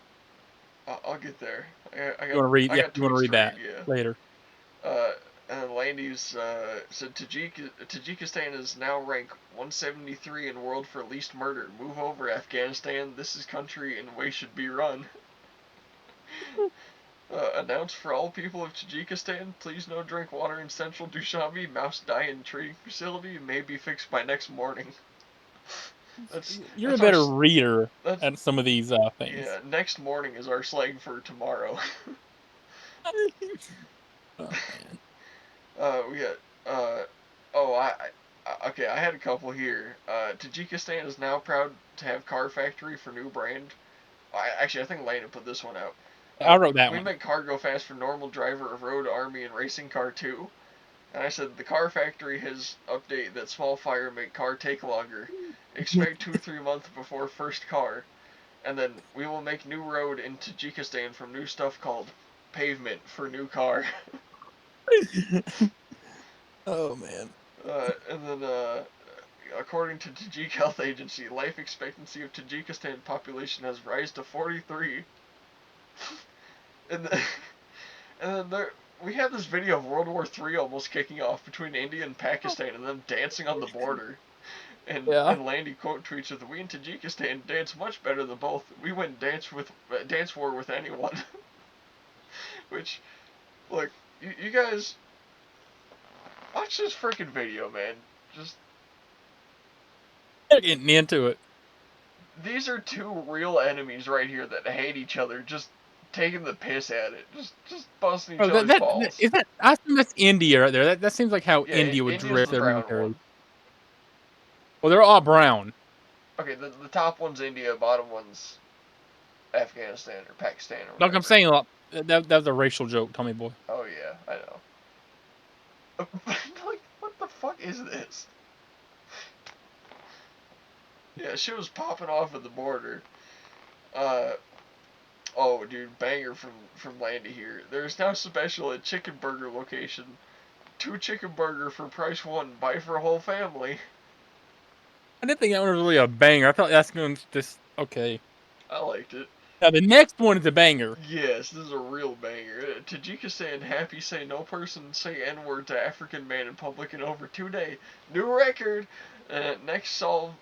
I'll get there. to read. I Yeah, if got you want to tweets read to read. that Yeah. later. And Landy's said Tajikistan is now ranked 173 in world for least murder. Move over, Afghanistan. This is country and way should be run. Announced for all people of Tajikistan, please no drink water in central Dushanbe. Mouse die in trading facility. May be fixed by next morning. You're a that's our better reader that's at some of these things. yeah. Next morning is our slang for tomorrow. Oh man. We got oh okay. I had a couple here. Tajikistan is now proud to have car factory for new brand. I think Lana put this one out. I wrote that We one. make car go fast for normal driver of road, army, and racing car too. And I said the car factory has update that small fire make car take longer. Expect 2-3 months before first car. And then we will make new road in Tajikistan from new stuff called pavement for new car. Oh man. And then according to Tajik Health Agency, life expectancy of Tajikistan population has risen to 43. and then, and then we have this video of World War III almost kicking off between India and Pakistan and them dancing on the border. Yeah. And Landy quote tweets with, "We in Tajikistan dance much better than both. We wouldn't dance war with anyone." Which, look, you guys watch this freaking video, man. Just They're getting into it. these are two real enemies right here that hate each other, just taking the piss at it, just busting each Oh, other's balls. is that. I assume that's India right there. That seems like how Yeah, India would India's dress the their brown military. one. Well, they're all brown. Okay, the top one's India, bottom one's Afghanistan or Pakistan or Like I'm whatever. saying, that was a racial joke, Tommy boy. Oh yeah, I know. Like, what the fuck is this? Yeah, shit was popping off at the border. Uh, oh, dude, banger from Landy here. There's now special at Chicken Burger location. 2 chicken burger for price 1. Buy for a whole family. I didn't think that one was really a banger. I thought that's going to just okay. I liked it. Now the next one is a banger. Yes, this is a real banger. Tajikistan happy say no person say N-word to African man in public in over 2 days. New record. Next solve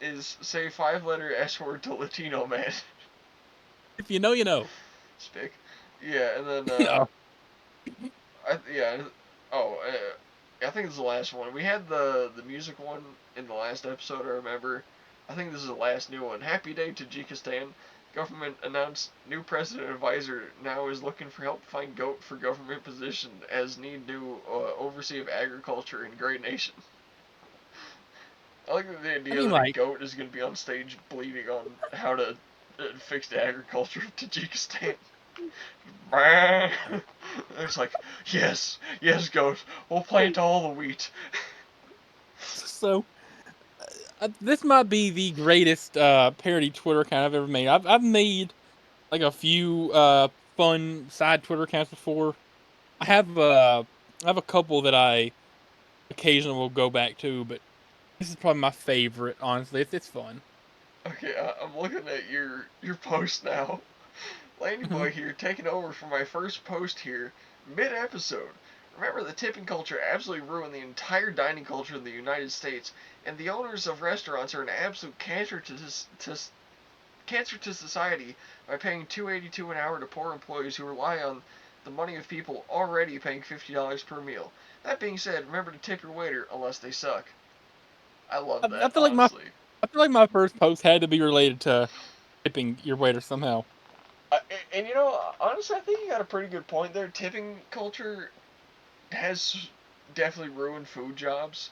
is say 5-letter S-word to Latino man. If you know, you know. Spick. Yeah, and then Yeah. yeah. Oh, I think this is the last one. We had the music one in the last episode. I remember. I think this is the last new one. Happy day, Tajikistan. Government announced new president advisor now is looking for help find goat for government position as need new oversee of agriculture in great nation. I like the I idea mean, that a like, goat is going to be on stage bleeding on how to fix the agriculture of Tajikistan. It's like, yes, yes, goat, we'll plant all the wheat. so this might be the greatest parody Twitter account I've ever made. I've made like a few fun side Twitter accounts before. I have a couple that I occasionally will go back to, but this is probably my favorite. Honestly, it's fun. Okay, I'm looking at your post now. Landy Boy here, taking over for my first post here, mid-episode. Remember, the tipping culture absolutely ruined the entire dining culture in the United States, and the owners of restaurants are an absolute cancer to society by paying $2.82 an hour to poor employees who rely on the money of people already paying $50 per meal. That being said, remember to tip your waiter unless they suck. I love I that, feel like honestly. my first post had to be related to tipping your waiter somehow. And honestly, I think you got a pretty good point there. Tipping culture has definitely ruined food jobs,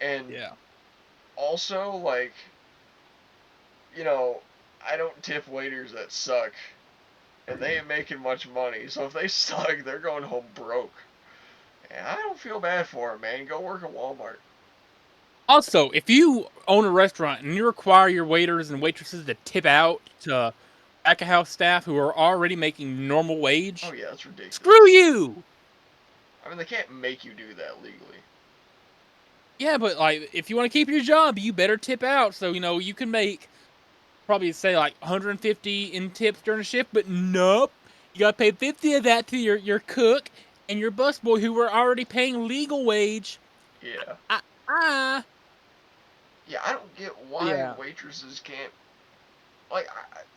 and Yeah. also like I don't tip waiters that suck, and they ain't making much money. So if they suck, they're going home broke. And I don't feel bad for them, man. Go work at Walmart. Also, if you own a restaurant and you require your waiters and waitresses to tip out to back of house staff who are already making normal Oh wage, yeah, that's screw ridiculous. you. I mean, they can't make you do that legally. Yeah, but like if you want to keep your job, you better tip out so you can make probably say like 150 in tips during a shift, but nope. You got to pay 50 of that to your cook and your busboy who were already paying legal wage. Yeah. Ah, ah. Yeah, I don't get why Yeah. waitresses can't. Like,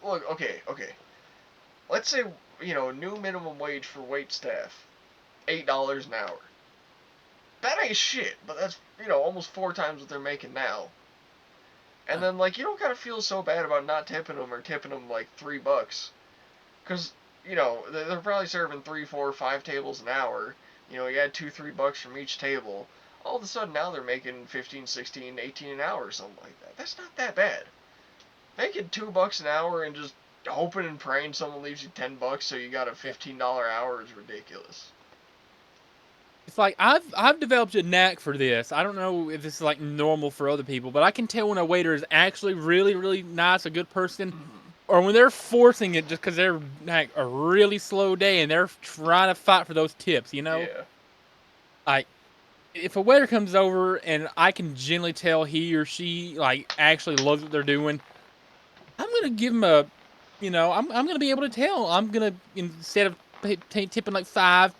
look, okay. Let's say, new minimum wage for wait staff, $8 an hour. That ain't shit, but that's, almost 4 times what they're making now. And then, like, you don't gotta feel so bad about not tipping them or tipping them, like, $3. Because, they're probably serving 3, 4, 5 tables an hour. You add 2, $3 from each table. All of a sudden, now they're making 15, 16, 18 an hour or something like that. That's not that bad. Making $2 an hour and just hoping and praying someone leaves you $10 so you got a $15 hour is ridiculous. It's like I've developed a knack for this. I don't know if this is like normal for other people, but I can tell when a waiter is actually really, really nice, a good person, Mm-hmm. or when they're forcing it just because they're like a really slow day and they're trying to fight for those tips. Yeah. Like if a waiter comes over and I can generally tell he or she like actually loves what they're doing, I'm gonna give them I'm gonna be able to tell. I'm gonna instead of tipping like 5,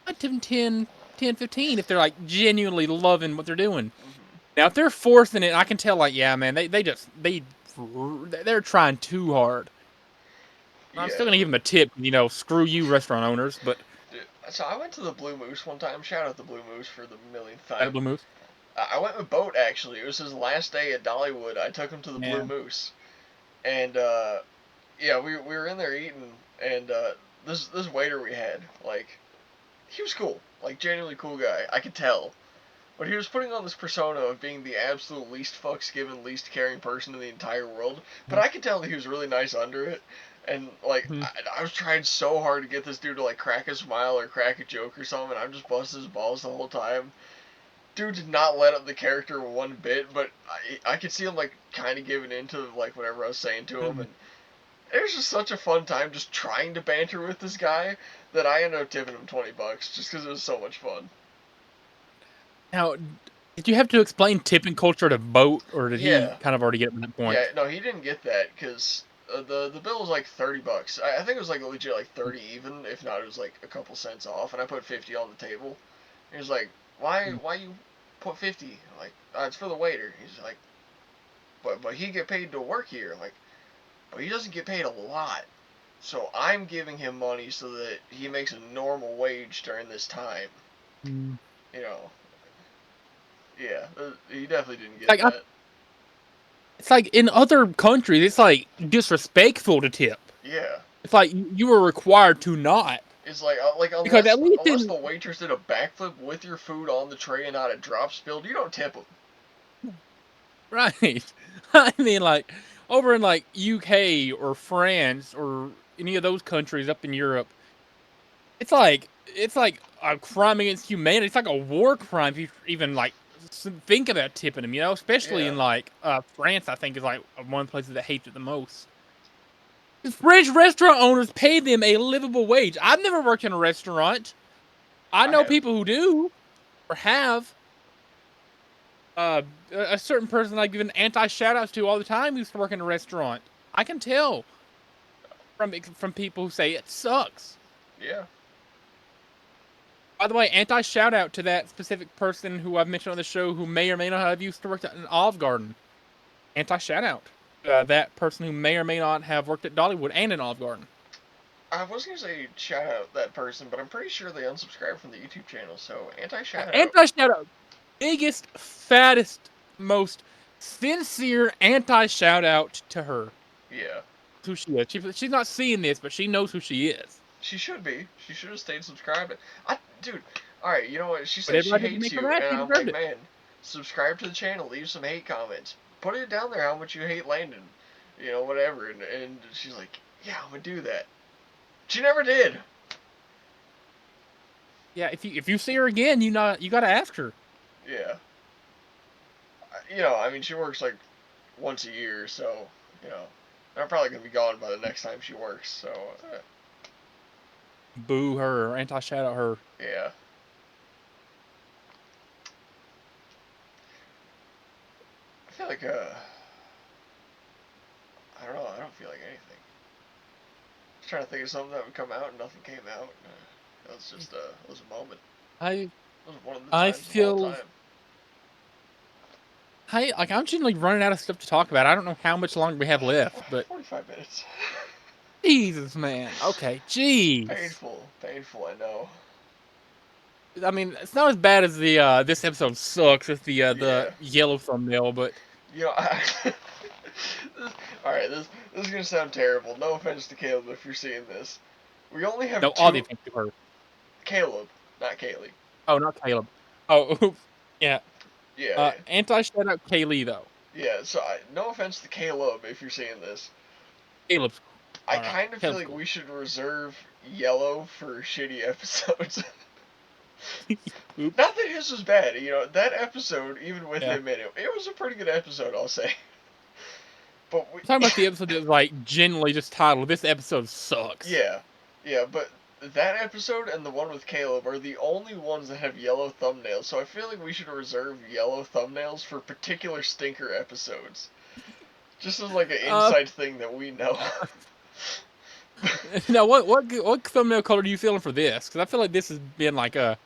I tip them 10, 15 if they're like genuinely loving what they're doing. Mm-hmm. Now if they're forcing it, I can tell like yeah, man, they're trying too hard. I'm Yeah. still gonna give them a tip. Screw you, restaurant owners. But Dude, so I went to the Blue Moose one time. Shout out the Blue Moose for the millionth that time. blue moose, I went with Boat actually. It was his last day at Dollywood. I took him to the Blue man. Moose, and yeah, we were in there eating, and this waiter we had, like, he was cool, like genuinely cool guy. I could tell, but he was putting on this persona of being the absolute least fucks given, least caring person in the entire world. But I could tell that he was really nice under it. And like Mhm. I was trying so hard to get this dude to like crack a smile or crack a joke or something, and I'm just busting his balls the whole time. Dude did not let up the character one bit, but I could see him like kind of giving in to like whatever I was saying to him, and it was just such a fun time just trying to banter with this guy that I ended up tipping him $20 just because it was so much fun. Now, did you have to explain tipping culture to Boat, or did he Yeah, kind of already get to that yeah, point? no, he didn't get that because the bill was like $30. I think it was like legit like 30 even, if not it was like a couple cents off, and I put 50 on the table. He was like, why you put 50? I'm like, it's for the waiter. He's like, but he get paid to work here. I'm like, but he doesn't get paid a lot. So I'm giving him money so that he makes a normal wage during this time. Mm. You know, yeah, he definitely didn't get Like that. it's like in other countries, it's like disrespectful to tip. Yeah, It's like you were required to not, it's like because at least unless the in waitress did a backflip with your food on the tray and not a drop spilled, you don't tip them. right. I mean, like over in like UK or France or any of those countries up in Europe, it's like a crime against humanity. It's like a war crime if you even like think about tipping them. Especially Yeah, in like France, I think is like one of the places that hates it the most. French restaurant owners pay them a livable wage. I've never worked in a restaurant. I I know have. people who do or have. Uh, a certain person I give an anti shout outs to all the time who used to work in a restaurant. I can tell from people who say it sucks. Yeah, By the way, anti-shout out to that specific person who I've mentioned on the show who may or may not have used to work at an Olive Garden. Anti-shout out. That person who may or may not have worked at Dollywood and an Olive Garden. I was gonna say shout out that person, but I'm pretty sure they unsubscribed from the YouTube channel, so anti-shout out. Anti-shout out. Biggest, fattest, most sincere anti-shout out to her. Yeah. Who she is. She's not seeing this, but she knows who she is. She should be. She should have stayed subscribed. Dude, alright, you know what? She said But she everybody hates make her you, mad, and she I'm deserved like, it. man, subscribe to the channel, leave some hate comments. Put it down there how much you hate Landon. You know, whatever. And she's like, yeah, I'm gonna do that. She never did. Yeah, if you see her again, you gotta ask her. Yeah. You know, I mean, she works like once a year, so, you know, I'm probably gonna be gone by the next time she works, so, Boo her or anti-shout out her. yeah. I feel like, I don't know, I don't feel like anything. I was trying to think of something that would come out and nothing came out. That was just, it was a moment. It was one of the times of all time. I'm generally running out of stuff to talk about. I don't know how much longer we have left, but 45 minutes. Jesus, man. Okay, jeez. Painful, I know. I mean, it's not as bad as the this episode sucks with the Yeah. yellow thumbnail, but You know, alright, this is gonna sound terrible. No offense to Caleb if you're seeing this. We only have no, two. all the offense to her. Caleb, not Kaylee. Oh, not Caleb. Oh, yeah. Yeah. Anti-shout out Kaylee though. Yeah. So no offense to Caleb if you're seeing this. Caleb's. I kind of feel like we should reserve yellow for shitty episodes. Not that his was bad, you know, that episode, even with him in it, it was a pretty good episode, I'll say. But I'm talking about the episode that was like generally just titled, "This episode sucks." Yeah, but that episode and the one with Caleb are the only ones that have yellow thumbnails, so I feel like we should reserve yellow thumbnails for particular stinker episodes. Just as like an inside thing that we know. Now, what thumbnail color are you feeling for this? Because I feel like this has been like a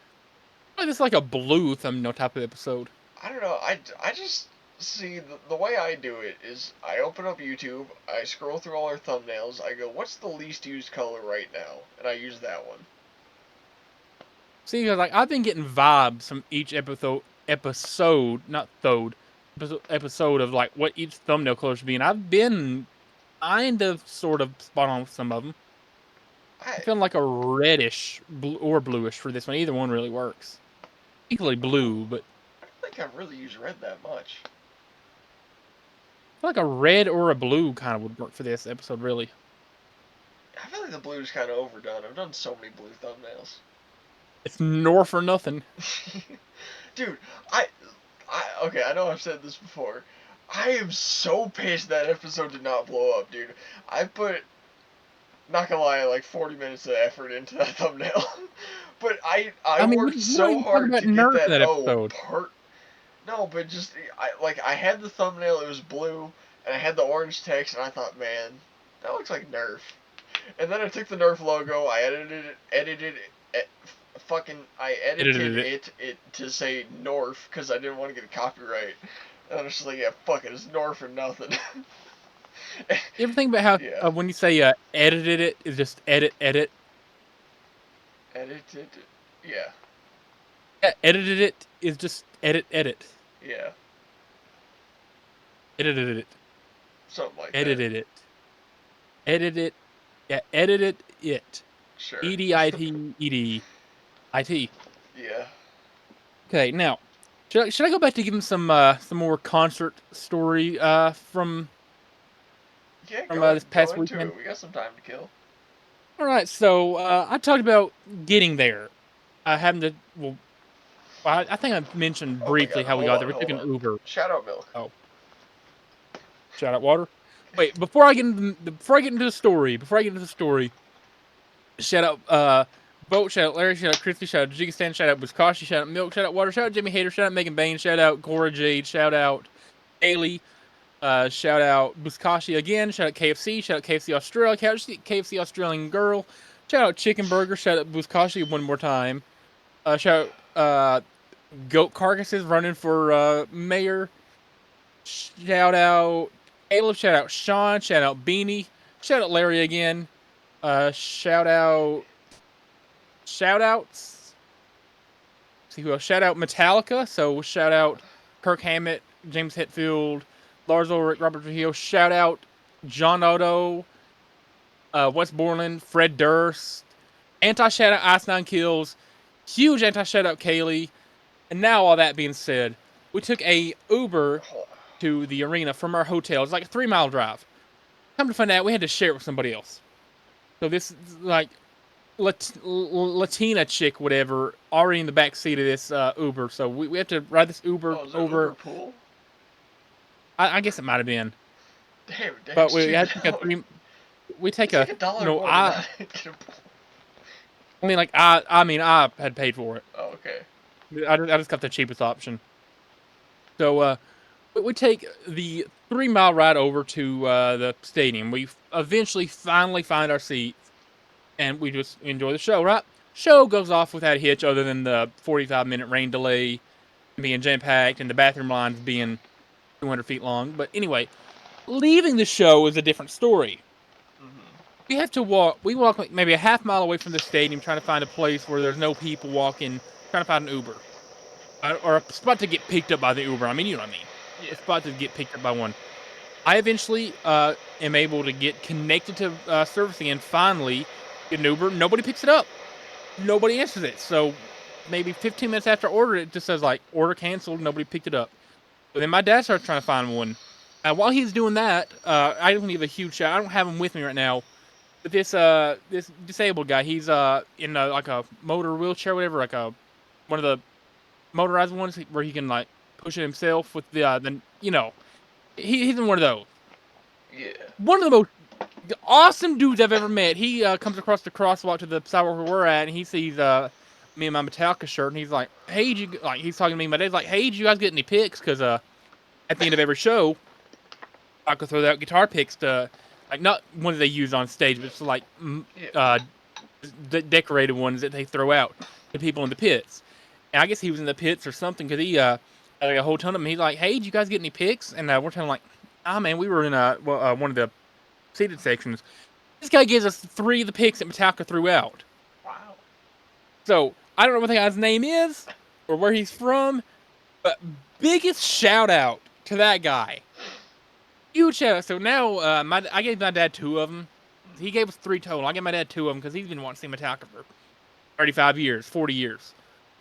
blue thumbnail type of episode. I don't know. I just see the way I do it is I open up YouTube, I scroll through all our thumbnails, I go, what's the least used color right now, and I use that one. See, because like I've been getting vibes from each episode of like what each thumbnail color should be, and I've been kind of sort of spot on with some of them. I'm feeling like a reddish or bluish for this one. Either one really works. Equally blue, but I don't think I've really used red that much. I feel like a red or a blue kind of would work for this episode, really. I feel like the blue's kind of overdone. I've done so many blue thumbnails. It's nor for nothing. Dude, okay, I know I've said this before. I am so pissed that episode did not blow up, dude. I put, not gonna lie, like 40 minutes of effort into that thumbnail. But I worked so hard to get that part. No, but just, I had the thumbnail, it was blue, and I had the orange text, and I thought, man, that looks like Nerf. And then I took the Nerf logo, I edited it to say Norf, because I didn't want to get a copyright. And I was just like, yeah, fuck it, it's Norf or nothing. You ever think about how when you say edited it, is just edit? Edited, yeah. Yeah, edited it is just edit. Yeah. Edited it. Something like edited that. It. Edited it. Yeah, edited it. Sure. EDITED. IT. Yeah. Okay, now, should I go back to give him some more concert story from this past weekend? We got some time to kill. All right, so I talked about getting there. Having to I think I mentioned briefly how we got there. We took an Uber. Shout out Milk. Oh. Shout out Water. Wait, before I get into the story, shout out Boat, shout out Larry, shout out Christy, shout out Jigistan, shout out Buskashi, shout out Milk, shout out Water, shout out Jimmy Hater, shout out Megan Bain, shout out Cora Jade, shout out Haley, shout out Buskashi again, shout out KFC, shout out KFC Australia, KFC Australian Girl, shout out Chicken Burger, shout out Buskashi one more time. Shout out goat carcasses running for mayor. Shout out Caleb. Shout out Sean. Shout out Beanie. Shout out Larry again. Shout out shout outs. See who else? Shout out Metallica. So shout out Kirk Hammett, James Hetfield, Lars Ulrich, Robert Trujillo. Shout out John Otto, Wes Borland, Fred Durst. Anti shout out Ice Nine Kills. Huge anti shout out Kaylee. And now all that being said, we took a Uber to the arena from our hotel. It's like a 3-mile drive. Come to find out, we had to share it with somebody else. So this like Latina chick, whatever, already in the back seat of this Uber. So we have to ride this Uber over. Uber pool? I guess it might have been. Damn, But we stupid had to take out. we take It's a like $1 no. more to not get a pool. I mean, like I had paid for it. Oh, okay. I just got the cheapest option. So we take the 3-mile ride over to the stadium. We eventually finally find our seats, and we just enjoy the show. Right? Show goes off without a hitch, other than the 45-minute rain delay being jam packed and the bathroom lines being 200 feet long. But anyway, leaving the show is a different story. We have to walk. We walk like maybe a half-mile away from the stadium, trying to find a place where there's no people walking, trying to find an Uber. Or a spot to get picked up by the Uber. I mean, you know what I mean. Yeah. A spot to get picked up by one. I eventually am able to get connected to servicing and finally get an Uber. Nobody picks it up. Nobody answers it. So maybe 15 minutes after I ordered it, just says like order canceled. Nobody picked it up. But then my dad starts trying to find one. While he's doing that, I just want to give a huge shout. I don't have him with me right now. But this disabled guy, he's in like a motor wheelchair, whatever, like one of the motorized ones where he can like push it himself with the you know, he's in one of those. Yeah. One of the most awesome dudes I've ever met. He comes across the crosswalk to the sidewalk where we're at, and he sees me and my Metallica shirt, and he's like, "Hey, he's talking to me. My dad's like, "Hey, did you guys get any picks?" Because at the end of every show, I could throw out guitar picks to like not ones they use on stage, but it's like the decorated ones that they throw out to people in the pits. And I guess he was in the pits or something because he had like a whole ton of them. He's like, "Hey, did you guys get any picks?" And we're telling him like, "Ah, man, we were in one of the seated sections." This guy gives us 3 of the picks that Metallica threw out. Wow. So I don't know what the guy's name is or where he's from, but biggest shout out to that guy. Huge shout out. So now I gave my dad 2 of them. He gave us 3 total. I gave my dad 2 of them because he's been wanting to see Metallica for 35 years, 40 years.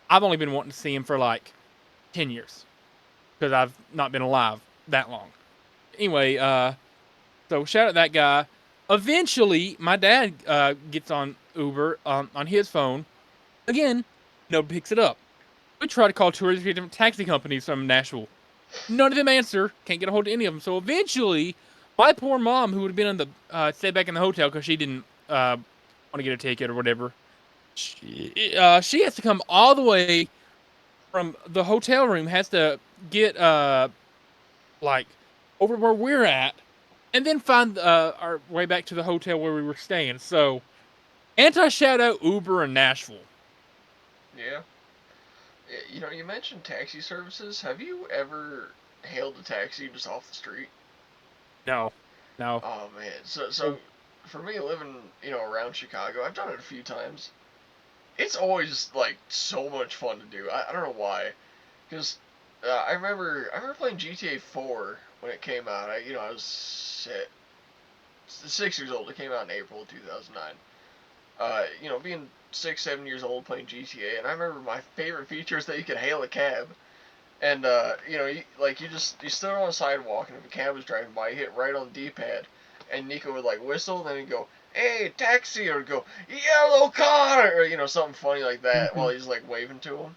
I've only been wanting to see him for like 10 years because I've not been alive that long. Anyway, so shout out that guy. Eventually, my dad gets on Uber on his phone. Again, nobody picks it up. We try to call 2 or 3 different taxi companies from Nashville. None of them answer. Can't get a hold of any of them. So eventually, my poor mom, who would have been on the stay back in the hotel because she didn't want to get a ticket or whatever, she has to come all the way from the hotel room. Has to get like over where we're at, and then find our way back to the hotel where we were staying. So, anti shout out Uber in Nashville. Yeah. You know, you mentioned taxi services. Have you ever hailed a taxi just off the street? No. Oh man. So for me living, around Chicago, I've done it a few times. It's always like so much fun to do. I don't know why. Cuz I remember playing GTA 4 when it came out. I was 6 years old. It came out in April of 2009. Being 6, 7 years old playing GTA, and I remember my favorite feature is that you could hail a cab. And you stood on a sidewalk, and if a cab was driving by, you hit right on the D-pad, and Nico would like whistle, and then he'd go, "Hey, taxi," or go, "Yellow car," or something funny like that while he's like waving to him.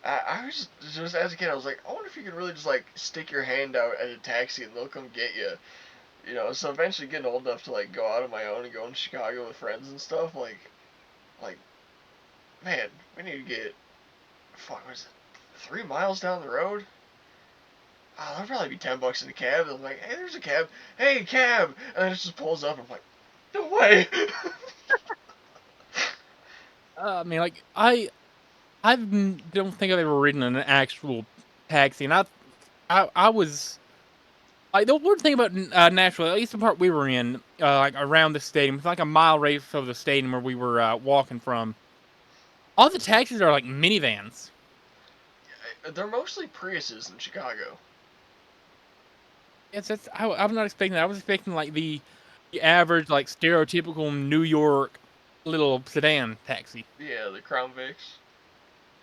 I was just as a kid, I was like, I wonder if you could really just like stick your hand out at a taxi and they'll come get you. So eventually getting old enough to like go out on my own and go in Chicago with friends and stuff, like, man, we need to get, what is it, 3 miles down the road? That'll probably be $10 in a cab. And I'm like, hey, there's a cab. Hey, cab! And then it just pulls up. And I'm like, no way. I mean, like don't think I've ever ridden in an actual taxi, and I was like the weird thing about Nashville, at least the part we were in, like around the stadium, it's like a mile radius of the stadium where we were walking from. All the taxis are like minivans. They're mostly Priuses in Chicago. I'm not expecting that. I was expecting like the average like stereotypical New York little sedan taxi. Yeah, the Crown Vics.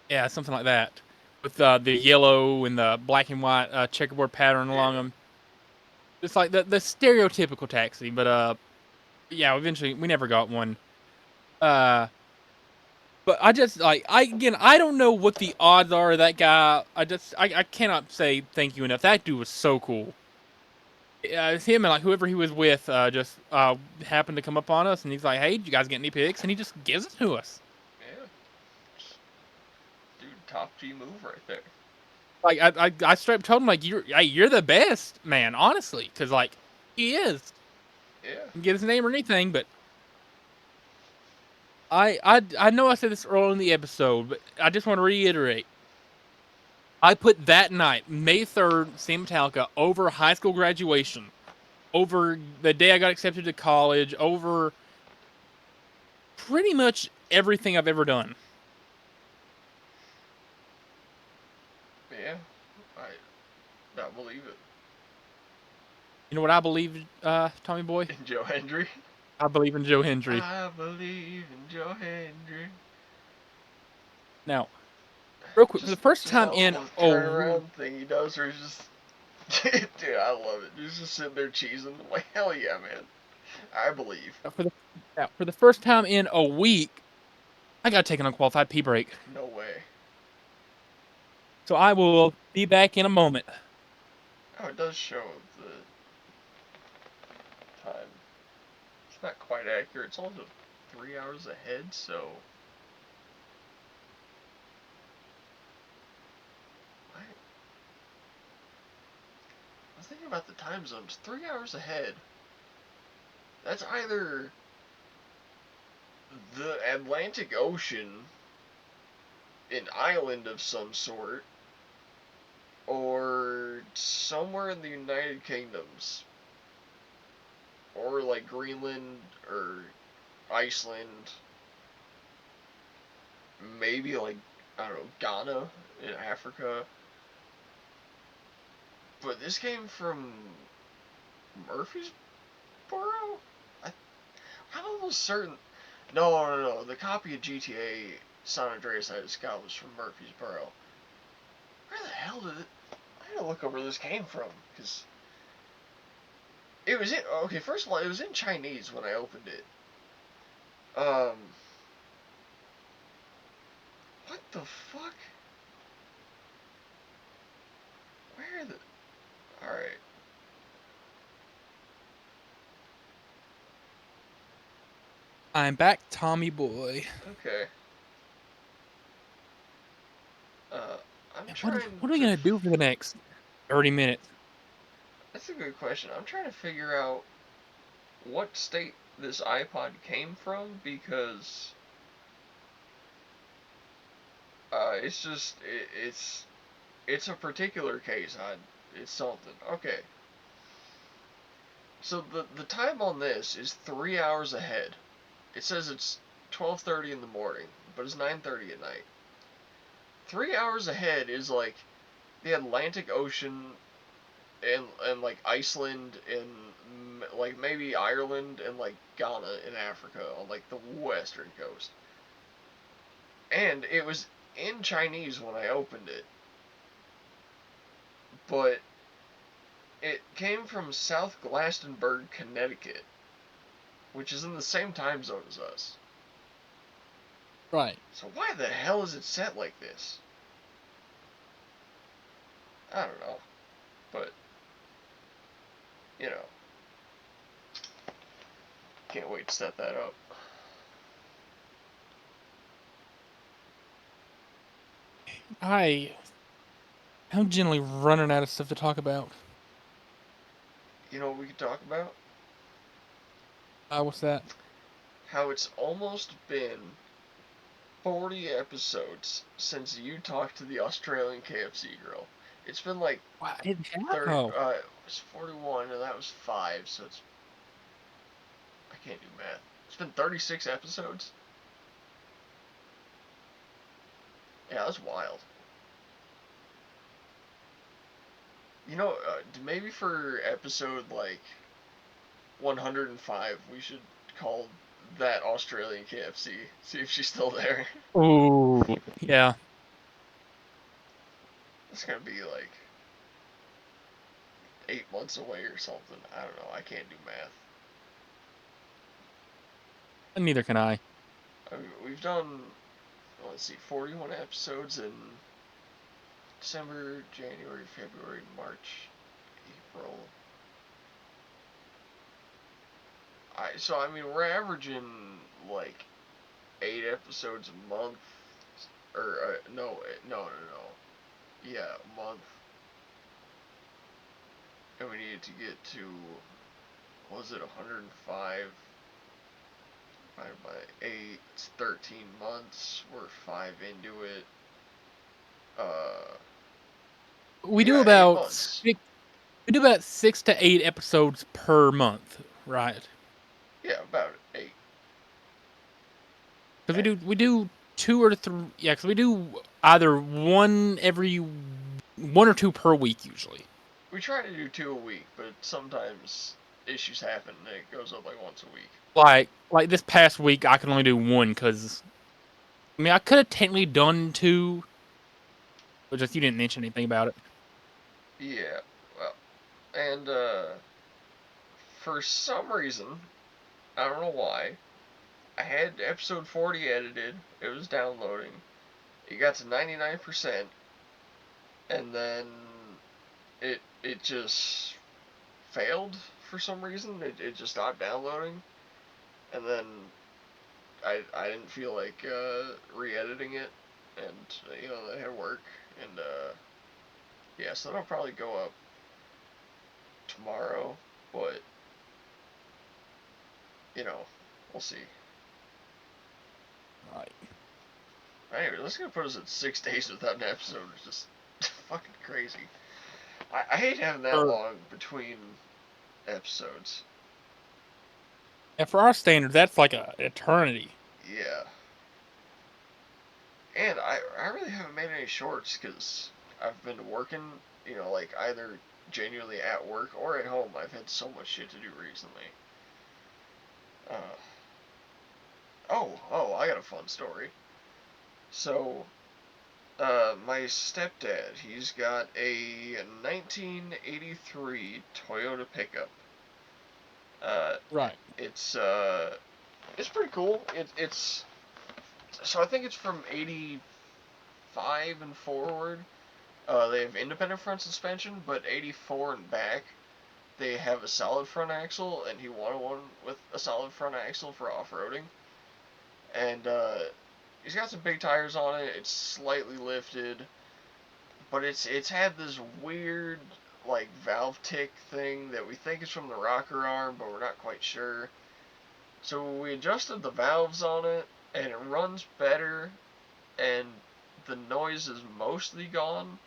Yeah, something like that, with the yellow and the black and white checkerboard pattern along Yeah. them. It's like the stereotypical taxi, but yeah, eventually we never got one. Uh, but I just like I don't know what the odds are of that guy. I cannot say thank you enough. That dude was so cool. It's him and like whoever he was with just happened to come up on us and he's like, "Hey, did you guys get any pics?" And he just gives it to us. Yeah. Dude, top G move right there. Like I straight up told him like you're the best man, honestly, because like he is. Yeah. Didn't get his name or anything, but I know I said this earlier in the episode, but I just want to reiterate. I put that night, May 3rd, seeing Metallica, over high school graduation, over the day I got accepted to college, over pretty much everything I've ever done. Yeah. I believe it. You know what I believe, Tommy Boy? In Joe Hendry. I believe in Joe Hendry. I believe in Joe Hendry. Now, real quick, for the first Just time that in little turnaround thing he does where he's just dude, I love it. He's just sitting there cheesing. I'm like, hell yeah, man. I believe. for the first time in a week, I gotta take an unqualified pee break. No way. So I will be back in a moment. Oh, it does show the time. It's not quite accurate. It's also 3 hours ahead, so. I was thinking about the time zones. 3 hours ahead. That's either the Atlantic Ocean, an island of some sort, or somewhere in the United Kingdoms. Or like Greenland or Iceland. Maybe like, I don't know, Ghana in Africa. But this came from Murfreesboro? I, I'm almost certain. No. The copy of GTA San Andreas I just got was from Murfreesboro. Where the hell did it? I gotta look up where this came from, because it was in. Okay, first of all, it was in Chinese when I opened it. What the fuck? Where the? All right. I'm back, Tommy Boy. Okay. Uh, I'm What trying are we to. gonna do for the next 30 minutes? That's a good question. I'm trying to figure out what state this iPod came from, because it's just it's a particular case. It's something. Okay. So the time on this is 3 hours ahead. It says it's 12:30 in the morning, but it's 9:30 at night. 3 hours ahead is like the Atlantic Ocean and like Iceland and like maybe Ireland and like Ghana in Africa on like the western coast. And it was in Chinese when I opened it, but it came from South Glastonbury, Connecticut, which is in the same time zone as us. Right. So why the hell is it set like this? I don't know, but you know, can't wait to set that up. I'm generally running out of stuff to talk about. You know what we could talk about? What's that? How it's almost been 40 episodes since you talked to the Australian KFC girl. It's been like Wow, it was 41 and that was 5, so it's I can't do math. It's been 36 episodes. Yeah, that's wild. You know, maybe for episode like 105, we should call that Australian KFC. See if she's still there. Ooh, yeah. It's gonna be like 8 months away or something. I don't know. I can't do math. Neither can I. I mean, we've done, let's see, 41 episodes in December, January, February, March, April. So I mean, we're averaging like 8 episodes a month, or no. Yeah, a month. And we needed to get to, what was it, 105 divided by 8, it's 13 months, we're 5 into it. We do Yeah, 8 about months. we do about 6 to 8 episodes per month, right? Yeah, about 8. Because And we do 2 or 3. Yeah, because we do either one or 2 per week usually. we try to do 2 a week, but sometimes issues happen and it goes up like once a week. Like this past week, I can only do 1 because I mean I could have technically done 2, but just you didn't mention anything about it. Yeah, well, and for some reason, I don't know why, I had episode 40 edited, it was downloading, it got to 99%, and then it just failed for some reason. It just stopped downloading, and then I didn't feel like re-editing it, and that had work, and yeah, so that'll probably go up tomorrow, but you know, we'll see. Right. Anyway, that's gonna put us at 6 days without an episode. It's just fucking crazy. I hate having that long between episodes. And for our standards, that's like an eternity. Yeah. And I really haven't made any shorts because I've been working, like either genuinely at work or at home. I've had so much shit to do recently. Uh, I got a fun story. So, my stepdad, he's got a 1983 Toyota pickup. Right. It's pretty cool. It's so I think it's from 85 and forward. They have independent front suspension, but 84 and back, they have a solid front axle, and he wanted one with a solid front axle for off-roading. And he's got some big tires on it. It's slightly lifted, but it's had this weird like valve tick thing that we think is from the rocker arm, but we're not quite sure. So we adjusted the valves on it, and it runs better, and the noise is mostly gone.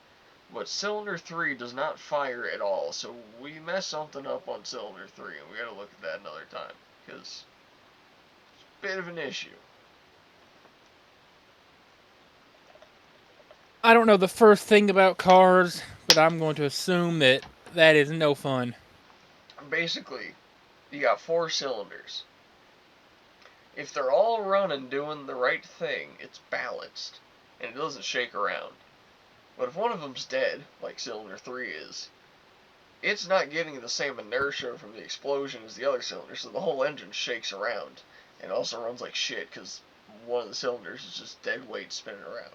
But cylinder 3 does not fire at all, so we messed something up on cylinder 3, and we gotta look at that another time, because it's a bit of an issue. I don't know the first thing about cars, but I'm going to assume that is no fun. Basically, you got 4 cylinders. If they're all running doing the right thing, it's balanced, and it doesn't shake around. But if one of them's dead, like cylinder 3 is, it's not getting the same inertia from the explosion as the other cylinder, so the whole engine shakes around, and also runs like shit because one of the cylinders is just dead weight spinning around.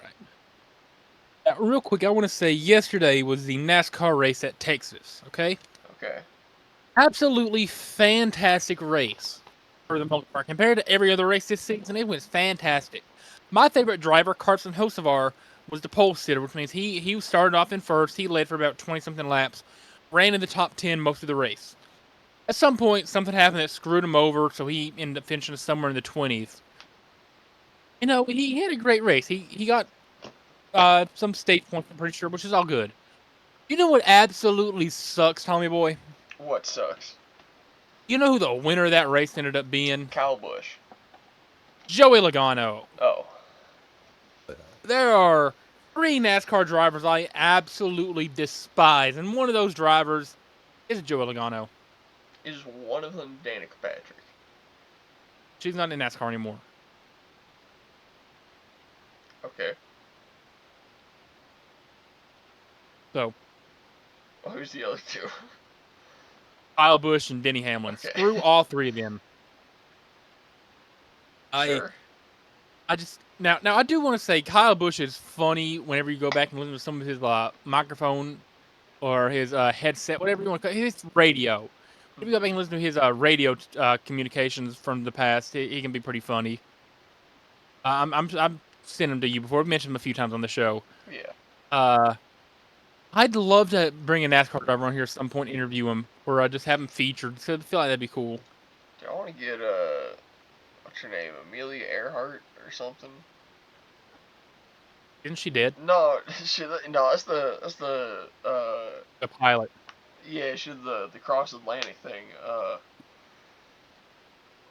Right. Real quick, I want to say yesterday was the NASCAR race at Texas. Okay. Okay. Absolutely fantastic race for the most part. Compared to every other race this season, it was fantastic. My favorite driver, Carson Hocevar, was the pole sitter, which means he started off in first. He led for about 20 something laps, ran in the top 10 most of the race. At some point, something happened that screwed him over, so he ended up finishing somewhere in the 20s. You know, he had a great race. He got some state points, I'm pretty sure, which is all good. You know what absolutely sucks, Tommy Boy? What sucks? You know who the winner of that race ended up being? Kyle Busch. Joey Logano. Oh. There are 3 NASCAR drivers I absolutely despise, and one of those drivers is Joey Logano. Is one of them Danica Patrick? She's not in NASCAR anymore. Okay. So, Who's the other two? Kyle Busch and Denny Hamlin. Okay. Screw all 3 of them. Sure. I just now I do want to say Kyle Busch is funny whenever you go back and listen to some of his microphone or his headset, whatever you want to call it, his radio. If you go back and listen to his radio communications from the past, he can be pretty funny. I'm sent him to you before. I've mentioned him a few times on the show. Yeah. I'd love to bring a NASCAR driver on here at some point, interview him, or just have him featured. So I feel like that'd be cool. Do I want to get what's her name? Amelia Earhart or something? Isn't she dead? No, that's the The pilot. yeah, she did the cross Atlantic thing.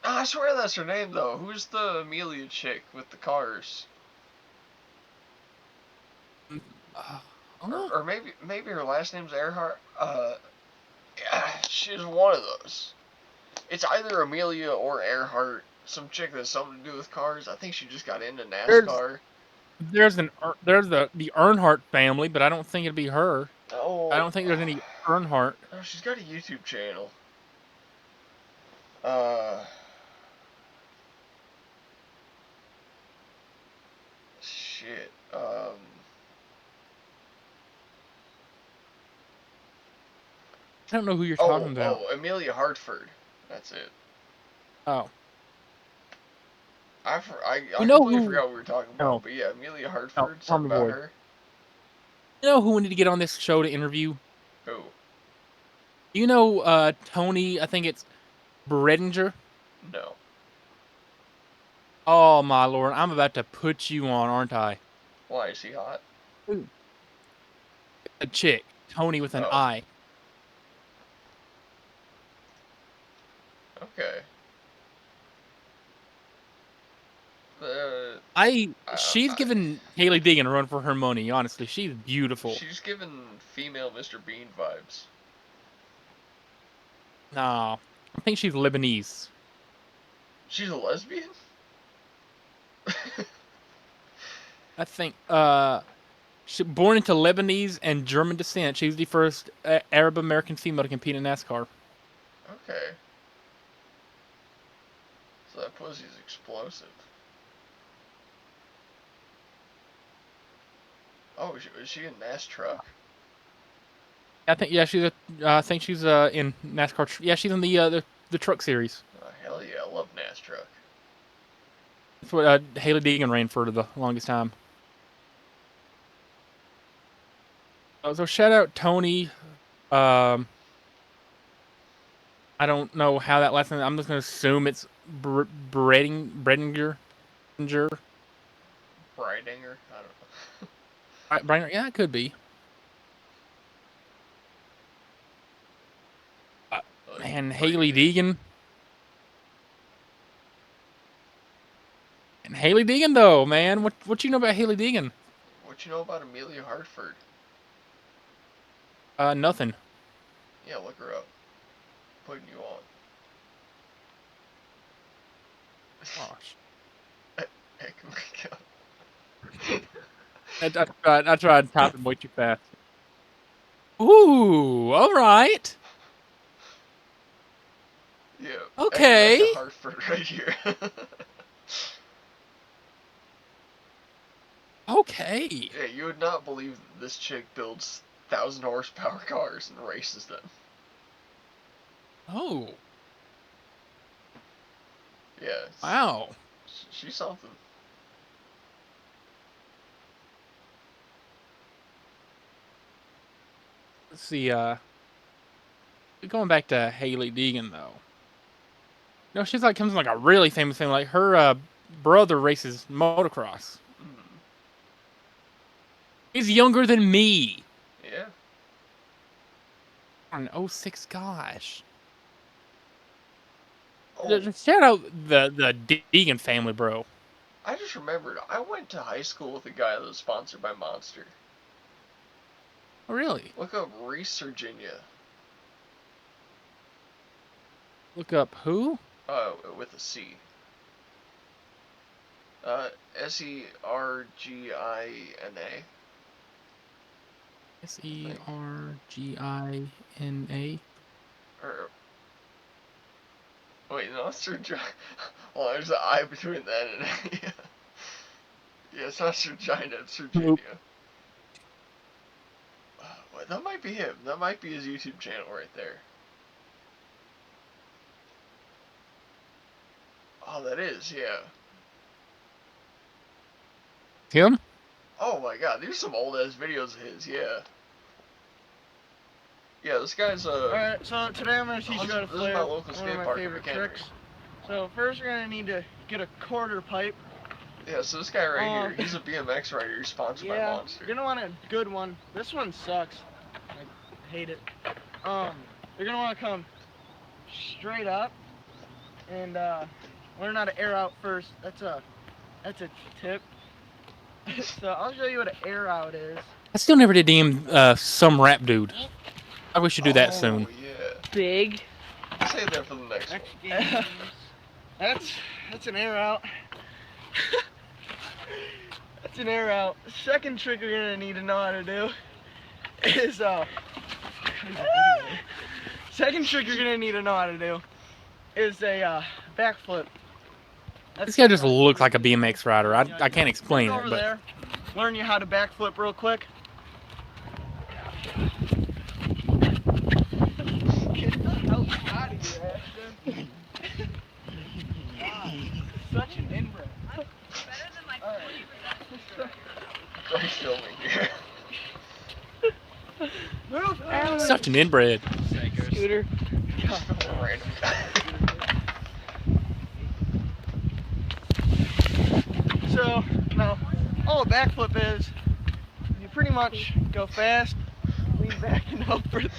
I swear that's her name though. Who's the Amelia chick with the cars? Or maybe her last name's Earhart. Yeah, she's one of those. It's either Amelia or Earhart. Some chick that has something to do with cars. I think she just got into NASCAR. There's the Earnhardt family, but I don't think it'd be her. Oh. I don't think there's any Earnhardt. Oh, she's got a YouTube channel. Shit. I don't know who you're talking about. Oh, Amelia Hartford. That's it. Oh. I You know completely who? forgot what we were talking about, No. but yeah, Amelia No, Hartford, Tommy something about Boy. her. You know who we need to get on this show to interview? Who? You know Tony, I think it's Bredinger? No. Oh my lord, I'm about to put you on, aren't I? Why, is he hot? Ooh. A chick. Tony with an Oh. I. Okay. She's given Haley Deegan a run for her money, honestly. She's beautiful. She's given female Mr. Bean vibes. No. I think she's Lebanese. She's a lesbian? I think, she born into Lebanese and German descent. She's the first Arab American female to compete in NASCAR. Okay. So that pussy's explosive. Oh, is she in NAS truck? I think she's in NASCAR. Yeah, she's in the truck series. Oh, hell yeah, I love NAS truck. That's what Haley Deegan ran for the longest time. So shout out Tony. I don't know how that last name. I'm just gonna assume it's Bredinger. Breidinger? I don't know. Bredinger. Yeah, it could be. And Haley Deegan. And Haley Deegan, though, man. What you know about Haley Deegan? What you know about Amelia Hartford? Nothing. Yeah, look her up. Putting you on. Gosh. Heck, I tried typing way too fast. Ooh, all right. Yeah. Okay. Rebecca Hartford right here. Okay. Yeah, you would not believe that this chick builds 1,000 horsepower cars and races them. Oh. Yeah. Wow. She's something. Let's see. Going back to Haley Deegan though. No, she's like comes from like a really famous family. Like her brother races motocross. Mm. He's younger than me. Yeah. An 06, gosh. Oh, Shout out the Deegan family, bro. I just remembered. I went to high school with a guy that was sponsored by Monster. Oh, really? Look up Reese, Virginia. Look up who? With a C. Sergina. Sergina. Or wait, no, it's Sergina. Well, there's an I between that and A. Yeah, it's not Sergina, it's Virginia. Nope. Wait, that might be him. That might be his YouTube channel right there. Oh, that is, yeah. Him? Oh my god, there's some old ass videos of his, yeah. Yeah, this guy's Alright, so today I'm going to teach you how to flare, one of my favorite tricks. So first we're going to need to get a quarter pipe. Yeah, so this guy right here, he's a BMX rider, he's sponsored by Monster. You're going to want a good one. This one sucks. I hate it. You're going to want to come straight up and learn how to air out first. That's a tip. So I'll show you what an air out is. I still never did DM some rap dude. I wish you do that soon. Yeah. Big. Save that for the next one. That's an air out. That's an air out. Second trick you're gonna need to know how to do is a backflip. This guy just looks like a BMX rider. I can't explain over it, but there, learn you how to backflip real quick. Get the hell out of here, Ashton. Such an inbred. Better than like 40%. Great filming here. Move, Alan. such an inbred. Scooter. Random guy. So, now, all a backflip is, you pretty much go fast, lean back and hope for the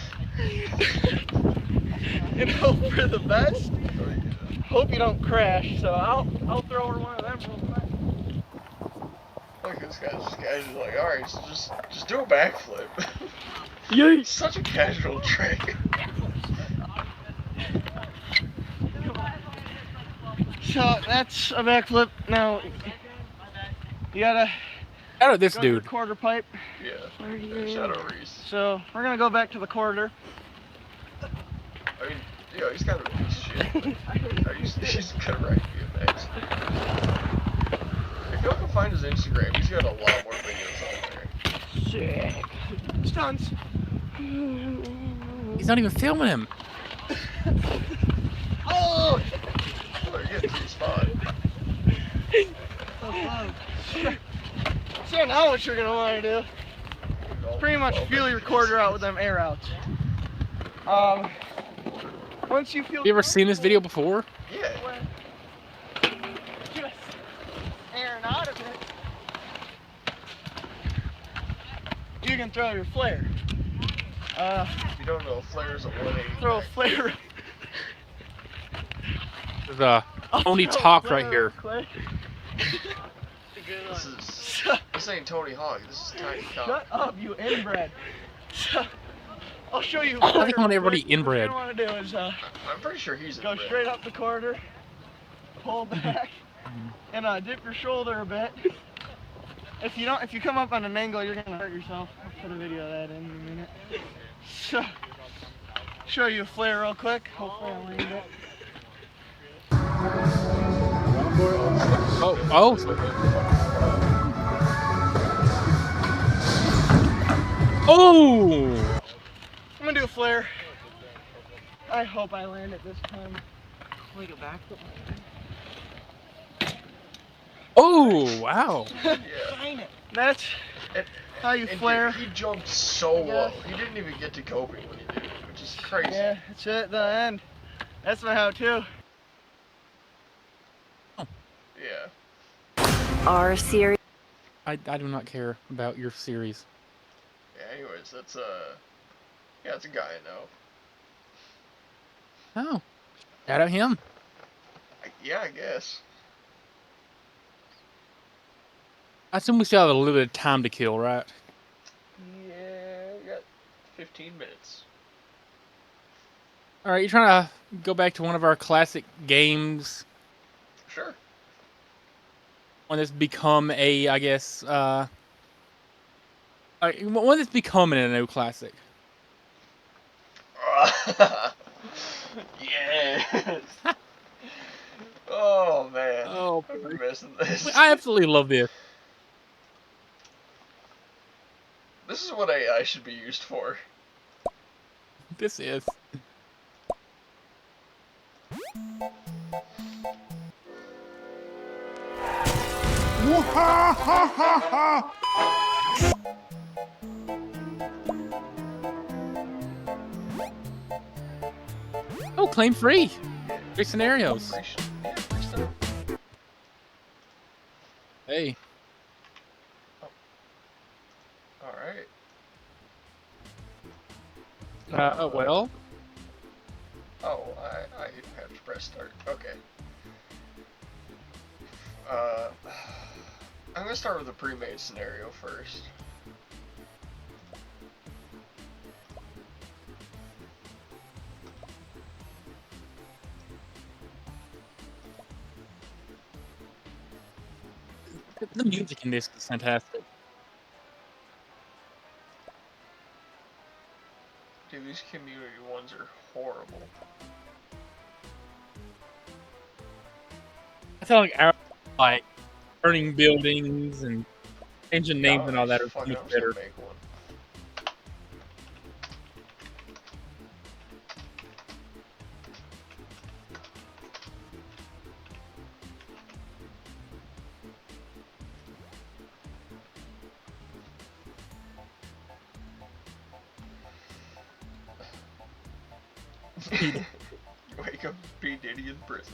best. Oh, yeah. Hope you don't crash. So I'll throw her one of them real quick. Look, this guy's just like, alright, so just do a backflip. Yay! Such a casual trick. So that's a backflip. Now you gotta Shout out this go to the dude. quarter pipe. Yeah. Shout out Reese. So we're gonna go back to the quarter. I mean, yeah, he's kind of a piece of shit. But he's kind of right BMX. If y'all can find his Instagram, he's got a lot more videos on there. Sick. Stunts. He's not even filming him. Oh! Oh, you're getting to the spot. So now what you're gonna want to do, pretty much feel your quarter out with them air outs. Once you feel. You ever seen this video before? Yeah. Just airing out of it, you can throw your flare. If you don't know, flare's a 180. Throw a flare. There's Tony Talk right here. This ain't Tony Hawk. This is Tiny Cock. Shut up, you inbred. So, I'll show you. I think I want everybody inbred. What you want to do is I'm pretty sure he's go inbred. straight up the corridor, pull back, and dip your shoulder a bit. If you come up on an angle, you're gonna hurt yourself. I'll put a video of that in a minute. So, show you a flare real quick. Hopefully I land it. Oh. Oh! I'm gonna do a flare. I hope I land it this time. Like a backflip. Oh, wow. Yeah. That's how you flare. He jumped so low. He didn't even get to coping when he did it, which is Just crazy. Yeah, that's it, the end. That's my how-to. Yeah. Our series. I do not care about your series. Yeah, anyways, that's yeah, it's a guy I know. Oh, shout out him. Yeah, I guess. I assume we still have a little bit of time to kill, right? Yeah, we got 15 minutes. All right, you're trying to go back to one of our classic games. Sure. One that's become a, I guess, one that's becoming a new classic. Yes. Oh man. Oh, I've been missing this. I absolutely love this. This is what AI should be used for. This is. Oh, claim free. Free scenarios. Yeah, free stuff. Hey. Alright. Well. Oh, I have to press start. Okay. I'm gonna start with a pre-made scenario first. The music in this is fantastic. Dude, these community ones are horrible. I feel like our burning buildings and changing names and all that are Fuck it, much I'm just gonna better. make one. Wake up P. Diddy in prison.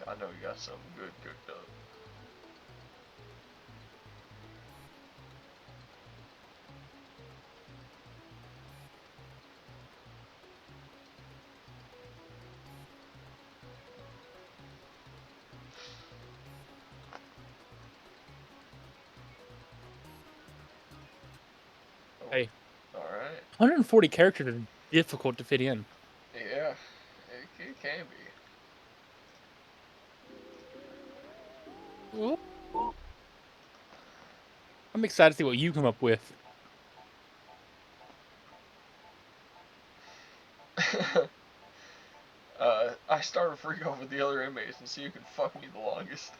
I know you got something good cooked up. Hey. Alright. 140 characters are difficult to fit in. Yeah, it can be. Well, I'm excited to see what you come up with. I start a freak off with the other inmates and see who can fuck me the longest.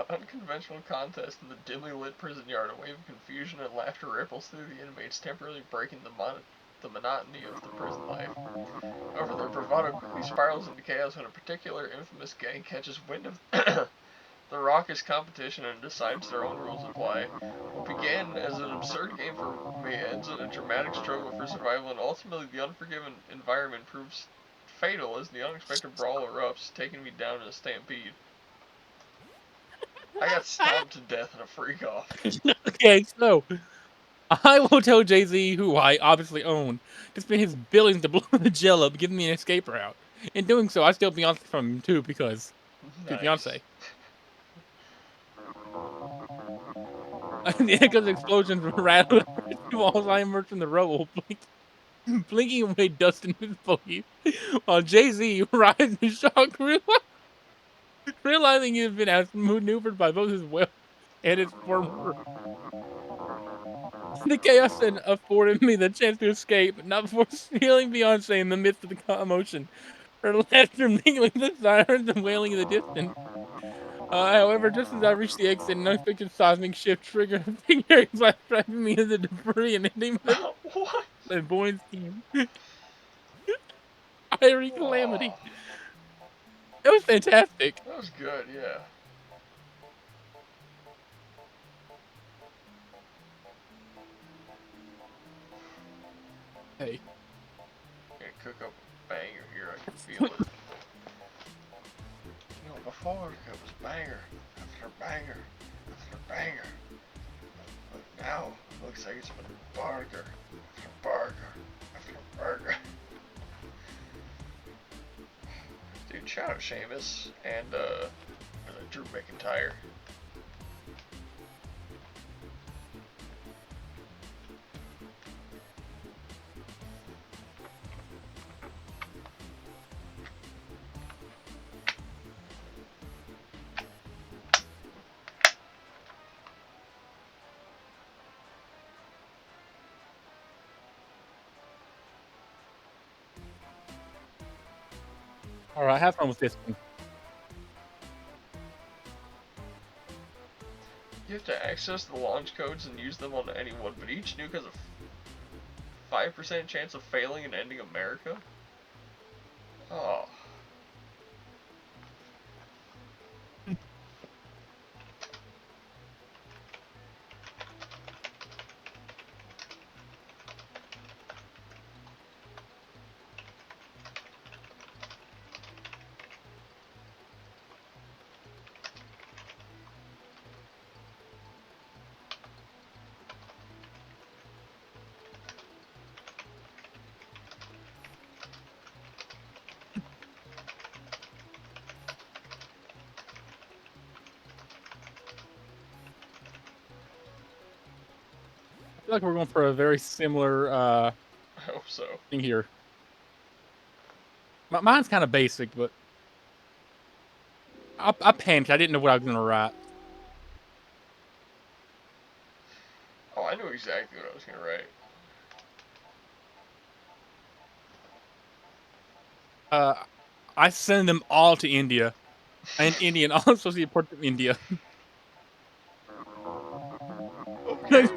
Unconventional contest in the dimly lit prison yard. A wave of confusion and laughter ripples through the inmates, temporarily breaking the monotony of the prison life. However, their bravado quickly spirals into chaos when a particular infamous gang catches wind of the raucous competition and decides their own rules apply. What began as an absurd game for me ends in a dramatic struggle for survival, and ultimately the unforgiving environment proves fatal as the unexpected brawl erupts, taking me down in a stampede. I got stomped to death in a freak-off. Okay, so I will tell Jay-Z, who I obviously own, to spend his billions to blow the gel up, giving me an escape route. In doing so, I steal Beyonce from him too, because Nice. Beyonce. The echoes, explosions, rattle walls. I emerge from the rubble, blinking away dust in his bogey, while Jay-Z rides in shock, realizing he has been outmaneuvered by both his wealth and his former. The chaos had afforded me the chance to escape, not before stealing Beyonce in the midst of the commotion. Her laughter mingling with the sirens and wailing in the distance. However, just as I reached the exit, an unexpected seismic shift triggered a figure flash driving me into the debris and ending my What? flamboyant scheme. Fiery calamity. Oh, It was fantastic. that was good, yeah. Hey. Gonna cook up a banger here, I can feel it. You know, before it was banger after banger after banger. But now it looks like it's been burger after burger after burger. Dude, shout out Seamus and Drew McIntyre. All right, have fun with this one. You have to access the launch codes and use them on anyone, but each nuke has a 5% chance of failing and ending America? Oh. I feel like we're going for a very similar I hope so. thing here. Mine's kind of basic, but I panicked. I didn't know what I was going to write. Oh, I knew exactly what I was gonna write. I send them all to India. And Indian also see a port of India. Okay.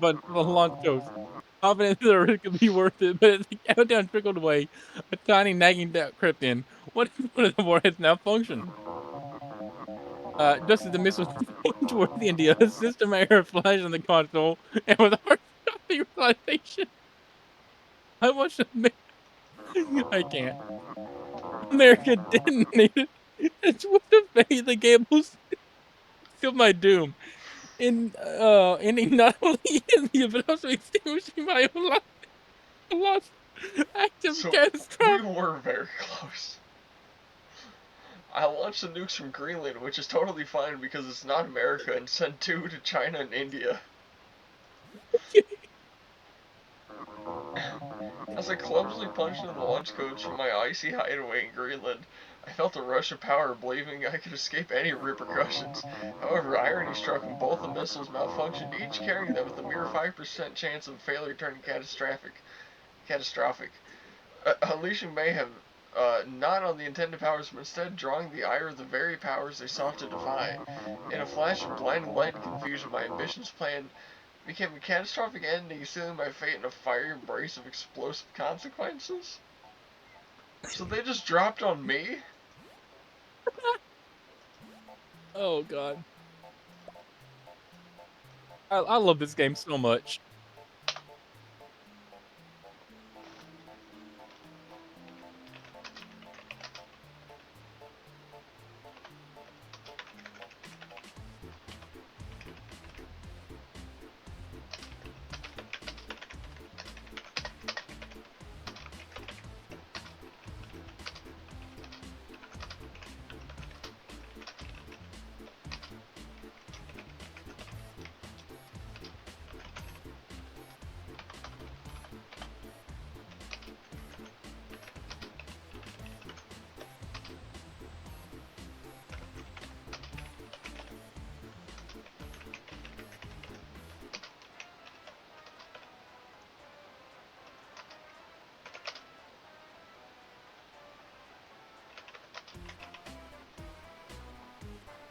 But the launch goes. Confident the risk could be worth it, but as the countdown trickled away, a tiny nagging doubt crept in. What if one of the warheads now functioned? Just as the missile flew towards India, a system error flashed on the console, and with a heart-stopping realization, I watched I can't. America detonated. It's what the fate the game was still my doom. Ending not only India, but also extinguishing my own life. A lost active So, we catastrophe. were very close. I launched the nukes from Greenland, which is totally fine because it's not America, and sent 2 to China and India. As I clumsily punched in the launch codes from my icy hideaway in Greenland, I felt a rush of power, believing I could escape any repercussions. However, irony struck when both the missiles malfunctioned, each carrying them with a mere 5% chance of failure turning catastrophic. Unleashing mayhem, not on the intended powers, but instead drawing the ire of the very powers they sought to defy. In a flash of blinding light and confusion, my ambitious plan became a catastrophic ending, sealing my fate in a fiery embrace of explosive consequences? So they just dropped on me? Oh god. I love this game so much.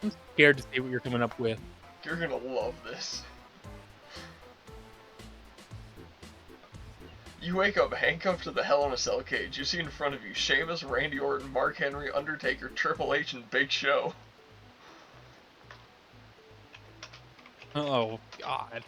I'm scared to see what you're coming up with. You're gonna love this. You wake up handcuffed to the Hell in a Cell cage. You see in front of you Sheamus, Randy Orton, Mark Henry, Undertaker, Triple H, and Big Show. Oh, God.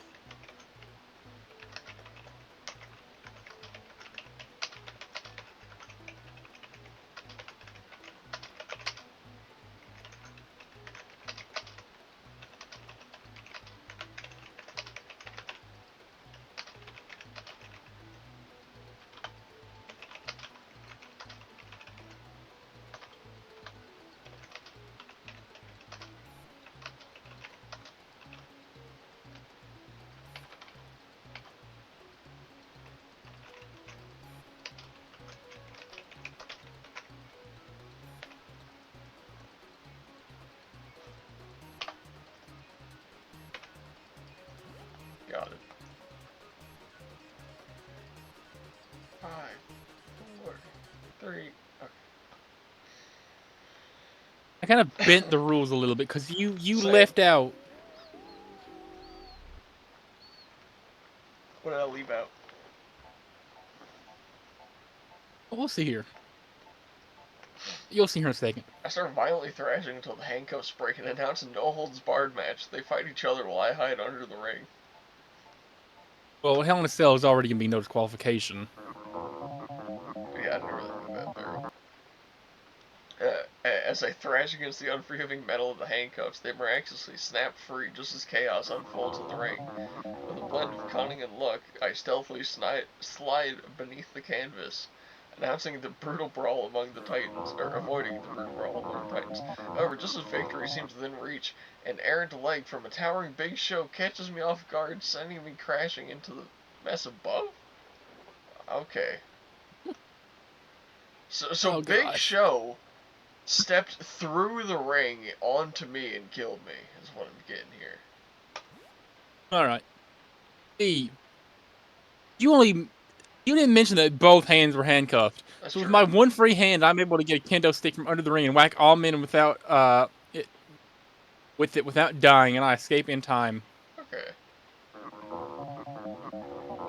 Got it. 5, 4, 3. Okay. I kind of bent the rules a little bit because you Same. left out. What did I leave out? We'll see here. You'll see here in a second. I start violently thrashing until the handcuffs break and announce a no-holds-barred match. They fight each other while I hide under the ring. Well, Hell in a Cell is already going to be no disqualification. Yeah, I didn't really move that through. As I thrash against the unforgiving metal of the handcuffs, they miraculously snap free just as chaos unfolds in the ring. With a blend of cunning and luck, I stealthily slide beneath the canvas, announcing the brutal brawl among the Titans, or avoiding the brutal brawl among the Titans. However, just as victory seems within reach, an errant leg from a towering Big Show catches me off guard, sending me crashing into the mess above? Okay. So Oh, Big gosh. Show stepped through the ring onto me and killed me, is what I'm getting here. All right. Steve, you didn't mention that both hands were handcuffed. That's So with true. my one free hand, I'm able to get a kendo stick from under the ring and whack all men without without dying, and I escape in time. Okay.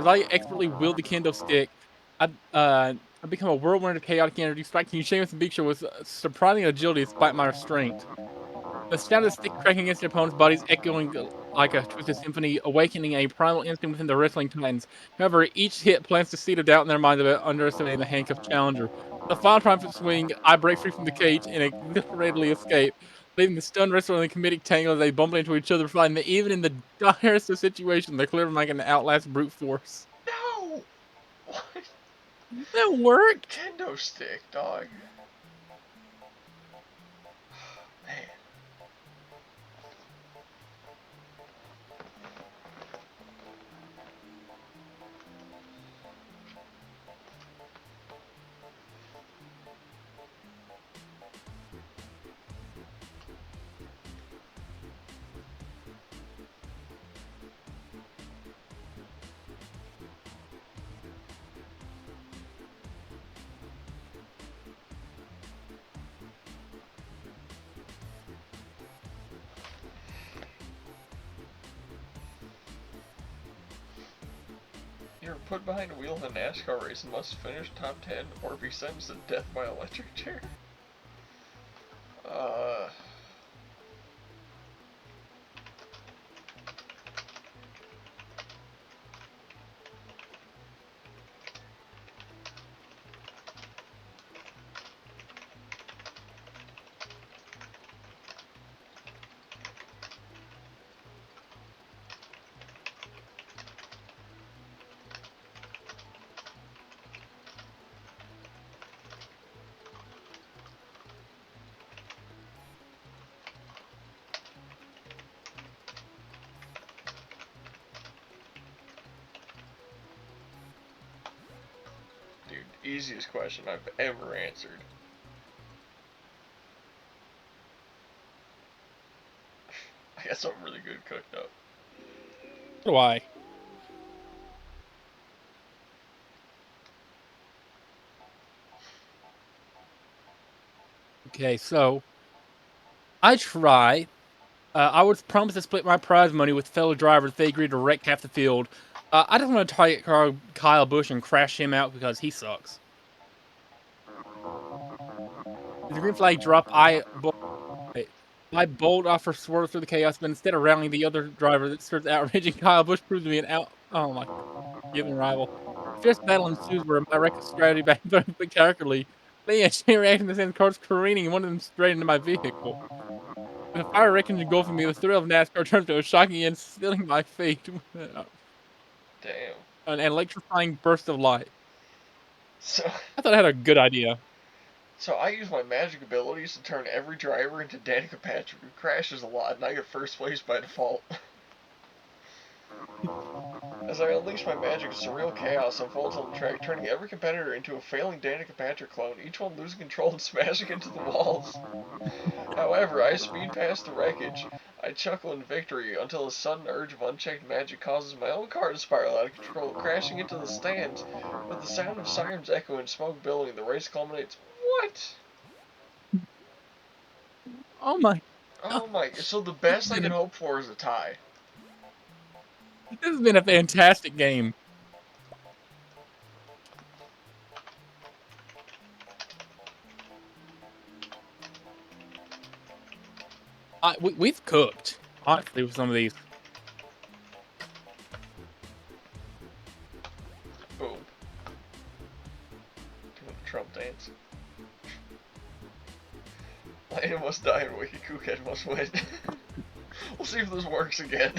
As I expertly wield the kendo stick, I become a whirlwind of chaotic energy, striking Sheamus and Big Show with surprising agility despite my restraint. The sound of the stick cracking against the opponent's bodies echoing like a twisted symphony, awakening a primal instinct within the wrestling titans. However, each hit plants the seed of doubt in their minds about underestimating the handcuffed challenger. The final triumphant swing, I break free from the cage and exhilarately escape, leaving the stunned wrestler in the comedic tangle as they bump into each other, finding that even in the direst of situations, they're clever and can outlast brute force. No! What? That worked! Kendo stick, dog. Man. You're put behind a wheel in a NASCAR race and must finish top 10 or be sentenced to death by electric chair. Dude, easiest question I've ever answered. I got something really good cooked up. So do I. Okay, so I try I was promised to split my prize money with fellow drivers if they agreed to wreck half the field. I just want to target Kyle Busch and crash him out because he sucks. The green flag drop, I bolt off for swerve through the chaos, but instead of rallying the other driver that starts outraging Kyle Busch proves to be an oh my given rival. A fierce battle ensues where my reckless strategy backfired spectacularly. They actually reacting to the same cars careening and one of them straight into my vehicle. With the fire wrecking engulfing me, the thrill of NASCAR turns to a shocking and sealing my fate. Damn. An electrifying burst of light. So, I thought I had a good idea. so I use my magic abilities to turn every driver into Danica Patrick, who crashes a lot, and I get first place by default. As I unleash my magic, surreal chaos unfolds on the track, turning every competitor into a failing Danica Patrick clone, each one losing control and smashing into the walls. However, I speed past the wreckage. I chuckle in victory until a sudden urge of unchecked magic causes my own car to spiral out of control, crashing into the stands. With the sound of sirens echo and smoke billowing, the race culminates. What? Oh my! Oh my! So the best I can hope for is a tie. This has been a fantastic game. We've cooked, honestly, with some of these. Boom. Doing the Trump dance. Lana must die and Wicked Cookhead must win. We'll see if this works again.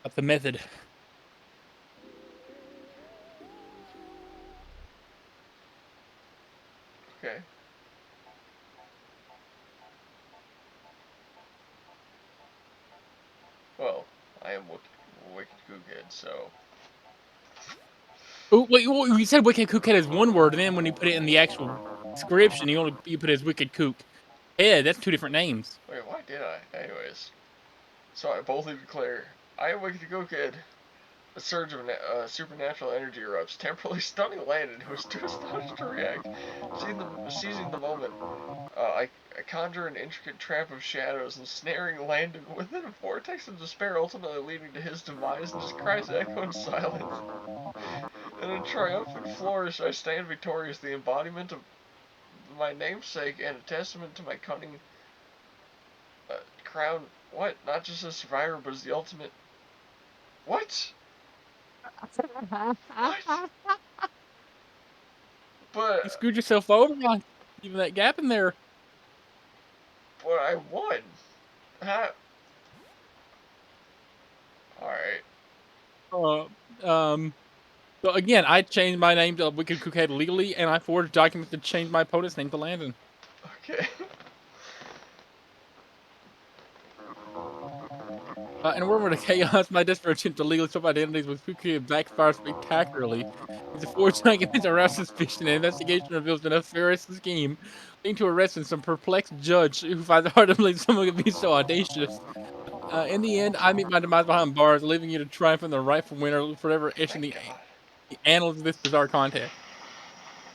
That's the method. Okay. Well, I am Wicked Cookhead, so. Oh, wait, you said Wicked Cookhead is one word, and then when you put it in the actual description, you put it as Wicked Kook. Yeah, that's two different names. Wait, why did I? Anyways. So I boldly declare, I am Wicked Cookhead. A surge of supernatural energy erupts, temporarily stunning Landon, who is too astonished to react. Seizing the moment, I conjure an intricate trap of shadows, ensnaring Landon within a vortex of despair, ultimately leading to his demise, and his cries echo in silence. In a triumphant flourish, I stand victorious, the embodiment of my namesake, and a testament to my cunning crown. What? Not just a survivor, but as the ultimate. What? What? But You screwed yourself over by leaving that gap in there. But I won. Huh? Alright. So again, I changed my name to Wicked Cookhead legally, and I forged documents to change my opponent's name to Landon. Okay. In a world of chaos, my desperate attempt to legally swap identities with Cookhead backfires spectacularly. It's a forged document aroused suspicion, and investigation reveals a nefarious scheme, leading to arrest and some perplexed judge who finds it hard to believe someone could be so audacious. In the end, I meet my demise behind bars, leaving you to triumph in the rightful winner, forever etching Thank the God. annals of this bizarre contest.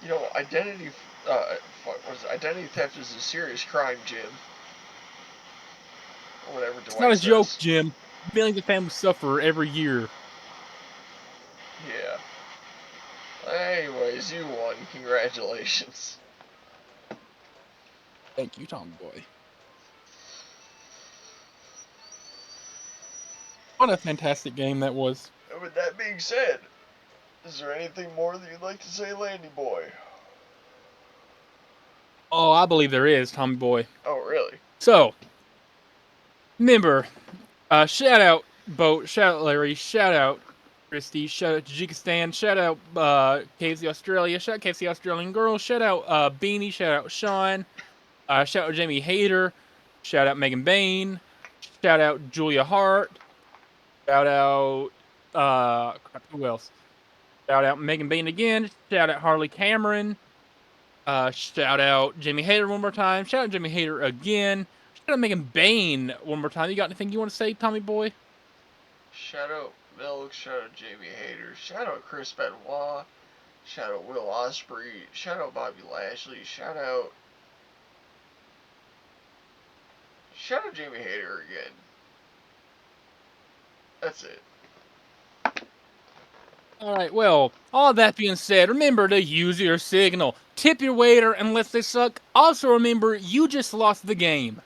You know, identity theft is a serious crime, Jim. Or whatever It's not Dwight a joke, says. Jim. Millions of families suffer every year. Yeah. Anyways, you won. Congratulations. Thank you, Tommy boy. What a fantastic game that was. And with that being said, is there anything more that you'd like to say, Landy boy? Oh, I believe there is, Tommy boy. Oh, really? So, remember, shout out Boat, shout out Larry, shout out Christy, shout out Tajikistan, shout out KFC Australia, shout out KFC Australian Girl, shout out Beanie, shout out Sean, shout out Jamie Hayter, shout out Megan Bain, shout out Julia Hart, shout out who else? Shout out Megan Bain again, shout out Harley Cameron, shout out Jamie Hayter one more time, shout out Jamie Hayter again, shout out Megan Bain one more time. You got anything you want to say, Tommy boy? Shout out Milk, shout out Jamie Hayter, shout out Chris Benoit, shout out Will Ospreay, shout out Bobby Lashley, shout out Jamie Hayter again. That's it. Alright, well, all that being said, remember to use your signal. Tip your waiter unless they suck. Also remember, you just lost the game.